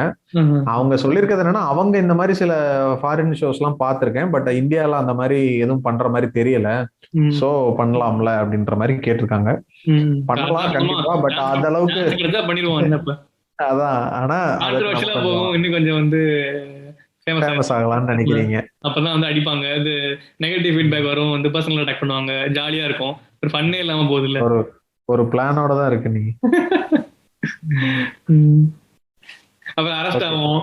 அவங்க சொல்லியிருக்கிறது என்னன்னா, அவங்க இந்த மாதிரி சில ஃபாரின் ஷோஸ் எல்லாம் பார்த்திருக்கேன், பட் இந்தியால அந்த மாதிரி எதுவும் பண்ற மாதிரி தெரியல, சோ பண்ணலாம்ல அப்படின்ற மாதிரி கேட்டிருக்காங்க. பண்ணலாம் கண்டிப்பா, பட் அந்த அளவுக்கு பண்ணிடுவோம். அதான், ஆனா இன்னும் கொஞ்சம் வந்து ஃபேமஸ் ஆகலாம்னு நினைக்கிறீங்க. அப்பதான் வந்து அடிப்பாங்க, இது நெகட்டிவ் ஃபீட்பேக் வரும், வந்து பர்சனல் அட்டாக் பண்ணுவாங்க, ஜாலியா இருக்கும், ஒரு ஃபன்னே இல்லாம போகுது இல்ல. ஒரு பிளானோட தான் இருக்கு நீ. அப்புறம் அரெஸ்ட் ஆகும்.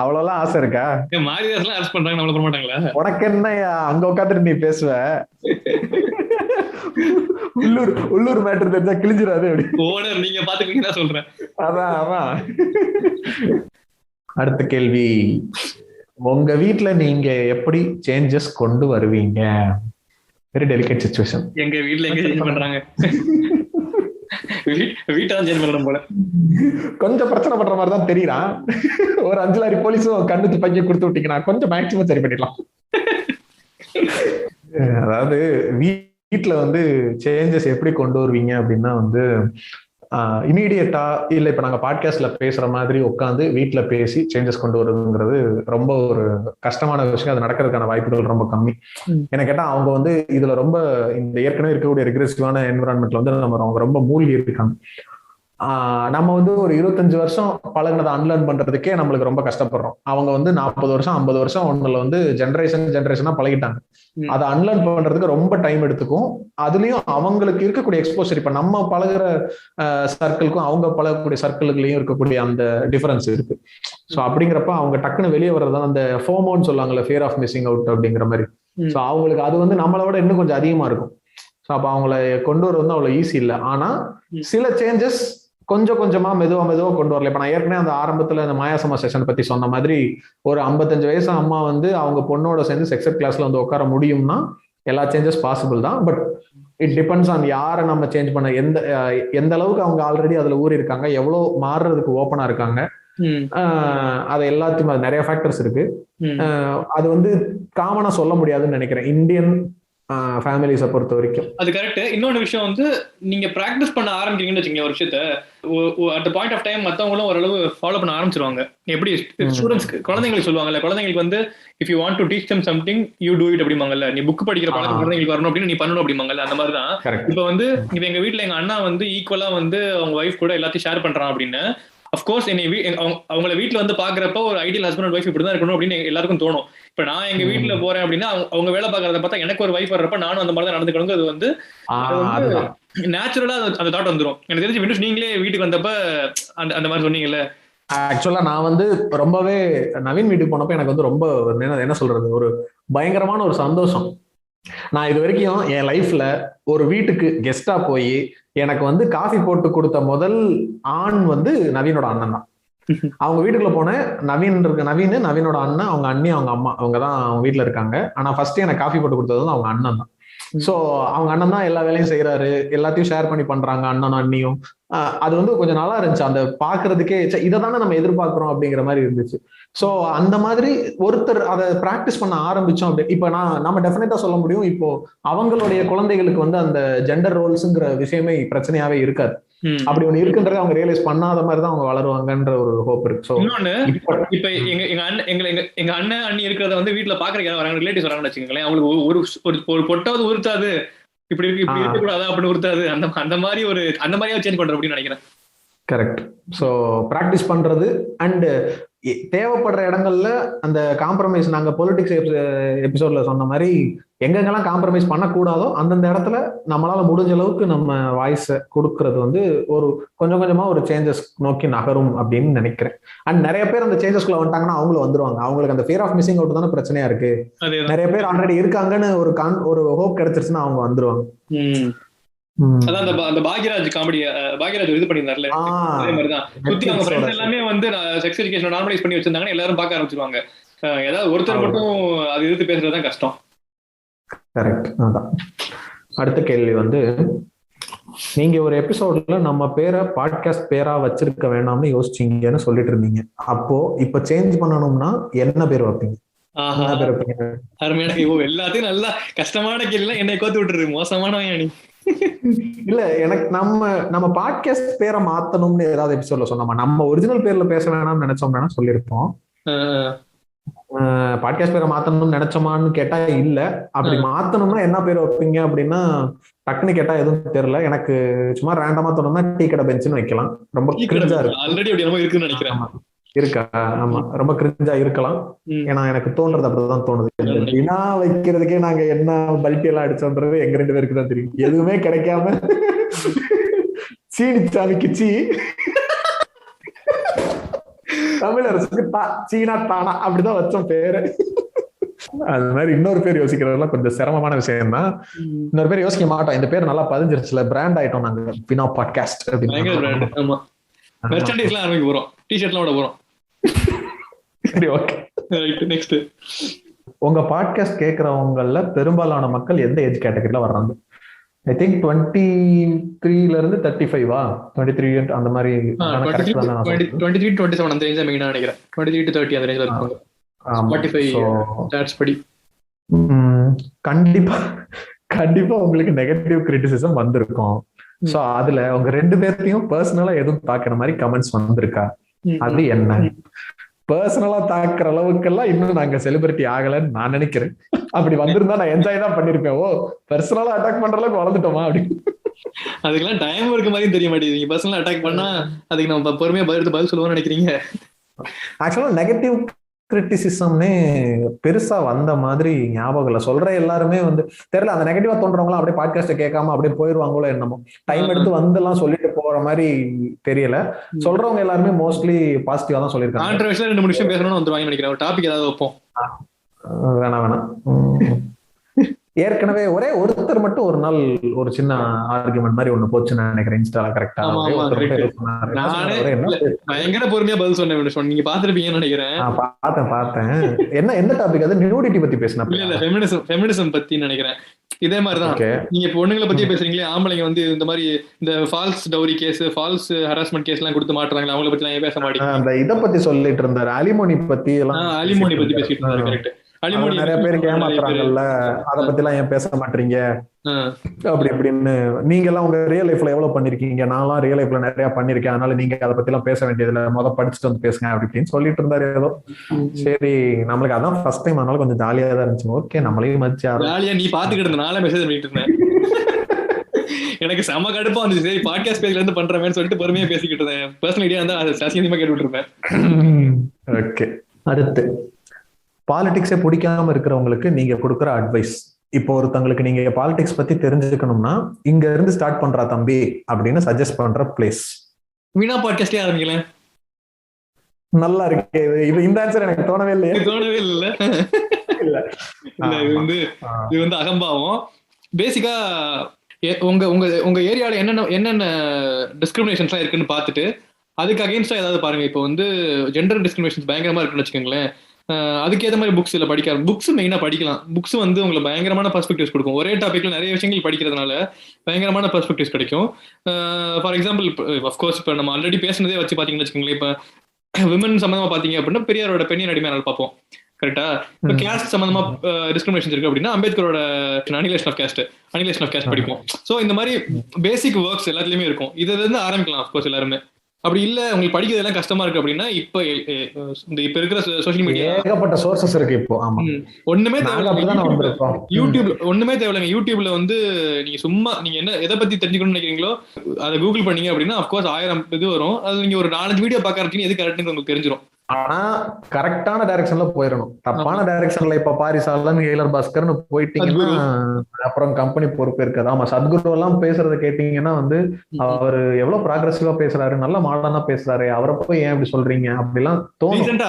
அவ்வளவுலாம் ஆசை இருக்கா? மாரிதாஸ்லாம் அரெஸ்ட் பண்றாங்க, நம்மள போட மாட்டாங்களா? உனக்கு என்ன அங்க உட்காந்துட்டு நீ பேசுவ? உள்ளூர் மேட்டர் தெரிஞ்சா கிழிஞ்சிடாது அப்படி. ஓனர் நீங்க பாத்துக்கீங்க சொல்றேன். அதான். அடுத்த கேள்வி, உங்க வீட்டுல நீங்க எப்படி சேஞ்சஸ் கொண்டு வருவீங்க? Very delicate situation. எங்க வீட்டுல எங்க சேஞ்ச் பண்றாங்க, வீட்டை சேஞ்ச் பண்றோம் போல. கொஞ்சம் பிரச்சனை பண்ற மாதிரி தான் தெரியறான். ஒரு 5 லாரி போலீஸும் கண்ணு பைய கொடுத்து விட்டீங்கன்னா கொஞ்சம் மேக்சிமம் சரி பண்ணிடலாம். அதாவது வீட்டுல வந்து சேஞ்சஸ் எப்படி கொண்டு வருவீங்க அப்படின்னா வந்து இமீடியட்டா இல்ல இப்ப நாங்க பாட்காஸ்ட்ல பேசுற மாதிரி உட்காந்து வீட்டுல பேசி சேஞ்சஸ் கொண்டு வருதுங்கிறது ரொம்ப ஒரு கஷ்டமான விஷயம். அது நடக்கிறதுக்கான வாய்ப்புகள் ரொம்ப கம்மி. என்ன கேட்டா அவங்க வந்து இதுல ரொம்ப இந்த ஏற்கனவே இருக்கக்கூடிய ரெக்ரெசிவான என்விரான்மெண்ட்ல வந்து அவங்க ரொம்ப மூழ்கி இருக்காங்க. நம்ம வந்து ஒரு 25 வருஷம் பழகினதை அன்லேர்ன் பண்றதுக்கே நம்மளுக்கு ரொம்ப கஷ்டப்படுறோம். அவங்க வந்து 40 வருஷம் 50 வருஷம் ஒண்ணுல வந்து ஜென்ரேஷனா பழகிட்டாங்க. அதை அன்லேர்ன் பண்றதுக்கு ரொம்ப டைம் எடுத்துக்கும். அதுலயும் அவங்களுக்கு இருக்கக்கூடிய எக்ஸ்போசர், இப்ப நம்ம பழகுற சர்க்கிளுக்கும் அவங்க பழகக்கூடிய சர்க்கிளுக்குலயும் இருக்கக்கூடிய அந்த டிஃபரன்ஸ் இருக்கு. ஸோ அப்படிங்கிறப்ப அவங்க டக்குன்னு வெளியே வர்றதுதான் அந்த ஃபோமோன்னு சொல்லுவாங்கல்ல, ஃபியர் ஆஃப் மிஸ்ஸிங் அவுட் அப்படிங்கிற மாதிரி. ஸோ அவங்களுக்கு அது வந்து நம்மளை விட இன்னும் கொஞ்சம் அதிகமா இருக்கும். ஸோ அப்போ அவங்கள கொண்டு வர வந்து அவ்வளவு ஈஸி இல்லை. ஆனா சில சேஞ்சஸ் கொஞ்சம் கொஞ்சமா மெதுவா கொண்டு வரல. இப்ப நான் ஏற்கனவே அந்த ஆரம்பத்துல அந்த மாயாசமா செஷன் பத்தி சொன்ன மாதிரி ஒரு 55 வயசு அம்மா வந்து அவங்க பொண்ணோட சேர்ந்து செக்ஸட் கிளாஸ்ல வந்து உட்கார முடியும்னா எல்லா சேஞ்சஸ் பாசிபிள் தான். பட் இட் டிபெண்ட்ஸ் ஆன் யாரை நம்ம சேஞ்ச் பண்ண, எந்த அளவுக்கு அவங்க ஆல்ரெடி அதுல ஊறி இருக்காங்க, எவ்வளவு மாறுறதுக்கு ஓப்பனா இருக்காங்க, அது எல்லாத்தையும் அது நிறைய ஃபேக்டர்ஸ் இருக்கு. அது வந்து காமனா சொல்ல முடியாதுன்னு நினைக்கிறேன் இந்தியன் ஃபேமிலிஸை பொறுத்த வரைக்கும். அது கரெக்ட். இன்னொன்று விஷயம் வந்து நீங்க பிராக்டிஸ் பண்ண ஆரம்பிக்கிறீங்கன்னு வச்சுக்கோங்க ஒரு விஷயத்த, அட் பாயிண்ட் ஆஃப் டைம் மற்றவங்களும் ஓரளவு ஃபாலோ பண்ண ஆரம்பிச்சிருவாங்க. எப்படி ஸ்டூடெண்ட்ஸ்க்கு குழந்தைங்களுக்கு சொல்லுவாங்கல்ல, குழந்தைங்களுக்கு வந்து if you want to teach them something you do it அப்படிமாங்கல்ல, நீ புக் படிக்கிற பழக்கம் குழந்தைங்களுக்கு வரணும் அப்படின்னு நீ பண்ணணும் அப்படிமாங்கல்ல, அந்த மாதிரி தான். இப்போ வந்து இப்போ எங்க வீட்டுல எங்க அண்ணா வந்து ஈக்குவலா வந்து அவங்க ஒய்ஃப் கூட எல்லாத்தையும் ஷேர் பண்றான் அப்படின்னு அஃப்கோர்ஸ் அவங்கள வீட்டுல வந்து பாக்குறப்ப ஒரு ஐடியல் ஹஸ்பண்ட் அண்ட் ஒய்ஃப் இப்படிதான் இருக்கணும் அப்படின்னு எல்லாருக்கும் தோணும். இப்ப நான் எங்க வீட்டுல போறேன் அப்படின்னா அவங்க வேலை பாக்குறத பார்த்தா எனக்கு ஒரு வைஃப் வர்றப்ப நானும் அந்த மாதிரி தான் நடந்துக்கணும். அது வந்து நேச்சுரலா அந்த தாட் வந்துடும். எனக்கு தெரிஞ்சு வினுஷ் நீங்களே வீட்டுக்கு வந்தப்ப அந்த மாதிரி சொன்னீங்கல்ல. ஆக்சுவலா நான் வந்து ரொம்பவே நவீன் வீட்டுக்கு போனப்ப எனக்கு வந்து ரொம்ப என்ன சொல்றது, ஒரு பயங்கரமான ஒரு சந்தோஷம். நான் இது வரைக்கும் என் லைஃப்ல ஒரு வீட்டுக்கு கெஸ்டா போய் எனக்கு வந்து காஃபி போட்டு கொடுத்த முதல் ஆண் வந்து நவீனோட அண்ணன் தான். அவங்க வீட்டுக்குள்ள போனேன், நவீனோட அண்ணன், அவங்க அண்ணி, அவங்க அம்மா, அவங்க தான் அவங்க வீட்டுல இருக்காங்க. ஆனா ஃபர்ஸ்ட் எனக்கு காஃபி போட்டு கொடுத்தது வந்து அவங்க அண்ணன் தான். சோ அவங்க அண்ணன் தான் எல்லா வேலையும் செய்யறாரு, எல்லாத்தையும் ஷேர் பண்ணி பண்றாங்க அண்ணனும் அண்ணியும். அது வந்து கொஞ்சம் நல்லா இருந்துச்சு. அந்த பாக்குறதுக்கே இதை தானே நம்ம எதிர்பார்க்கிறோம் அப்படிங்கிற மாதிரி இருந்துச்சு. சோ அந்த மாதிரி ஒருத்தர் அதை பிராக்டிஸ் பண்ண ஆரம்பிச்சோம். அப்படி இப்ப நம்ம டெஃபினட்டா சொல்ல முடியும், இப்போ அவங்களுடைய குழந்தைகளுக்கு வந்து அந்த ஜெண்டர் ரோல்ஸ்ங்கிற விஷயமே பிரச்சனையாவே இருக்காது. அப்படி ஒண்ணு இருக்குன்றதை அவங்க ரியலைஸ் பண்ணாத மாதிரி தான் அவங்க வளருவாங்கன்ற ஒரு ஹோப் இருக்கு. இன்னொன்னு, இப்ப எங்க அண்ணன் அண்ணி இருக்கிறத வந்து வீட்டுல பாக்குறீங்க வராங்க, ரிலேட்டிவ்ஸ் வராங்கன்னு வச்சுக்கோங்களேன், அவங்களுக்கு ஒரு பொட்டாவது உறுத்தாது, இப்படி இருக்கக்கூடாது அப்படின்னு உறுத்தாது, அந்த மாதிரியா சேஞ்ச் பண்ற அப்படின்னு நினைக்கிறேன். கரெக்ட். ஸோ ப்ராக்டிஸ் பண்றது அண்ட் தேவைப்படுற இடங்கள்ல அந்த காம்ப்ரமைஸ், நாங்க பொலிட்டிக்ஸ் எபிசோட்ல சொன்ன மாதிரி எங்கெங்கெல்லாம் காம்ப்ரமைஸ் பண்ணக்கூடாதோ அந்தந்த இடத்துல நம்மளால முடிஞ்ச அளவுக்கு நம்ம வாய்ஸை கொடுக்கறது வந்து ஒரு கொஞ்சம் கொஞ்சமா ஒரு சேஞ்சஸ் நோக்கி நகரும் அப்படின்னு நினைக்கிறேன். அண்ட் நிறைய பேர் அந்த சேஞ்சஸ்குள்ள வந்துட்டாங்கன்னா அவங்களும் வந்துருவாங்க. அவங்களுக்கு அந்த ஃபியர் ஆஃப் மிஸ்ஸிங் அவுட் தானே பிரச்சனையா இருக்கு. நிறைய பேர் ஆல்ரெடி இருக்காங்கன்னு ஒரு ஹோப் கிடைச்சிருச்சுன்னா அவங்க வந்துருவாங்க. அதான் அந்த பாக்யராஜ் காமெடி, பாக்யராஜ் இது பண்ணியிருந்தாருல, அதே மாதிரிதான் சுத்தி அவங்க ஃப்ரெண்ட்ஸ் எல்லாமே வந்து செக்ஸ் எஜுகேஷன் நார்மலைஸ் பண்ணி வச்சிருந்தாங்கன்னா எல்லாரும் பார்க்க ஆரம்பிச்சிருவாங்க. ஏதாவது ஒருத்தர் மட்டும் அது எதிர்த்து பேசுறதுதான் கஷ்டம். கரெக்ட். அதான் அடுத்த கேள்வி வந்து, நீங்க ஒரு எபிசோட்ல நம்ம பேரை பாட்காஸ்ட் பேரா வச்சிருக்க வேணாம்னு யோசிச்சீங்கன்னு சொல்லிட்டு இருந்தீங்க. அப்போ இப்ப சேஞ்ச் பண்ணணும்னா என்ன பேர் வைப்பீங்க? ஆஹா என்ன பேர் வைப்பீங்க? அருமையான எல்லாத்தையும் நல்லா கஷ்டமான கேள்வி என்னை கோத்து விட்டுரு, மோசமானவன் நீ. இல்ல எனக்கு நம்ம பாட்காஸ்ட் பேரை மாத்தணும்னு ஏதாவது எபிசோட்ல சொன்னோமா? நம்ம ஒரிஜினல் பேர்ல பேச வேணாம்னு நினைச்சோம்னா சொல்லியிருப்போம். பாட்காஸ்ட் பேரை மாத்தணும்னு நினைச்சோமான்னு கேட்டா இல்ல. அப்படி மாத்தணும்னா என்ன பேர் வைப்பீங்க அப்படின்னா டக்குன்னு கேட்டா எதுவும் தெரியல எனக்கு. சும்மா ரேண்டமா தோணும்னா டீ கடை பெஞ்சுன்னு வைக்கலாம். ரொம்ப கிரிஞ்சா இருக்கு. ஆல்ரெடி அப்படி ரொம்ப இருக்குன்னு நினைக்கிறேன். இருக்கா? ஆமா, ரொம்ப கிரிஞ்சா இருக்கலாம். ஏன்னா எனக்கு தோன்றது அப்படிதான் தோணுது. வினா வைக்கிறதுக்கே நாங்க என்ன பல்ட்டி எல்லாம் அடிச்சோன்றது எங்க 2 பேருக்கு தான் தெரியும். எதுவுமே கிடைக்காம சீனி சாமிக்கு சீ, தமிழரசுக்கு சீனா தானா அப்படிதான் வச்சோம் பேரு. அது மாதிரி இன்னொரு பேர் யோசிக்கிறதுலாம் கொஞ்சம் சிரமமான விஷயம் தான். இன்னொரு பேர் யோசிக்க மாட்டோம். இந்த பேர் நல்லா பதிஞ்சிருச்சுல, பிராண்ட் ஆயிட்டோம் நாங்க, வினா பாட்காஸ்ட் அப்படின்னு. மெர்ச்சன்டைஸ்லாம் ஆரம்பிக்க போறோம், டி-ஷர்ட்லாம் விட போறோம். சரி, ஓகே. Right, next. உங்க பாட்காஸ்ட் கேக்குறவங்கல பெரும்பாலான மக்கள் எந்த ஏஜ் கேட்டகரியில வர்றாங்க? ஐ திங்க் 23 இருந்து 35 23 அந்த மாதிரி. 23 27 அந்த ரேஞ்ச் மெயினா நினைக்கிறேன். 23 to 30 அந்த ரேஞ்ச்ல இருப்பாங்க. கண்டிப்பா உங்களுக்கு நெகட்டிவ் கிரிட்டிசிசம் வந்திருக்கும். சோ அதுல உங்க 2 பேர்த்தையும் பர்சனலா எதுவும் தாக்குற மாதிரி கமெண்ட்ஸ் வந்திருக்கா? அது என்ன? பர்சனலா தாக்குற அளவுக்கு எல்லாம் இன்னும் நாங்க செலிபிரிட்டி ஆகலன்னு நான் நினைக்கிறேன். அப்படி வந்திருந்தா நான் என்ஜாய் தான் பண்ணிருப்பேன். ஓ, பர்சனலா அட்டாக் பண்ற அளவுக்கு வளர்ந்துட்டோமா அப்படின்னு. அதுக்கெல்லாம் டைம் இருக்க மாதிரி தெரிய மாட்டேங்குது. பர்சனலா அட்டாக் பண்ணா அதுக்கு நம்ம பொறுமையா பதில் சொல்லுவோம்னு நினைக்கிறீங்க. ஆக்சுவலா நெகட்டிவ் கிரிட்டிசிசம்னே பெருசா வந்த மாதிரி ஞாபகம் இல்ல. சொல்ற எல்லாருமே வந்து தெரியல, அந்த நெகட்டிவா தோன்றவங்களாம் அப்படியே பாட்காஸ்ட கேட்காம அப்படியே போயிருவாங்களோ என்னமோ. டைம் எடுத்து வந்து எல்லாம் சொல்லிட்டு போற மாதிரி தெரியல. சொல்றவங்க எல்லாருமே மோஸ்ட்லி பாசிட்டிவா தான் சொல்லியிருக்காங்க. கான்ட்ரோவர்ஷியலா 2 நிமிஷம் பேசணும்னு வந்து வாங்கி நினைக்கிறேன். ஒரு டாபிக் ஏதாவது வைப்போம். வேணாம். ஏற்கனவே ஒரே ஒருத்தர் மட்டும் ஒரு நாள் ஒரு சின்ன ஆர்குமெண்ட் மாதிரி ஒண்ணு போச்சுன்னு நினைக்கிறேன் இன்ஸ்டால. கரெக்டா? பயங்கர பொறுமையா பதில் சொன்னேன். நீங்க பாத்துருப்பீங்கன்னு நினைக்கிறேன். பார்த்தேன். என்ன டாபிக் அது? நியூடிட்டி பத்தி பேசினா? இல்ல, ஃபெமினிசம் பத்தி நினைக்கிறேன். இதே மாதிரிதான் நீங்க பொண்ணுங்களை பத்தியே பேசுறீங்களே, ஆம்பளைங்க வந்து இந்த மாதிரி இந்த false dowry case, false harassment case எல்லாம் கொடுத்து மாட்டுறாங்களா, அவங்கள பத்தி எல்லாம் பேச மாட்டீங்க. அந்த இத பத்தி சொல்லிட்டு இருந்தாரு, அலிமோனி பத்தி எல்லாம். அலிமோனி பத்தி பேசிட்டு இருந்தாரு. கரெக்ட். நிறைய பேருக்கு ஏமாத்துறாங்கல்ல, அத பத்தி எல்லாம் ஏன் பேச மாட்டீங்க அப்படி இப்படின்னு. நீங்க எல்லாம் உங்க ரியல் லைஃப்ல எவ்வளவு பண்ணிருக்கீங்க, நான்லாம் ரியல் லைஃப்ல நிறைய பண்ணிருக்கேன், அதனால நீங்க அதை பத்தி எல்லாம் பேச வேண்டியதுல படிச்சுட்டு வந்து பேசுங்க அப்படி இப்படின்னு சொல்லிட்டு இருந்தாரு ஏதோ. சரி, நம்மளுக்கு அதான் ஃபர்ஸ்ட் டைம், அதனால கொஞ்சம் ஜாலியா தான் இருந்துச்சு. ஓகே, நம்மளையும் மதிச்சு ஜாலியா நீ பாத்துக்கிட்டு நாளே மெசேஜ் பண்ணிட்டு இருந்தேன். எனக்கு செம கடுப்பா வந்துச்சு. சரி, பாட்காஸ்ட் பேஜ்ல இருந்து பண்றேன்னு சொல்லிட்டு பொறுமையா பேசிக்கிட்டு இருந்தேன். பர்சனல் ஐடியா இருந்தா அதை சசியமா கேட்டுட்டு இருப்பேன். ஓகே, அடுத்து பாலிடிக்ஸே பிடிக்காம இருக்கிறவங்களுக்கு நீங்க கொடுக்குற அட்வைஸ். இப்போ ஒருத்தங்களுக்கு நீங்க பாலிடிக்ஸ் பத்தி தெரிஞ்சுக்கணும்னா இங்க இருந்து ஸ்டார்ட் பண்றா தம்பி அப்படின்னு சஜஸ்ட் பண்ற பிளேஸ். வீணா பாட்காஸ்டே ஆரம்பிக்கல. நல்லா இருக்கு. இந்த ஆன்சர் எனக்கு தோணவே இல்லையே. இது வந்து அகம்பாவம். பேசிக்கா உங்க ஏரியால என்னென்ன டிஸ்கிரிமினேஷன்ஸ்லாம் இருக்குன்னு பார்த்துட்டு அதுக்கு அகேன்ஸ்டா ஏதாவது பாருங்க. இப்போ வந்து ஜெண்டர் டிஸ்கிரிமினேஷன்ஸ் பயங்கரமா இருக்குன்னு வச்சுக்கோங்களேன். அதுக்கேற்ற மாதிரி புக்ஸ் இல்லை படிக்கலாம். புக்ஸ் மெயினாக படிக்கலாம். புக்ஸ் வந்து உங்களுக்கு பயங்கரமான பெர்ஸ்பெக்டிவ்ஸ் கொடுக்கும். ஒரே டாபிக்ல நிறைய விஷயங்கள் படிக்கிறதுனால பயங்கரமான பெர்ஸ்பெக்டிவ்ஸ் கிடைக்கும். ஃபார் எக்ஸாம்பிள், அஃப்கோர்ஸ் இப்போ நம்ம ஆல்ரெடி பேசுனதே வச்சு பார்த்தீங்கன்னு வச்சுக்கோங்களேன். இப்போ விமன் சம்மந்தமாக பார்த்தீங்க அப்படின்னா பெரியாரோட பெண்ணின் அடிமையானால் பார்ப்போம். கரெக்டா? இப்போ கேஸ்ட் சம்மந்தமா டிஸ்கிரிமினேஷன் இருக்கு அப்படின்னா அம்பேத்கரோட அனிலேஷன் ஆஃப் கேஸ்ட் படிப்போம். ஸோ இந்த மாதிரி பேசிக் ஒர்க்ஸ் எல்லாத்துலயுமே இருக்கும். இதுல இருந்து ஆரம்பிக்கலாம் அஃப்கோர்ஸ் எல்லாருமே. அப்படி இல்ல உங்களுக்கு படிக்கிறது எல்லாம் கஷ்டமா இருக்கு அப்படின்னா இப்ப இருக்கிற சோசியல் மீடியா ஏகப்பட்ட சோர்சஸ் இருக்கு. இப்போ ஒண்ணுமே யூடியூப்ல ஒண்ணுமே தேவையில்லைங்க. யூடியூப்ல வந்து நீங்க சும்மா நீங்க என்ன எதை பத்தி தெரிஞ்சுக்கணும்னு நினைக்கிறீங்களோ அதை கூகுள் பண்ணீங்க அப்படின்னா அப்கோர்ஸ் 1000 இது வரும். அது நீங்க ஒரு 4-5 வீடியோ பாக்கறதுக்கு எது கரெக்ட்னு உங்களுக்கு தெரிஞ்சிடும். ஆனா கரெக்டான டைரக்ஷன்ல போயிடணும். தப்பான டைரக்ஷன்ல இப்ப பாரிசாலன் ஹெய்லர் பாஸ்கர்னு போயிட்டீங்கன்னா அப்புறம் கம்பெனி பொறுப்பு இருக்காது. ஆமா, சத்குரு எல்லாம் பேசுறத கேட்டீங்கன்னா வந்து அவரு எவ்வளவு ப்ராக்ரெசிவா பேசுறாரு, நல்ல மாடர்னா பேசுறாரு, அவரை போய் ஏன் இப்படி சொல்றீங்க அப்படிலாம் தோணும்.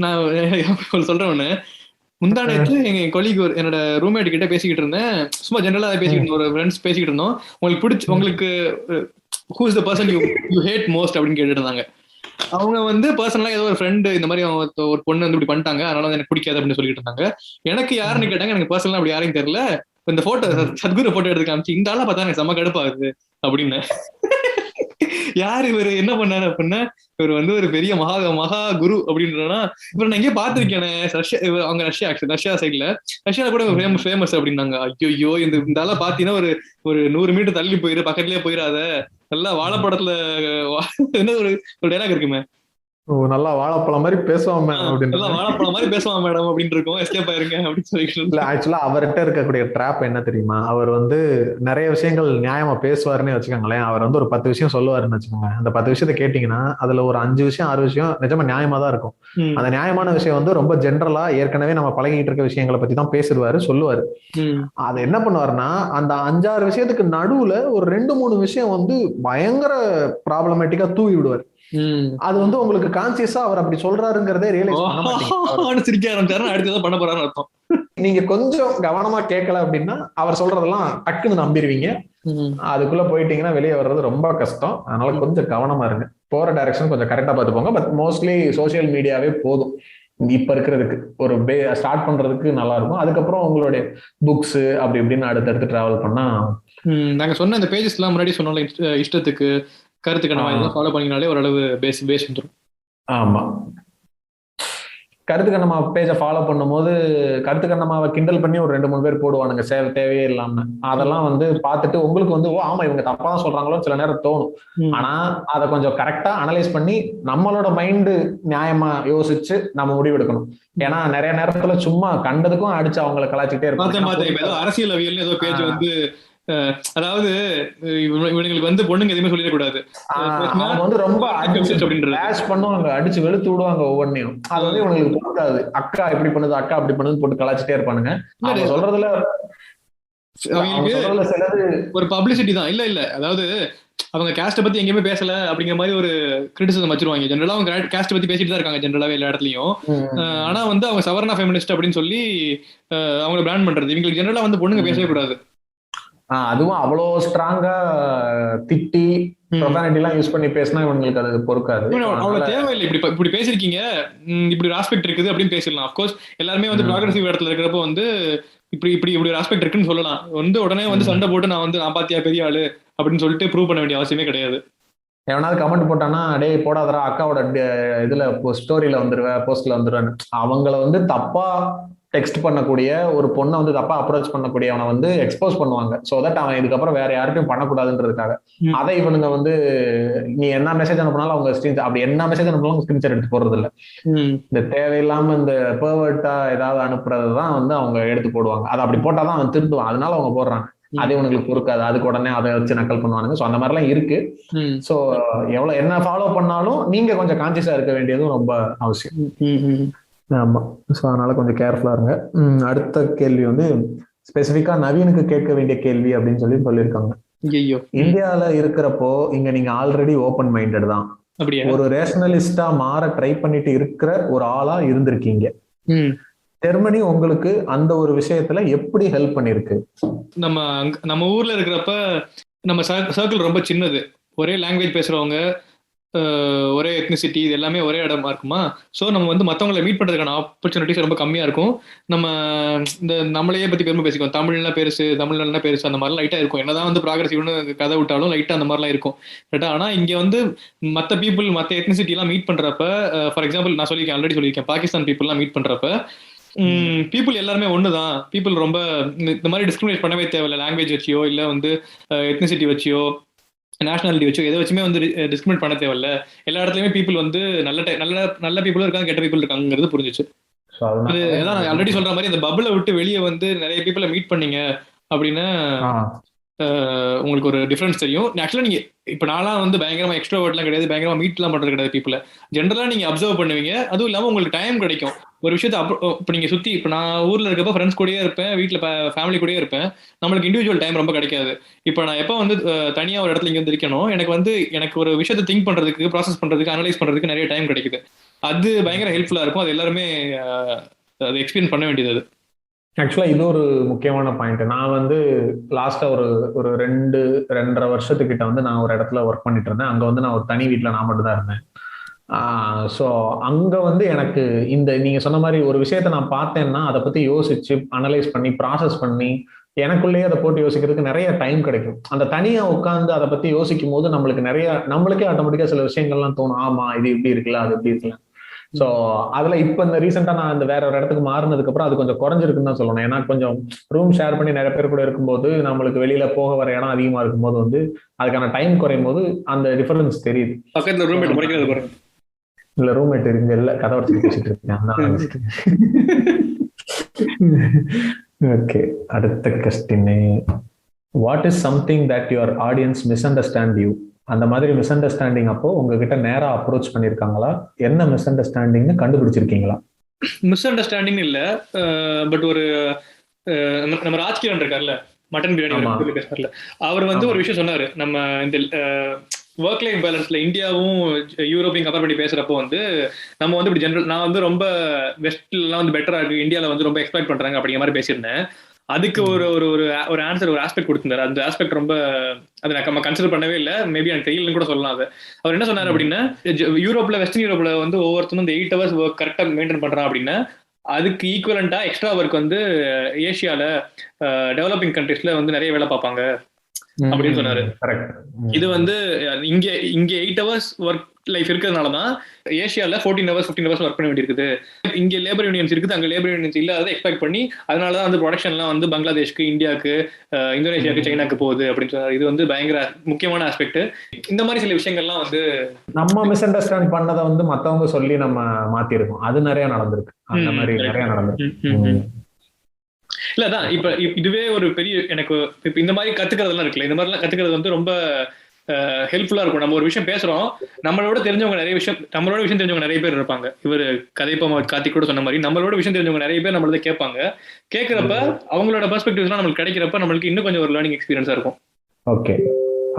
நான் சொல்றேன் ஒண்ணு. முந்தானத்து எங்க கொலீக் என்னோட ரூம்மேட் கிட்ட பேசிக்கிட்டு இருந்தேன். சும்மா ஜெனரலா பேசிக்கிட்டு இருந்தோம், ஒரு ஃப்ரெண்ட்ஸ் பேசிக்கிட்டு இருந்தோம். உங்களுக்கு who is the person you hate most அப்படின்னு கேட்டுட்டு இருந்தாங்க. அவங்க வந்து பர்சனலா ஏதோ ஒரு ஃப்ரெண்டு இந்த மாதிரி ஒரு பொண்ணு வந்து இப்படி பண்ணிட்டாங்க, அதனால எனக்கு பிடிக்காது அப்படின்னு சொல்லிட்டு இருந்தாங்க. எனக்கு யாருன்னு கேட்டாங்க, எனக்கு பர்சனலா அப்படி யாரையும் தெரியல. இந்த போட்டோ சத்குரு போட்டோ எடுத்து காமிச்சு இந்த ஆளா பார்த்தா எனக்கு செம்ம கடுப்பாகுது அப்படின்னு. யாரு இவரு என்ன பண்ணாரு அப்படின்னா, இவர் வந்து ஒரு பெரிய மகா குரு அப்படின்றனா, இவர் நான் எங்கேயோ பாத்திருக்கேனே, அவங்க ரஷ்யா சைட்ல, ரஷ்யால கூட ஃபேமஸ் அப்படின்னாங்க. ஐயோ இந்த ஆள பாத்தீங்கன்னா ஒரு ஒரு 100 மீட்டர் தள்ளி போயிரு, பக்கத்துலயே போயிடாத, நல்லா வாழைப்படத்துல என்ன ஒரு டைலாக் இருக்குமே, நல்லா வாழைப்பழம் மாதிரி பேசுவாங்க அப்படின்னு, வாழைப்பழம் மாதிரி பேசுவான் மேடம் அப்படின்னு இருக்கும், எஸ்கேப் ஆயிருங்க அப்படின்னு சொல்லிட்டு. இல்ல ஆக்சுவலா அவர்கிட்ட இருக்கக்கூடிய ட்ராப் என்ன தெரியுமா, அவர் வந்து நிறைய விஷயங்கள் நியாயமா பேசுவாருன்னு வச்சுக்கோங்களேன். அவர் வந்து ஒரு 10 விஷயம் சொல்லுவாருன்னு வச்சுக்கோங்க. அந்த 10 விஷயத்த கேட்டீங்கன்னா அதுல ஒரு 5 விஷயம் 6 விஷயம் நிஜமா நியாயமா தான் இருக்கும். அந்த நியாயமான விஷயம் வந்து ரொம்ப ஜென்ரலா ஏற்கனவே நம்ம பழகிட்டு இருக்க விஷயங்களை பத்தி தான் பேசுவாரு, சொல்லுவாரு. அது என்ன பண்ணுவாருன்னா, அந்த 5-6 விஷயத்துக்கு நடுவுல ஒரு 2-3 விஷயம் வந்து பயங்கர ப்ராப்ளமேட்டிக்கா தூவி விடுவார். அது வந்து உங்களுக்கு கான்சியஸா அவர் அப்படி சொல்றாருங்கிறதே ரியலைஸ் பண்ண மாட்டீங்க. சிரிக்க ஆரம்பிச்சாருன்னா அடுத்து ஏதோ பண்ண போறாருன்னு அர்த்தம். நீங்க கொஞ்சம் கவனமா கேட்கல அப்படின்னா அவர் சொல்றதெல்லாம் டக்குன்னு நம்பிடுவீங்க. அதுக்குள்ள போயிட்டீங்கன்னா வெளியே வர்றது ரொம்ப கஷ்டம். அதனால கொஞ்சம் கவனமா இருங்க. போற டைரக்ஷன் கொஞ்சம் கரெக்டா பார்த்து போங்க. பட் மோஸ்ட்லி சோசியல் மீடியாவே போதும் இப்ப இருக்கிறதுக்கு. ஒரு ஸ்டார்ட் பண்றதுக்கு நல்லா இருக்கும். அதுக்கப்புறம் உங்களுடைய புக்ஸ் அப்படி இப்படின்னு அடுத்தடுத்து டிராவல் பண்ணா. நாங்க சொன்ன இந்த பேஜஸ் எல்லாம் முன்னாடி சொன்னோம்ல, இஷ்டத்துக்கு கருத்து கண்ணமா இதெல்லாம் ஃபாலோ பண்ணினாலே ஓரளவு பேஸ் வந்துடும். ஆமா, கருத்து கண்ணமா பேஜை ஃபாலோ பண்ணும்போது கருத்து கண்ணமாவை கிண்டல் பண்ணி ஒரு 2-3 பேர் போடுவானுங்க தேவையே இல்லாம. அதெல்லாம் வந்து பார்த்துட்டு உங்களுக்கு வந்து ஆமா இவங்க தப்பா தான் சொல்றாங்களோ சில நேரம் தோணும். ஆனா அதை கொஞ்சம் கரெக்டா அனலைஸ் பண்ணி நம்மளோட மைண்டு நியாயமா யோசிச்சு நம்ம முடிவெடுக்கணும். ஏன்னா நிறைய நேரத்துல சும்மா கண்டதுக்கும் அடிச்சு அவங்களை கலாச்சிக்கிட்டே இருப்பாங்க. அரசியலவியல் ஏதோ பேஜ் வந்து, அதாவது இவங்களுக்கு வந்து பொண்ணுங்க எதுவுமே சொல்லிடக்கூடாது, வந்து ரொம்ப பண்ணுவாங்க, அடிச்சு வெளுத்து விடுவாங்க ஒவ்வொன்னையும். அது வந்து இவங்களுக்கு பொறுக்காது. அக்கா இப்படி பண்ணுது, அக்கா அப்படி பண்ணுது போட்டு கலாச்சிட்டே இருப்பானுங்க. சொல்றதுல ஒரு பப்ளிசிட்டி தான். இல்ல அதாவது அவங்க கேஸ்ட பத்தி எங்கேயுமே பேசல அப்படிங்கிற மாதிரி ஒரு கிரிட்டிசிசம் வச்சிருவாங்க. ஜெனரலா அவங்க கேஸ்ட் பத்தி பேசிட்டு தான் இருக்காங்க ஜெனரலாவே எல்லா இடத்துலயும். ஆனா வந்து அவங்க சவர்ணா ஃபெமினிஸ்ட் அப்படின்னு சொல்லி அவங்களை பிராண்ட் பண்றது. இவங்களுக்கு ஜெனரலா வந்து பொண்ணுங்க பேசவே கூடாது. அதுவும் அவ்வளோ ஸ்ட்ராங்கா திட்டி ப்ரொஃபானிட்டி எல்லாம் யூஸ் பண்ணி பேசினா இவங்களுக்கு அது பொறுக்காது. அவ்வளவு தேவையில்லை. இப்படி பேசிருக்கீங்க, இப்படி ஒரு ஆஸ்பெக்ட் இருக்குது அப்படின்னு பேசிடலாம். அப்கோர்ஸ் எல்லாருமே வந்து ப்ராக்ரசிவ் இடத்துல இருக்கிறப்போ வந்து இப்படி ஒரு ஆஸ்பெக்ட் இருக்குன்னு சொல்லலாம். வந்து உடனே வந்து சண்டை போட்டு நான் பாத்தியா பெரிய ஆளு அப்படின்னு சொல்லிட்டு ப்ரூவ் பண்ண வேண்டிய அவசியமே கிடையாது. எவனாவது கமெண்ட் போட்டானா, டே போடாதரா அக்காவோட இதுல ஸ்டோரியில வந்துருவேன், போஸ்ட்ல வந்துருவேன், அவங்கள வந்து தப்பா டெக்ஸ்ட் பண்ணக்கூடிய ஒரு பொண்ணை வந்து தப்பா அப்ரோச் பண்ணக்கூடிய அவனை வந்து எக்ஸ்போஸ் பண்ணுவாங்க. சோ தட் அவன் இதுக்கப்புறம் வேற யாருக்கும் பண்ணக்கூடாதுன்றதுக்காக. அதை இவனுங்க வந்து நீ என்ன மெசேஜ் அனுப்பினாலும் அவங்க ஸ்கிரீன் அப்படி என்ன மெசேஜ் அனுப்பினாலும் ஸ்கிரீன்ஷாட் எடுத்து போடுறது இல்லை. இந்த தேவையில்லாம இந்த பெர்வர்ட்டா ஏதாவது அனுப்புறதுதான் வந்து அவங்க எடுத்து போடுவாங்க. அதை அப்படி போட்டாதான் அவன் திருந்துவான். அதனால அவங்க போடுறாங்க. அது உனக்கு பொறுக்காது. அதுக்கு உடனே அதை வச்சு நக்கல் பண்ணுவானுங்க. சோ அந்த மாதிரி எல்லாம் இருக்கு. சோ எவ்வளவு என்ன ஃபாலோ பண்ணாலும் நீங்க கொஞ்சம் கான்சியஸா இருக்க வேண்டியதும் ரொம்ப அவசியம். ஆமா, ஸோ அதனால கொஞ்சம் கேர்ஃபுல்லா இருங்க. அடுத்த கேள்வி வந்து ஸ்பெசிஃபிக்கா நவீனுக்கு கேட்க வேண்டிய கேள்வி அப்படின்னு சொல்லியிருக்காங்க. இந்தியால இருக்கிறப்போ இங்க நீங்க ஆல்ரெடி ஓப்பன் மைண்டட் தான், ஒரு ரேஷனலிஸ்டா மாற ட்ரை பண்ணிட்டு இருக்கிற ஒரு ஆளா இருந்திருக்கீங்க. ஜெர்மனி உங்களுக்கு அந்த ஒரு விஷயத்துல எப்படி ஹெல்ப் பண்ணிருக்கு? நம்ம ஊர்ல இருக்கிறப்ப நம்ம சர்க்கிள் ரொம்ப சின்னது, ஒரே லாங்குவேஜ் பேசுறவங்க, ஒரே எத்னிசிட்டி, இது எல்லாமே ஒரே இடமா இருக்குமா. ஸோ நம்ம வந்து மற்றவங்களை மீட் பண்ணுறதுக்கான ஆப்பர்ச்சுனிட்டிஸ் ரொம்ப கம்மியாக இருக்கும். நம்ம இந்த நம்மளையே பற்றி பெருமை பேசிக்குவோம், தமிழ்னா பெருசு, தமிழ்னா பெருசு, அந்த மாதிரிலாம் லைட்டாக இருக்கும். என்னதான் வந்து ப்ராக்ரஸிவ்னு கதை விட்டாலும் லைட்டாக அந்த மாதிரிலாம் இருக்கும். ரைட்டா? ஆனால் இங்கே வந்து மற்ற பீப்புள், மற்ற எத்னிசிட்டிலாம் மீட் பண்ணுறப்ப, ஃபார் எக்ஸாம்பிள் நான் ஆல்ரெடி சொல்லியிருக்கேன், பாகிஸ்தான் பீப்புள்லாம் மீட் பண்ணுறப்ப பீப்புள் எல்லாருமே ஒண்ணுதான். பீப்புள் ரொம்ப இந்த மாதிரி டிஸ்கிரிமினேட் பண்ணவே தேவையில்லை. லாங்குவேஜ் வச்சியோ இல்லை வந்து எத்னிசிட்டி வச்சியோ நேஷனாலிட்டி வச்சோ எதை வச்சுமே வந்து டிஸ்கிரிமினேட் பண்ண தேவையில்ல. எல்லா இடத்துலயுமே பீப்புள் வந்து நல்ல பீப்புளும் இருக்காங்க, கெட்ட பீப்புள் இருக்காங்கிறது புரிஞ்சிச்சு. அதான் நான் ஆல்ரெடி சொல்ற மாதிரி இந்த பபிளை விட்டு வெளியே வந்து நிறைய பீப்புளை மீட் பண்ணீங்க அப்படின்னா உங்களுக்கு ஒரு டிஃபரன்ஸ் தெரியும். ஆக்சுவலா நீங்க இப்ப நான்லாம் வந்து பயங்கரமா எக்ஸ்ட்ரோவர்ட்லாம் கிடையாது, பயங்கரமா மீட்லாம் பண்றது கிடையாது பீப்புளை. ஜென்ரலா நீங்க அப்சர்வ் பண்ணுவீங்க. அதுவும் இல்லாம உங்களுக்கு டைம் கிடைக்கும் ஒரு விஷயத்த. இப்ப நீங்க சுத்தி, இப்ப நான் ஊர்ல இருக்கப்ப ஃப்ரெண்ட்ஸ் கூடயே இருப்பேன், வீட்டுல ஃபேமிலி கூடயே இருப்பேன். நம்மளுக்கு இண்டிவிஜுவல் டைம் ரொம்ப கிடைக்காது. இப்ப நான் எப்ப வந்து தனியா ஒரு இடத்துல இங்க வந்து இருக்கணும், எனக்கு ஒரு விஷயத்தை திங்க் பண்றதுக்கு, ப்ராசஸ் பண்றதுக்கு, அனலைஸ் பண்றதுக்கு நிறைய டைம் கிடைக்குது. அது பயங்கர ஹெல்ப்ஃபுல்லா இருக்கும். அது எல்லாருமே அதை எக்ஸ்பீரியன்ஸ் பண்ண வேண்டியது. அது ஆக்சுவலா இது ஒரு முக்கியமான பாயிண்ட். நான் வந்து லாஸ்டா ஒரு 2-2.5 வருஷத்துக்கிட்ட வந்து நான் ஒரு இடத்துல ஒர்க் பண்ணிட்டு இருந்தேன். அங்க வந்து நான் ஒரு தனி வீட்டுல நான் மட்டும் தான் இருந்தேன். ஸோ அங்க வந்து எனக்கு இந்த நீங்க சொன்ன மாதிரி ஒரு விஷயத்த நான் பார்த்தேன்னா அதை பத்தி யோசிச்சு அனலைஸ் பண்ணி ப்ராசஸ் பண்ணி எனக்குள்ளேயே அதை போட்டு யோசிக்கிறதுக்கு நிறைய டைம் கிடைக்கும். அந்த தனியா உட்காந்து அதை பத்தி யோசிக்கும் போது நம்மளுக்கே ஆட்டோமேட்டிக்கா சில விஷயங்கள்லாம் தோணும். ஆமா, இது இப்படி இருக்குல்ல, அது இப்படி இருக்குல்ல. சோ அதுல இப்ப இந்த ரீசெண்டா நான் இந்த வேற ஒரு இடத்துக்கு மாறினதுக்கு அப்புறம் அது கொஞ்சம் குறைஞ்சிருக்குன்னு தான் சொல்லணும். ஏன்னா கொஞ்சம் ரூம் ஷேர் பண்ணி நிறைய பேர் கூட இருக்கும்போது நம்மளுக்கு வெளியில போக வர இடம் அதிகமா இருக்கும்போது வந்து அதுக்கான டைம் குறையும் போது அந்த டிஃபரன்ஸ் தெரியுது. பக்கத்துல ரூம்மேட் முறைக்கிறது பாருங்க. இல்ல ரூம்மேட் இங்க இல்ல, கதை வச்சு பேசிட்டு இருக்கேன். ஓகே, அடுத்த question. What is something that your audience miss understand you? அந்த மாதிரி மிஸ் அண்டர்ஸ்டாண்டிங் அப்போ உங்ககிட்ட நேரா அப்ரோச் பண்ணிருக்காங்களா? என்ன மிஸ் அண்டர்ஸ்டாண்டிங்னு கண்டுபிடிச்சிருக்கீங்களா? மிஸ் அண்டர்ஸ்டாண்டிங் இல்ல, பட் ஒரு நம்ம ராஜ்கிரண் இருக்கார்ல, மட்டன் பிரியாணி பேசுறாருல, அவர் வந்து ஒரு விஷயம் சொன்னாரு. நம்ம இந்த ஒர்க் லைஃப் பேலன்ஸ்ல இந்தியாவும் யூரோப்பையும் கம்பேர் பண்ணி பேசுறப்போ வந்து நம்ம வந்து இப்படி ஜென்ரல் நான் வந்து ரொம்ப வெஸ்ட்லாம் வந்து பெட்டரா இருக்கு, இந்தியாவில் வந்து ரொம்ப எக்ஸ்பெக்ட் பண்றாங்க அப்படிங்கிற மாதிரி பேசியிருந்தேன். அதுக்கு ஒரு ஒரு ஒரு ஆன்சர், ஒரு ஆஸ்பெக்ட் கொடுத்திருந்தாரு. அந்த ஆஸ்பெக்ட் ரொம்ப அதை நம்ம கன்சிடர் பண்ணவே இல்லை, மேபி எனக்கு தெரியலன்னு கூட சொல்லலாம். அது அவர் என்ன சொன்னார் அப்படின்னா, யூரோப்ல வெஸ்டர்ன் யூரோப்ல வந்து ஒவ்வொருத்தரும் இந்த 8 hours ஒர்க் கரெக்டா மெயின்டைன் பண்றான் அப்படின்னா அதுக்கு ஈக்குவலண்டா எக்ஸ்ட்ரா ஒர்க் வந்து ஏசியால டெவலப்பிங் கண்ட்ரீஸ்ல வந்து நிறைய வேலை பார்ப்பாங்க அப்படின்னு சொன்னாரு. இது வந்து இங்க 8 hours ஒர்க் லைஃப் இருக்கிறதுனாலதான் ஏசியால 14 hours 15 hours ஒர்க் பண்ண வேண்டியிருக்குது. இங்க லேபர் யூனியன்ஸ் இருக்குது, அங்க லேபர் யூனியன்ஸ் இல்லாத எக்ஸ்பெக்ட் பண்ணி அதனாலதான் வந்து ப்ரொடக்ஷன்லாம் வந்து பங்களாதேஷ்க்கு, இந்தியாவுக்கு, இந்தோனேஷியாவுக்கு, சைனாக்கு போகுது அப்படின்னு சொன்னாரு. இது வந்து பயங்கர முக்கியமான ஆஸ்பெக்ட். இந்த மாதிரி சில விஷயங்கள்லாம் வந்து நம்ம மிஸ் அண்டர்ஸ்டாண்ட் பண்ணதை வந்து மத்தவங்க சொல்லி நம்ம மாத்திருக்கோம். அது நிறைய நடந்திருக்கு, அந்த மாதிரி நிறைய நடந்திருக்கு. இல்லதான் இப்ப இதுவே ஒரு பெரிய எனக்கு இப்ப இந்த மாதிரி கத்துக்கிறதுலாம் இருக்குல்ல, இந்த மாதிரிலாம் கத்துக்கிறது வந்து ரொம்ப ஹெல்ப்ஃபுல்லா இருக்கும். நம்ம ஒரு விஷயம் பேசுறோம், நம்மளோட தெரிஞ்சவங்க நிறைய பேர் இருப்பாங்க. இவர் கதைப்பா கார்த்திக் கூட சொன்ன மாதிரி நம்மளோட விஷயம் தெரிஞ்சவங்க நிறைய பேர் நம்மளத கேட்பாங்க. கேட்கிறப்ப அவங்களோட பெர்ஸ்பெக்டிவ்ஸ்லாம் நம்மளுக்கு கிடைக்கிறப்ப நம்மளுக்கு இன்னும் கொஞ்சம் ஒரு லேர்னிங் எக்ஸ்பீரியன்ஸா இருக்கும். ஓகே,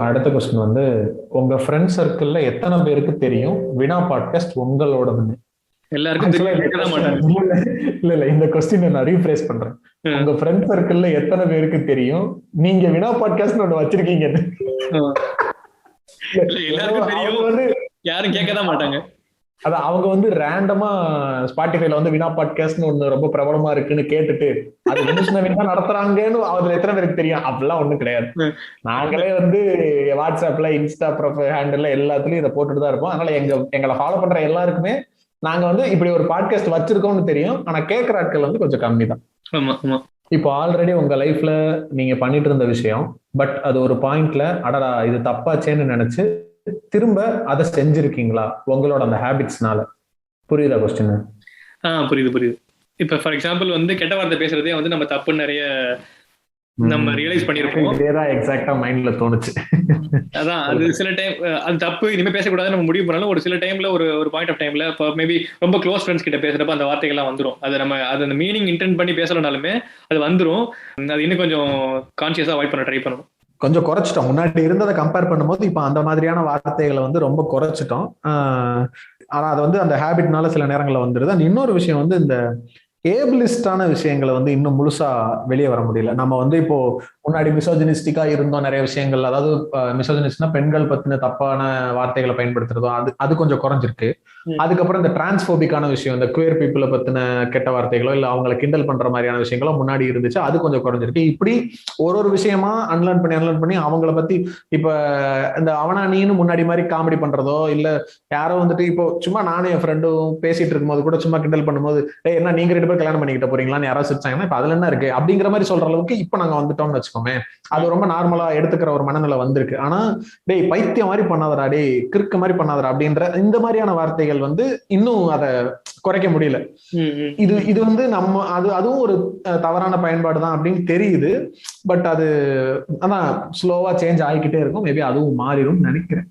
அடுத்த கொஸ்டின் வந்து உங்க ஃப்ரெண்ட் சர்க்கிள்ல எத்தனை பேருக்கு தெரியும் வினா பாட்காஸ்ட் உங்களோடதுன்னு? எல்லாருக்கும் இல்ல இந்த கொஸ்டின் நான் ரீஃப்ரேஸ் பண்றேன். உங்க ஃப்ரெண்ட் சர்க்கிள்ல எத்தனை பேருக்கு தெரியும் நீங்க வினா பாட்காஸ்ட் ஒண்ணு வச்சிருக்கீங்க? எல்லாருக்கும் தெரியும், யாரும் கேட்கதான் மாட்டாங்க. அது அவங்க வந்து ரேண்டமா ஸ்பாட்டிஃபைல வந்து வினா பாட்காஸ்ட்னு ஒண்ணு ரொம்ப பிரபலமா இருக்குன்னு கேட்டுட்டு அது வினா நடத்துறாங்கன்னு அதுல எத்தனை பேருக்கு தெரியும்? அப்படிலாம் ஒண்ணும் கிடையாது. நாங்களே வந்து வாட்ஸ்அப்ல, இன்ஸ்டா ப்ரொஃபைல் ஹேண்டில் எல்லாத்துலயும் இதை போட்டுட்டு தான் இருப்போம். அதனால எங்களை ஃபாலோ பண்ற எல்லாருக்குமே நாங்க வந்து இப்படி ஒரு பாட்காஸ்ட் வச்சிருக்கோம்னு தெரியும். ஆனா கேட்கிற ஆட்கள் வந்து கொஞ்சம் கம்மி தான். இப்போ ஆல்ரெடி உங்க லைஃப்ல நீங்க பண்ணிட்டு இருந்த விஷயம், பட் அது ஒரு பாயிண்ட்ல அடடா இது தப்பாச்சேன்னு நினைச்சு திரும்ப அதை செஞ்சிருக்கீங்களா உங்களோட அந்த ஹேபிட்ஸ்னால? புரியுதா கொஸ்டின்? புரியுது. இப்ப ஃபார் எக்ஸாம்பிள் வந்து கெட்ட வார்த்தை பேசுறதே வந்து நம்ம தப்பு நிறைய நம்ம ரியலைஸ் பண்ணிருப்போம். இதேதான் எக்ஸாக்ட்டா மைண்ட்ல தோணுச்சு. அதான் அது சில டைம் அது தப்பு, இனிமே பேசக்கூடாதுன்னு நம்ம முடிவு பண்ணாலும் ஒரு சில டைம்ல ஒரு பாயிண்ட் ஆஃப் டைம்ல மேபி ரொம்ப க்ளோஸ் ஃப்ரெண்ட்ஸ் கிட்ட பேசுறப்ப அந்த வார்த்தைகள்லாம் வந்துடும். அது நம்ம அது அந்த மீனிங் இன்டென்ட் பண்ணி பேசலனாலுமே அது வந்துடும். அது இன்னும் கொஞ்சம் கான்சியஸா அவாய்ட் பண்ண ட்ரை பண்ணணும். கொஞ்சம் குறைச்சிட்டோம். முன்னாடி இருந்ததை கம்பேர் பண்ணும்போது இப்ப அந்த மாதிரியான வார்த்தைகளை வந்து ரொம்ப குறைச்சிட்டோம். ஆனா அது வந்து அந்த ஹேபிட்னால சில நேரங்கள்ல வந்துருது. அந்த இன்னொரு விஷயம் வந்து இந்த ஏபிளிஸ்டான விஷயங்களை வந்து இன்னும் முழுசா வெளியே வர முடியல. நம்ம வந்து இப்போ முன்னாடி மிசோஜினிஸ்டிக்கா இருந்தோம் நிறைய விஷயங்கள். அதாவது மிசோஜினிஸ்ட்னா பெண்கள் பத்தின தப்பான வார்த்தைகளை பயன்படுத்துறதோ அது கொஞ்சம் குறைஞ்சிருக்கு. அதுக்கப்புறம் இந்த டிரான்ஸ்போபிக்கான விஷயம், இந்த குயர் பீப்புளை பத்தின கெட்ட வார்த்தைகளோ இல்ல அவங்களை கிண்டல் பண்ற மாதிரியான விஷயங்களோ முன்னாடி இருந்துச்சு, அது கொஞ்சம் குறைஞ்சிருக்கு. இப்படி ஒரு விஷயமா அன்லேர்ன் பண்ணி அவங்கள பத்தி இப்ப இந்த அவனா நீன்னு முன்னாடி மாதிரி காமெடி பண்றதோ இல்ல யாரோ வந்துட்டு இப்போ சும்மா நானும் என் ஃப்ரெண்டும் பேசிட்டு இருக்கும்போது கூட சும்மா கிண்டல் பண்ணும்போது என்ன நீங்க 2 பேர் கல்யாணம் பண்ணிக்கிட்ட போறீங்களான்னு யாராவது சிரிச்சாங்கன்னா இப்ப அதுல என்ன இருக்கு அப்படிங்கிற மாதிரி சொல்ற அளவுக்கு இப்ப நாங்க வந்துட்டோம்னு வச்சுக்கோமே. அது ரொம்ப நார்மலா எடுத்துக்கிற ஒரு மனநிலை வந்திருக்கு. ஆனா டேய் பைத்தியம் மாதிரி பண்ணாதடா, டேய் கிறுக்கு மாதிரி பண்ணாதடா அப்படின்ற இந்த மாதிரியான வார்த்தைகள் வந்து இன்னும் அதை குறைக்க முடியல. இது வந்து நம்ம அதுவும் ஒரு தவறான பயன்பாடு தான் அப்படின்னு தெரியுது. பட் அது அதான் ஸ்லோவா சேஞ்ச் ஆகிக்கிட்டே இருக்கும். மேபி அதுவும் மாறிடும் நினைக்கிறேன்.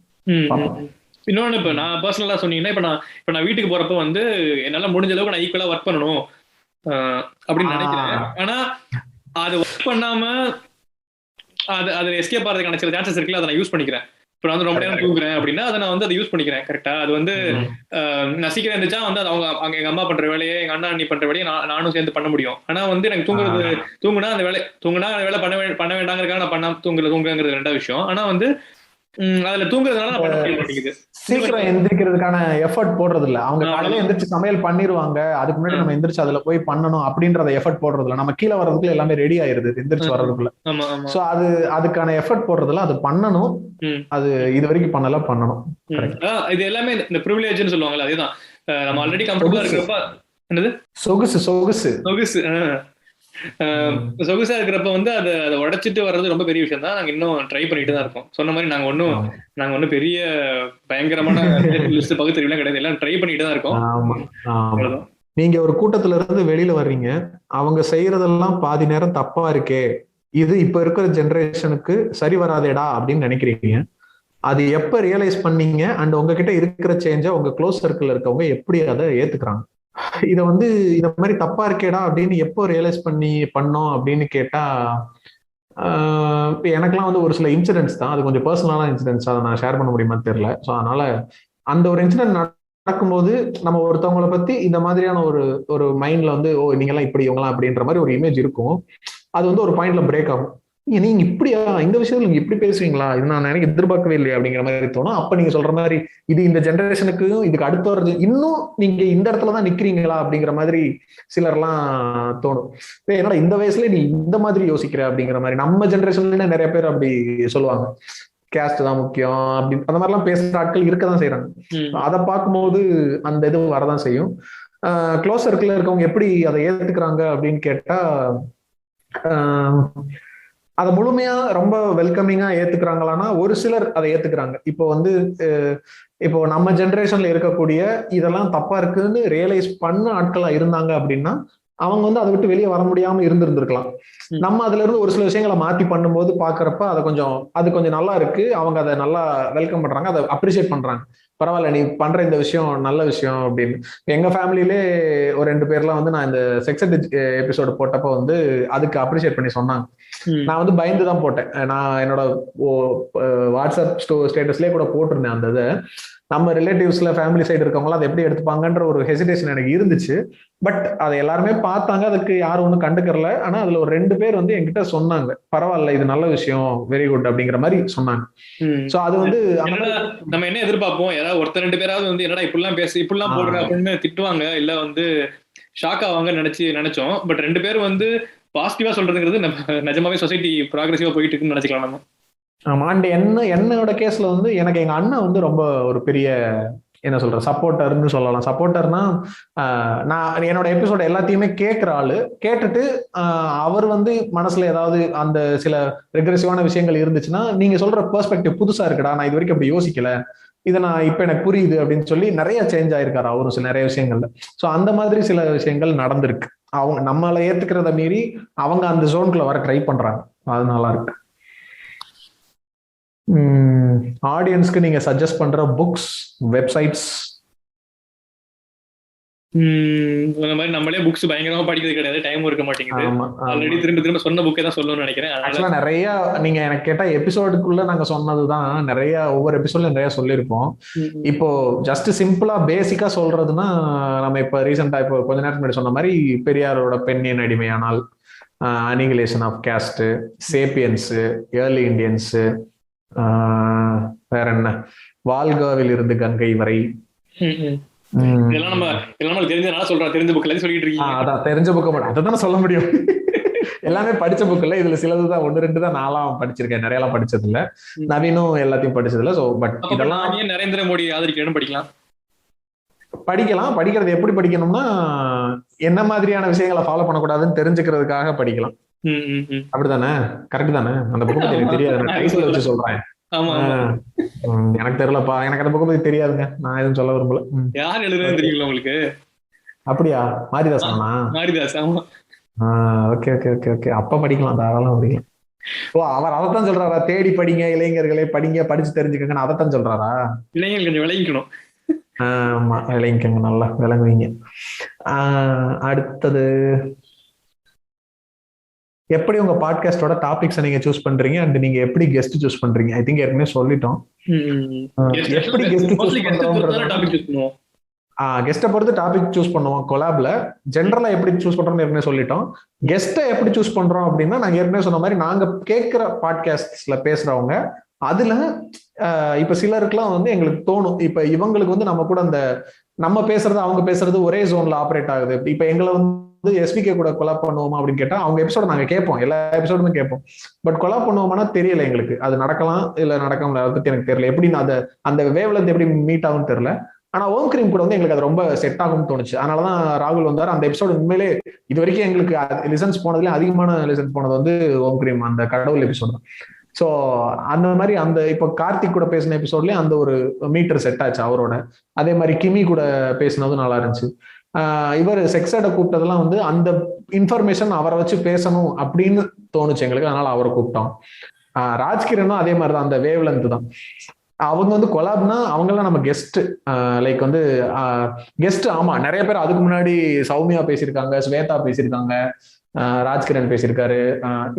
இன்னொன்னு இப்ப நான் பர்சனலா சொன்னீங்கன்னா இப்ப நான் வீட்டுக்கு போறப்ப வந்து என்னால முடிஞ்ச அளவுக்கு நான் ஈக்குவலா ஒர்க் பண்ணணும் அப்படின்னு நினைக்கிறேன். ஆனா அது ஒர்க் பண்ணாம அது எஸ்கேப் ஆகிறதுக்கான சில சான்சஸ் இருக்குல்ல, அதை நான் யூஸ் பண்ணிக்கிறேன். இப்போ நான் வந்து ரொம்ப நேரம் தூங்குறேன் அப்படின்னா அதை நான் வந்து அதை யூஸ் பண்ணிக்கிறேன். கரெக்டா? அது வந்து நான் சீக்கிரம் இருந்துச்சா வந்து அவங்க எங்க அம்மா பண்ற வேலையை, எங்க அண்ணா அண்ணி பண்ற வேலையை நானும் சேர்ந்து பண்ண முடியும். ஆனா வந்து எனக்கு தூங்குனா அந்த வேலை பண்ண வேண்டாங்கிறதுக்காக நான் தூங்குறேங்கிறது ரெண்டாவது விஷயம். ஆனா வந்து அதுல தூங்குறதுனால நான் பண்ண முடிய மாட்டேங்குது. சீக்கிரம் எந்திரிக்கிறதுக்கான எஃபர்ட் போடுறது இல்ல. அவங்க காலையில எந்திரிச்சு சமையல் பண்ணிருவாங்க, அதுக்கு முன்னாடி நம்ம எந்திரிச்சு அதுல போய் பண்ணணும் அப்படின்றத எஃபர்ட் போடுறது இல்ல. நம்ம கீழே வர்றதுக்குள்ள எல்லாமே ரெடி ஆயிருது எந்திரிச்சு வர்றதுக்குள்ள. சோ அதுக்கான எஃபர்ட் போடுறது இல்ல. அது பண்ணணும், அது இது வரைக்கும் பண்ணணும். இது எல்லாமே இந்த ப்ரிவிலேஜ்னு சொல்லுவாங்கல்ல, அதுதான். நம்ம ஆல்ரெடி கம்ஃபர்ட்டபிளா இருக்கிறப்ப என்னது சொகுசு சொகுசா இருக்கிறப்ப வந்து அதை உடைச்சிட்டு வர்றது ரொம்ப பெரிய விஷயம் தான். நாங்க இன்னும் ட்ரை பண்ணிட்டு தான் இருக்கோம். சொன்ன மாதிரி நாங்க ஒன்னும் பெரிய பயங்கரமான லிஸ்ட் பகுத்தறிவுலாம் கிடையாது, எல்லாம் ட்ரை பண்ணிட்டு தான் இருக்கோம். நீங்க ஒரு கூட்டத்துல இருந்து வெளியில வர்றீங்க, அவங்க செய்யறதெல்லாம் பாதி நேரம் தப்பா இருக்கே, இது இப்ப இருக்கிற ஜெனரேஷனுக்கு சரி வராதேடா அப்படின்னு நினைக்கிறீங்க. அது எப்ப ரியலைஸ் பண்ணீங்க அண்ட் உங்ககிட்ட இருக்கிற சேஞ்ச உங்க க்ளோஸ் சர்க்கிள் இருக்கவங்க எப்படி அதை ஏத்துக்கிறாங்க? இத வந்து இந்த மாதிரி தப்பா இருக்கேடா அப்படின்னு எப்போ ரியலைஸ் பண்ணோம் அப்படின்னு கேட்டா, எனக்கெல்லாம் வந்து ஒரு சில இன்சிடென்ட்ஸ் தான், அது கொஞ்சம் பர்சனலான இன்சிடென்ட்ஸ், அதை நான் ஷேர் பண்ண முடியுமான்னு தெரியல. ஸோ அதனால அந்த ஒரு இன்சிடென்ட் நடக்கும்போது நம்ம ஒருத்தவங்களை பத்தி இந்த மாதிரியான ஒரு மைண்ட்ல வந்து ஓ நீங்கெல்லாம் இப்படி இவங்கலாம் அப்படின்ற மாதிரி ஒரு இமேஜ் இருக்கும். அது வந்து ஒரு பாயிண்ட்ல பிரேக் ஆகும். நீங்க இப்படியா, இந்த விஷயத்துல நீங்க இப்படி பேசுவீங்களா, இது நான் எனக்கு எதிர்பார்க்கவே இல்லையா அப்படிங்கிற மாதிரி தோணும். அப்ப நீங்க சொல்ற மாதிரி இது இந்த ஜெனரேஷனுக்கு இதுக்கு அடுத்து வர்றது இன்னும் நீங்க இந்த இடத்துலதான் நிக்கிறீங்களா அப்படிங்கிற மாதிரி சிலர்லாம் தோணும். என்னடா இந்த வயசுல நீ இந்த மாதிரி யோசிக்கிற அப்படிங்கிற மாதிரி. நம்ம ஜெனரேஷன்ல நிறைய பேர் அப்படி சொல்லுவாங்க, கேஸ்ட் தான் முக்கியம் அப்படி அந்த மாதிரிலாம் பேசுற ஆட்கள் இருக்கதான் செய்யறாங்க. அதை பார்க்கும்போது அந்த இது வரதான் செய்யும். க்ளோஸ் சர்க்கிள்ல இருக்கவங்க எப்படி அதை ஏத்துக்கிறாங்க அப்படின்னு கேட்டா, அதை முழுமையா ரொம்ப வெல்கமிங்கா ஏத்துக்கிறாங்களான்னா ஒரு சிலர் அதை ஏத்துக்கிறாங்க. இப்போ நம்ம ஜெனரேஷன்ல இருக்கக்கூடிய இதெல்லாம் தப்பா இருக்குன்னு ரியலைஸ் பண்ண ஆட்களா இருந்தாங்க அப்படின்னா அவங்க வந்து அதை விட்டு வெளியே வர முடியாம இருந்திருக்கலாம். நம்ம அதுல இருந்து ஒரு சில விஷயங்களை மாத்தி பண்ணும்போது பாக்குறப்ப அது கொஞ்சம் நல்லா இருக்கு, அவங்க அதை நல்லா வெல்கம் பண்றாங்க, அதை அப்ரிஷியேட் பண்றாங்க. பரவாயில்ல நீ பண்ற இந்த விஷயம் நல்ல விஷயம் அப்படின்னு. எங்க ஃபேமிலியிலே ஒரு 2 பேர்லாம் வந்து நான் இந்த செக்ஸ் எபிசோடு போட்டப்ப வந்து அதுக்கு அப்ரிஷியேட் பண்ணி சொன்னாங்க. நான் வந்து பயந்துதான் போட்டேன். நான் என்னோட வாட்ஸ்அப் ஸ்டேட்டஸ்லயே கூட போட்டிருந்தேன் அந்த இதை. நம்ம ரிலேட்டிவ்ஸ்ல ஃபேமிலி சைடு இருக்கவங்களாம் அதை எப்படி எடுத்துப்பாங்கன்ற ஒரு ஹெசிடேஷன் எனக்கு இருந்துச்சு. பட் அதை எல்லாருமே பார்த்தாங்க, அதுக்கு யாரும் ஒன்றும் கண்டுக்கறல. ஆனா அதுல ஒரு 2 பேர் வந்து என்கிட்ட சொன்னாங்க, பரவாயில்ல இது நல்ல விஷயம், வெரி குட் அப்படிங்கிற மாதிரி சொன்னாங்க. சோ அது வந்து நம்ம என்ன எதிர்பார்ப்போம், யாராவது ஒருத்தர் 2 பேராவது வந்து என்னடா இப்படிலாம் போடுற அப்படின்னு திட்டுவாங்க, இல்ல வந்து ஷாக் ஆவாங்க நினைச்சோம். பட் 2 பேர் வந்து பாசிட்டிவா சொல்றதுங்கிறது நம்ம நிஜமாவே சொசைட்டி ப்ராக்ரெசிவா போயிட்டு இருக்குன்னு நினைச்சுக்கலாம் நம்ம. ஆமா. அண்ட் என்னோட கேஸ்ல வந்து எனக்கு எங்க அண்ணன் வந்து ரொம்ப ஒரு பெரிய என்ன சொல்ற சப்போர்ட்டர்னு சொல்லலாம். சப்போர்ட்டர்னா நான் என்னோட எபிசோட எல்லாத்தையுமே கேட்கிற ஆளு. கேட்டுட்டு அவர் வந்து மனசுல ஏதாவது அந்த சில ரெக்ரெசிவான விஷயங்கள் இருந்துச்சுன்னா, நீங்க சொல்ற பெர்ஸ்பெக்டிவ் புதுசா இருக்குடா, நான் இது வரைக்கும் அப்படி யோசிக்கல, இதை நான் இப்ப எனக்கு புரியுது அப்படின்னு சொல்லி நிறைய சேஞ்ச் ஆயிருக்காரு அவரும் சில நிறைய விஷயங்கள்ல. சோ அந்த மாதிரி சில விஷயங்கள் நடந்திருக்கு. அவங்க நம்மளை ஏத்துக்கிறத மீறி அவங்க அந்த ஜோனுக்குள்ள வர ட்ரை பண்றாங்க. அது நல்லா இருக்கு. ஆடியன்ஸ்க்கு நீங்க சஜஸ்ட் பண்ற புக்ஸ், வெப்சைட்ஸ்? இந்த மாதிரி நம்மளே புக்ஸ் பயங்கரமா படிக்கிறது கிடையாது, டைம் இருக்க மாட்டேங்குது. ஆல்ரெடி திரும்ப சொன்ன புக்கே தான் சொல்லணும்னு நினைக்கிறேன். ஆக்சுவலா நிறைய நீங்க எனக்கு கேட்டா எபிசோடுக்குள்ள நாங்க சொன்னதுதான் நிறைய, ஒவ்வொரு எபிசோட்ல நிறைய சொல்லியிருப்போம். இப்போ ஜஸ்ட் சிம்பிளா பேசிக்கா சொல்றதுன்னா, நம்ம இப்ப ரீசெண்டா இப்போ கொஞ்ச நேரத்துக்கு முன்னாடி சொன்ன மாதிரி பெரியாரோட பெண்ணின் அடிமையானால், annihilation of caste, sapiens, early Indians, வேற என்ன, வால்காவில் இருந்து கங்கை வரை, தெரிஞ்ச புக் அதான் சொல்ல முடியும். எல்லாமே படிச்ச புக் இல்ல, இதுல சிலதுதான் 1-2 தான் நான்லாம் படிச்சிருக்கேன், நிறைய எல்லாம் படிச்சது இல்ல. நவீனும் எல்லாத்தையும் படிச்சது இல்ல. சோ பட் இதெல்லாம் நரேந்திர மோடி ஆதரிக்கணும் படிக்கலாம். படிக்கிறது எப்படி படிக்கணும்னா, என்ன மாதிரியான விஷயங்களை ஃபாலோ பண்ணக்கூடாதுன்னு தெரிஞ்சுக்கிறதுக்காக படிக்கலாம். அப்படிதானே? கரெக்ட் தானே? அந்த புக் பத்தி எனக்கு தெரியாது, நான் டைட்டில் வச்சு சொல்றேன். எனக்கு தெரியலப்பா, எனக்கு அந்த புக் பத்தி தெரியாதுங்க, நான் எதுவும் சொல்ல விரும்பல. யார் எழுதுறது தெரியல உங்களுக்கு? அப்படியா? Maridhas? Maridhas. Okay okay okay okay. அப்ப படிக்கலாம், தாராளம் படிக்கலாம். ஓ, அவர் அதைத்தான் சொல்றாரா, தேடி படிங்க இளைஞர்களே, படிங்க, படிச்சு தெரிஞ்சுக்கங்க, அதைத்தான் சொல்றாரா? இளைஞர்கள் கொஞ்சம் விளங்கிக்கணும். ஆமா, விளங்கிக்கங்க, நல்லா விளங்குவீங்க. அடுத்தது, எப்படி உங்க பாட்காஸ்டோட டாபிக்ஸ் நீங்க சூஸ் பண்றீங்க அண்ட் நீங்க எப்படி கெஸ்ட் சூஸ் பண்றீங்க? ஐ திங்க் ஏற்கனவே சொல்லிட்டோம். எப்படி கெஸ்ட் சூஸ் பண்றோம்? கெஸ்ட்டை பொறுத்து டாபிக் சூஸ் பண்ணுவோம். கொலாப்ல ஜென்ரலா எப்படி சூஸ் பண்றோம்னு ஏற்கனவே சொல்லிட்டோம். கெஸ்ட்டை எப்படி சூஸ் பண்றோம் அப்படின்னா, நாங்க ஏற்கனவே சொன்ன மாதிரி நாங்க கேட்கிற பாட்காஸ்ட்ல பேசுறவங்க அதுல இப்ப சிலருக்குலாம் வந்து எங்களுக்கு தோணும், இப்ப இவங்களுக்கு வந்து நம்ம கூட அந்த நம்ம பேசுறது அவங்க பேசுறது ஒரே ஜோன்ல ஆப்ரேட் ஆகுது. இப்ப எங்களை வந்து எஸ்பிகே கூட கொலாப் பண்ணுவோமா அப்படின்னு கேட்டா அவங்க எபிசோட நாங்க கேட்போம், எல்லா எபிசோடுமே கேட்போம். பட் கொலாப் பண்ணுவோம்னா தெரியல எங்களுக்கு, அது நடக்கலாம் இல்ல நடக்கலாம், அதை பத்தி எனக்கு தெரியல. எப்படி அந்த அந்த வேவ்ல எப்படி மீட் ஆகும்னு தெரியல. ஆனா ஓம் கிரீம் கூட வந்து எங்களுக்கு அது ரொம்ப செட் ஆகும்னு தோணுச்சு. அதனாலதான் ராகுல் வந்தார். அந்த எபிசோடு உண்மையிலே இது வரைக்கும் எங்களுக்கு லிசன்ஸ் போனதுல அதிகமான லிசன்ஸ் போனது வந்து ஓம் கிரீம் அந்த கடவுள் எபிசோடு தான். ஸோ அந்த மாதிரி அந்த இப்போ கார்த்திக் கூட பேசின எபிசோட்லயும் அந்த ஒரு மீட்டர் செட் ஆச்சு அவரோட. அதே மாதிரி கிமி கூட பேசினதும் நல்லா இருந்துச்சு. இவர் செக்ஸாட கூப்பிட்டதெல்லாம் வந்து அந்த இன்ஃபர்மேஷன் அவரை வச்சு பேசணும் அப்படின்னு தோணுச்சு எங்களுக்கு, அதனால அவரை கூப்பிட்டோம். ராஜ்கிரனும் அதே மாதிரிதான், அந்த வேவ் லென்த் தான். அவங்க வந்து கொலாப்னா அவங்கெல்லாம் நம்ம கெஸ்ட், லைக் வந்து கெஸ்ட். ஆமா, நிறைய பேர் அதுக்கு முன்னாடி சௌமியா பேசியிருக்காங்க, ஸ்வேதா பேசியிருக்காங்க, ராஜ்கிரண் பேசியிருக்காரு.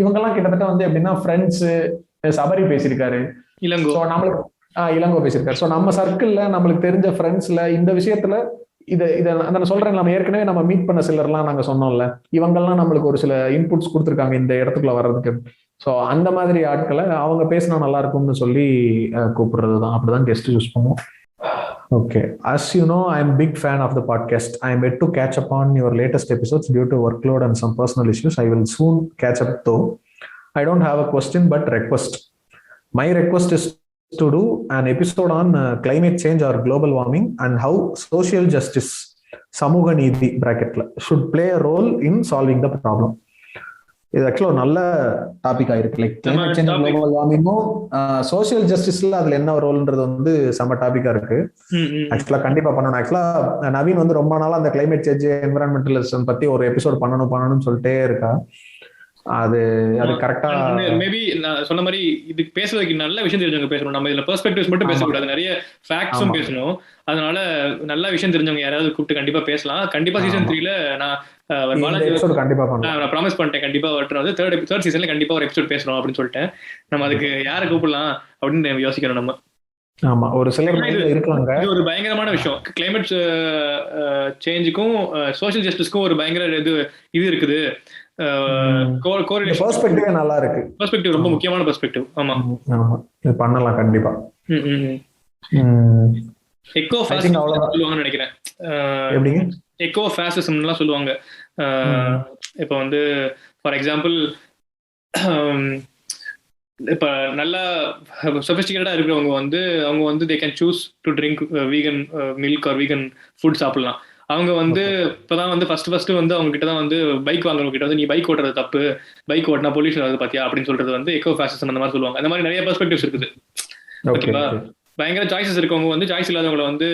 இவங்கெல்லாம் கிட்டத்தட்ட வந்து எப்படின்னா ஃப்ரெண்ட்ஸ். சபரி பேசியிருக்காரு, இளங்கோ இளங்கோ பேசியிருக்காரு. ஸோ நம்ம சர்க்கிள்ல நம்மளுக்கு தெரிஞ்ச ஃப்ரெண்ட்ஸ்ல இந்த விஷயத்துல இதை நான் சொல்றேன், நம்ம ஏற்கனவே நம்ம மீட் பண்ண சிலர்லாம் நாங்க சொன்னோம்ல, இவங்கெல்லாம் நம்மளுக்கு ஒரு சில இன்புட்ஸ் கொடுத்துருக்காங்க இந்த இடத்துக்குள்ள வர்றதுக்கு. ஸோ அந்த மாதிரி ஆட்களை அவங்க பேசினா நல்லா இருக்கும்னு சொல்லி கூப்பிடுறது தான். அப்படிதான் கெஸ்ட் யூஸ் பண்ணுவோம். Okay. As you know, I am a big fan of the podcast. I am yet to catch up on your latest episodes due to workload and some personal issues. I will soon catch up though. I don't have a question but request. My request is to do an episode on climate change or global warming and how social justice, Samuga Neethi bracket, should play a role in solving the problem. இது ஆக்சுவலா ஒரு நல்ல topic ஆயிருக்கு. Like climate change, global வார்மிங்கும் social ஜஸ்டிஸ்ல அதுல என்ன ரோல்ன்றது வந்து செம்ம டாபிக்கா இருக்கு. ஆக்சுவலா கண்டிப்பா பண்ணணும். ஆக்சுவலா நவீன் வந்து ரொம்ப நாளா அந்த கிளைமேட் சேஞ்ச், என்விரான்மெண்டலிசம் பத்தி ஒரு எபிசோட் பண்ணணும்னு சொல்லிட்டே இருக்கா. அது கரெக்டா மேபி நான் சொன்ன மாதிரி இது பேசுறதுக்கு நல்ல விஷயம் தெரிஞ்சவங்க பேசணும். நம்ம இதுல பெர்ஸ்பெக்டிவ்ஸ் மட்டும் பேசக்கூடாது, நிறைய ஃபேக்ட்ஸும் பேசணும். அதனால நல்ல விஷயம் தெரிஞ்சவங்க யாராவது கூப்பிட்டு கண்டிப்பா பேசலாம். கண்டிப்பா சீசன் 3ல நான் ப்ராமிஸ் பண்ணிட்டேன், கண்டிப்பா வரட்டும். தேர்ட் சீசன்ல கண்டிப்பா ஒரு எபிசோட் பேசணும் அப்படின்னு சொல்லிட்டேன். நம்ம அதுக்கு யாரை கூப்பிடலாம் அப்படின்னு யோசிக்கணும் நம்ம. ஆமா, ஒரு சிலர் இருக்காங்க. இது ஒரு பயங்கரமான விஷயம். கிளைமேட் சேஞ்சுக்கும் சோஷியல் ஜஸ்டிஸ்க்கும் ஒரு பயங்கர இது இருக்குது. பெர்ஸ்பெக்டிவ் நல்லா இருக்கு. பெர்ஸ்பெக்டிவ் ரொம்ப முக்கியமான பெர்ஸ்பெக்டிவ். ஆமா ஆமா, இது பண்ணலாம் கண்டிப்பா. எக்கோ ஃபாசிசம் சொல்லுவாங்கன்னு நினைக்கிறேன். எப்படிங்க எக்கோ ஃபாசிசம்லாம் சொல்லுவாங்க. இப்போ வந்து ஃபார் எக்ஸாம்பிள், இப்ப நல்லா சொபிஸ்டிகேட்டடா இருக்கிறவங்க வந்து அவங்க வந்து they can choose to drink vegan milk R vegan food சாப்பிடலாம். அவங்க வந்து இப்பதான் வந்து ஃபர்ஸ்ட் வந்து அவங்க கிட்ட தான் வந்து பைக் வாங்குறவங்க கிட்ட வந்து நீ பைக் ஓட்டுறது தப்பு, பைக் ஓட்டினா பொல்யூஷன் ஆகுது பாத்தியா அப்படின்னு சொல்றது வந்து எக்கோ ஃபாசிசம் அந்த மாதிரி சொல்லுவாங்க. அந்த மாதிரி நிறைய பெர்ஸ்பெக்டிவ்ஸ் இருக்குது. ஓகேவா, பயங்கர சாய்ஸஸ் இருக்கவங்க வந்து சாய்ஸ் இல்லாதவங்களை வந்து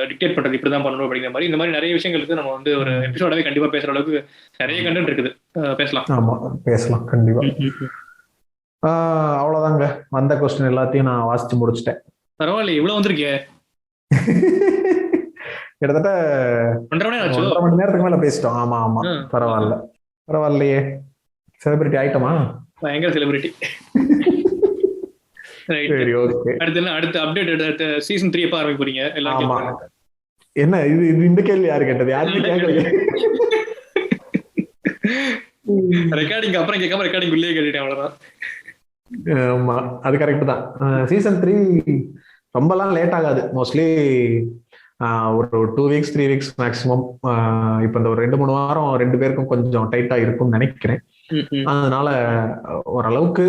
டிக்டேட் பண்றது இப்படிதான் பண்ணணும் அப்படிங்கிற மாதிரி இந்த மாதிரி நிறைய விஷயங்களுக்கு நம்ம வந்து ஒரு எபிசோடாவே கண்டிப்பா பேசுற அளவுக்கு நிறைய கண்டென்ட் இருக்குது. பேசலாம். ஆமா பேசலாம் கண்டிப்பா. அவ்வளவுதாங்க, வந்த கொஸ்டின் எல்லாத்தையும் நான் வாசிச்சு முடிச்சிட்டேன். பரவாயில்ல, இவ்வளவு வந்திருக்கே. கிட்டத்தட்ட 1.5 மணி நேரத்துக்கு மேல பேசிட்டோம். ஆமா ஆமா, பரவாயில்லையே. செலிபிரிட்டி ஆயிட்டோமா? பயங்கர செலிபிரிட்டி. அடுத்த அப்டேட் சீசன் 3 எப்ப ஆரம்பிக்க போறீங்க எல்லாரும்? என்ன இது இந்த கேள்வி யாரு கேட்டது? யாருமே கேட்கல. ரெக்கார்டிங் அப்புறம் கேட்காம ரெக்கார்டிங் உள்ளே கேட்டுட்டேன், அவ்வளவுதான். ஆமா, அது கரெக்ட் தான். சீசன் 3 ரொம்பலாம் லேட் ஆகாது. மோஸ்ட்லி ஒரு 2 வீக்ஸ் 3 வீக்ஸ் மேக்ஸிமம். இப்ப இந்த ஒரு 2-3 வாரம் 2 பேருக்கும் கொஞ்சம் டைட்டா இருக்கும்னு நினைக்கிறேன். அதனால ஓரளவுக்கு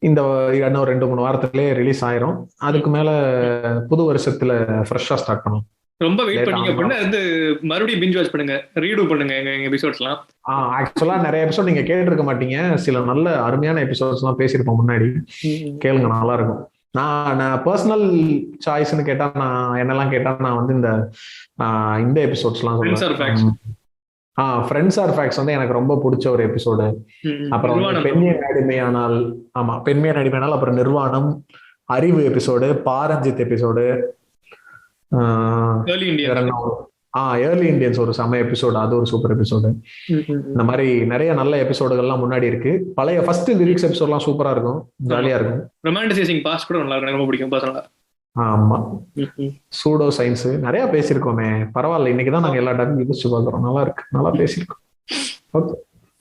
இந்த இன்னும் 2-3 வாரத்திலேயே ரிலீஸ் ஆயிரும். அதுக்கு மேல புது வருஷத்துல ஃப்ரெஷ்ஷா ஸ்டார்ட் பண்ணும். ரொம்ப வெயிட் பண்ணீங்க அப்படின்னா வந்து மறுபடியும் பிஞ்ச் வாட்ச் பண்ணுங்க, ரீடு பண்ணுங்க எங்க எபிசோட்ஸ்லாம். ஆக்சுவலா நிறைய எபிசோட் நீங்க கேட்டிருக்க மாட்டீங்க. சில நல்ல அருமையான எபிசோட்ஸ் எல்லாம் பேசியிருப்போம் முன்னாடி, கேளுங்க, நல்லா இருக்கும். நான் பர்சனல் சாய்ஸ்ன்னு கேட்டா, நான் என்னெல்லாம் கேட்டா நான் வந்து இந்த எபிசோட்ஸ் எல்லாம் சொல்லுவேன். ஃப்ரெண்ட்ஸ் ஆர் ஃபேக்ட்ஸ் வந்து எனக்கு ரொம்ப பிடிச்ச ஒரு எபிசோடு. அப்புறம் பெண்ணியன் அடிமையானால், ஆமா பெண்ணியன் அடிமையானால், அப்புறம் நிர்வாணம், அறிவு episode, Pa Ranjith episode, early Indians ஒரு செம எபிசோடு, அது ஒரு சூப்பர் எபிசோடு. இந்த மாதிரி நிறைய நல்ல எபிசோடுகள்லாம் முன்னாடி இருக்கு. பழைய ஃபர்ஸ்ட் லிரிக்ஸ் எபிசோட்லாம் சூப்பரா இருக்கும், ஜாலியா இருக்கும். ரொமான்டிசைசிங் பாஸ்ட் கூட நல்லா இருக்கும், எனக்கு ரொம்ப பிடிக்கும் பர்சனலா. ஆமா, சூடோ சயின்ஸ் நிறைய பேசியிருக்கோமே, பரவாயில்ல. இன்னைக்குதான் நாங்க எல்லா டாக்கும் யோசிச்சு பாக்குறோம். நல்லா இருக்கு, நல்லா பேசியிருக்கோம். ஓகே,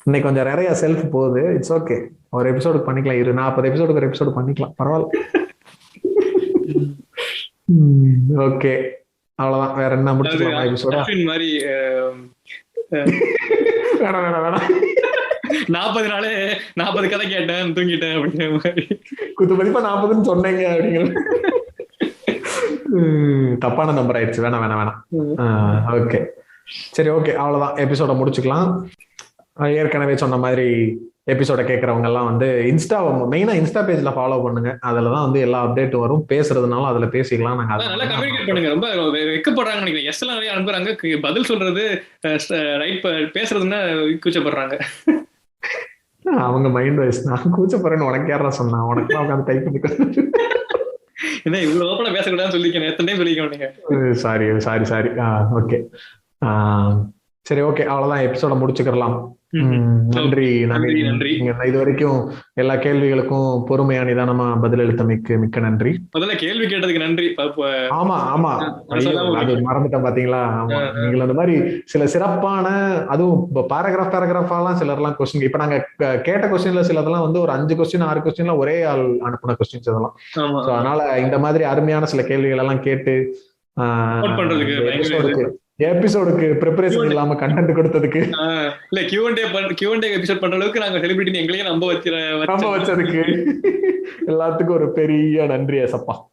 இன்னைக்கு கொஞ்சம் நிறைய செல்ஃப் போகுது. இட்ஸ் ஓகே, ஒரு எபிசோடு பண்ணிக்கலாம். 40 எபிசோடுக்கு ஒரு எபிசோடு பண்ணிக்கலாம், பரவாயில்ல. ஓகே, அவ்வளவுதான். வேற என்ன முடிச்சுக்கலாமா எபிசோட? மாதிரி வேணாம் வேணாம் வேணாம். 40 நாளே 40 கதை கேட்டேன் தூங்கிட்டேன் அப்படிங்கிற மாதிரி. குத்து மதிப்பா 40ன்னு சொன்னீங்க அப்படிங்கிற தப்பான நம்பர் ஆயிடுச்சு. வேணாம் வேணாம் வேணாம். ஓகே சரி, ஓகே, அவ்வளவுதான். எபிசோட முடிச்சுக்கலாம். ஏற்கனவே சொன்ன மாதிரி எபிசோட கேட்கறவங்க எல்லாம் வந்து மெயினா இன்ஸ்டா பேஜ்ல ஃபாலோ பண்ணுங்க. அதுலதான் வந்து எல்லா அப்டேட்டும் வரும். பேசுறதுனால அதுல பேசிக்கலாம். நாங்க நல்லா கம்யூனிகேட் பண்ணுங்க. ரொம்ப வெக்கப்படுறாங்க நினைக்கிறேன். எஸ் எல்லாம் நிறைய அனுப்புறாங்க, பதில் சொல்றது ரைட் பேசுறதுன்னா கூச்சப்படுறாங்க. அவங்க மைண்ட் வைஸ். நான் கூச்சப்படுறேன்னு உனக்கு யாரா சொன்னா? உனக்கு உட்காந்து டைப் பண்ணி என்ன இவ்வளவு ஓப்பனா பேசக்கூடாதுன்னு சொல்லிக்கணும். எத்தனை டைம் சொல்லிக்க மாட்டீங்க. Sorry sorry sorry. ஓகே சரி, ஓகே, அவ்வளவுதான். எபிசோட முடிச்சுக்கலாம். நன்றி நன்றி நன்றி. இது வரைக்கும் எல்லா கேள்விகளுக்கும் பொறுமையா நிதானமா பதிலளித்தமைக்கு மிக்க நன்றி. முதல்ல கேள்வி கேட்டதுக்கு நன்றி. ஆமா ஆமா, அது மறந்துட்டேன் பாத்தீங்களா. ஆமா, நீங்கள் அந்த மாதிரி சில சிறப்பான, அதுவும் பேராகிராஃபாலாம் சிலர்லாம் கொஸ்டின், இப்ப நாங்க கேட்ட கொஸ்டின்ல சிலதெல்லாம் வந்து ஒரு 5 கொஸ்டின் 6 கொஸ்டின்ல ஒரே ஆள் அனுப்பின கொஸ்டின்ஸ் இதெல்லாம். அதனால இந்த மாதிரி அருமையான சில கேள்விகள் எல்லாம் கேட்டு எபிசோடுக்கு ப்ரிப்பரேஷன் இல்லாம கண்டென்ட் கொடுத்ததுக்கு, இல்ல Q&A எபிசோட் பண்ற அளவுக்கு நாங்க செலிபிரிட்டி எங்களையே நம்ப வச்சதுக்கு எல்லாத்துக்கும் ஒரு பெரிய நன்றி ஏசப்பா.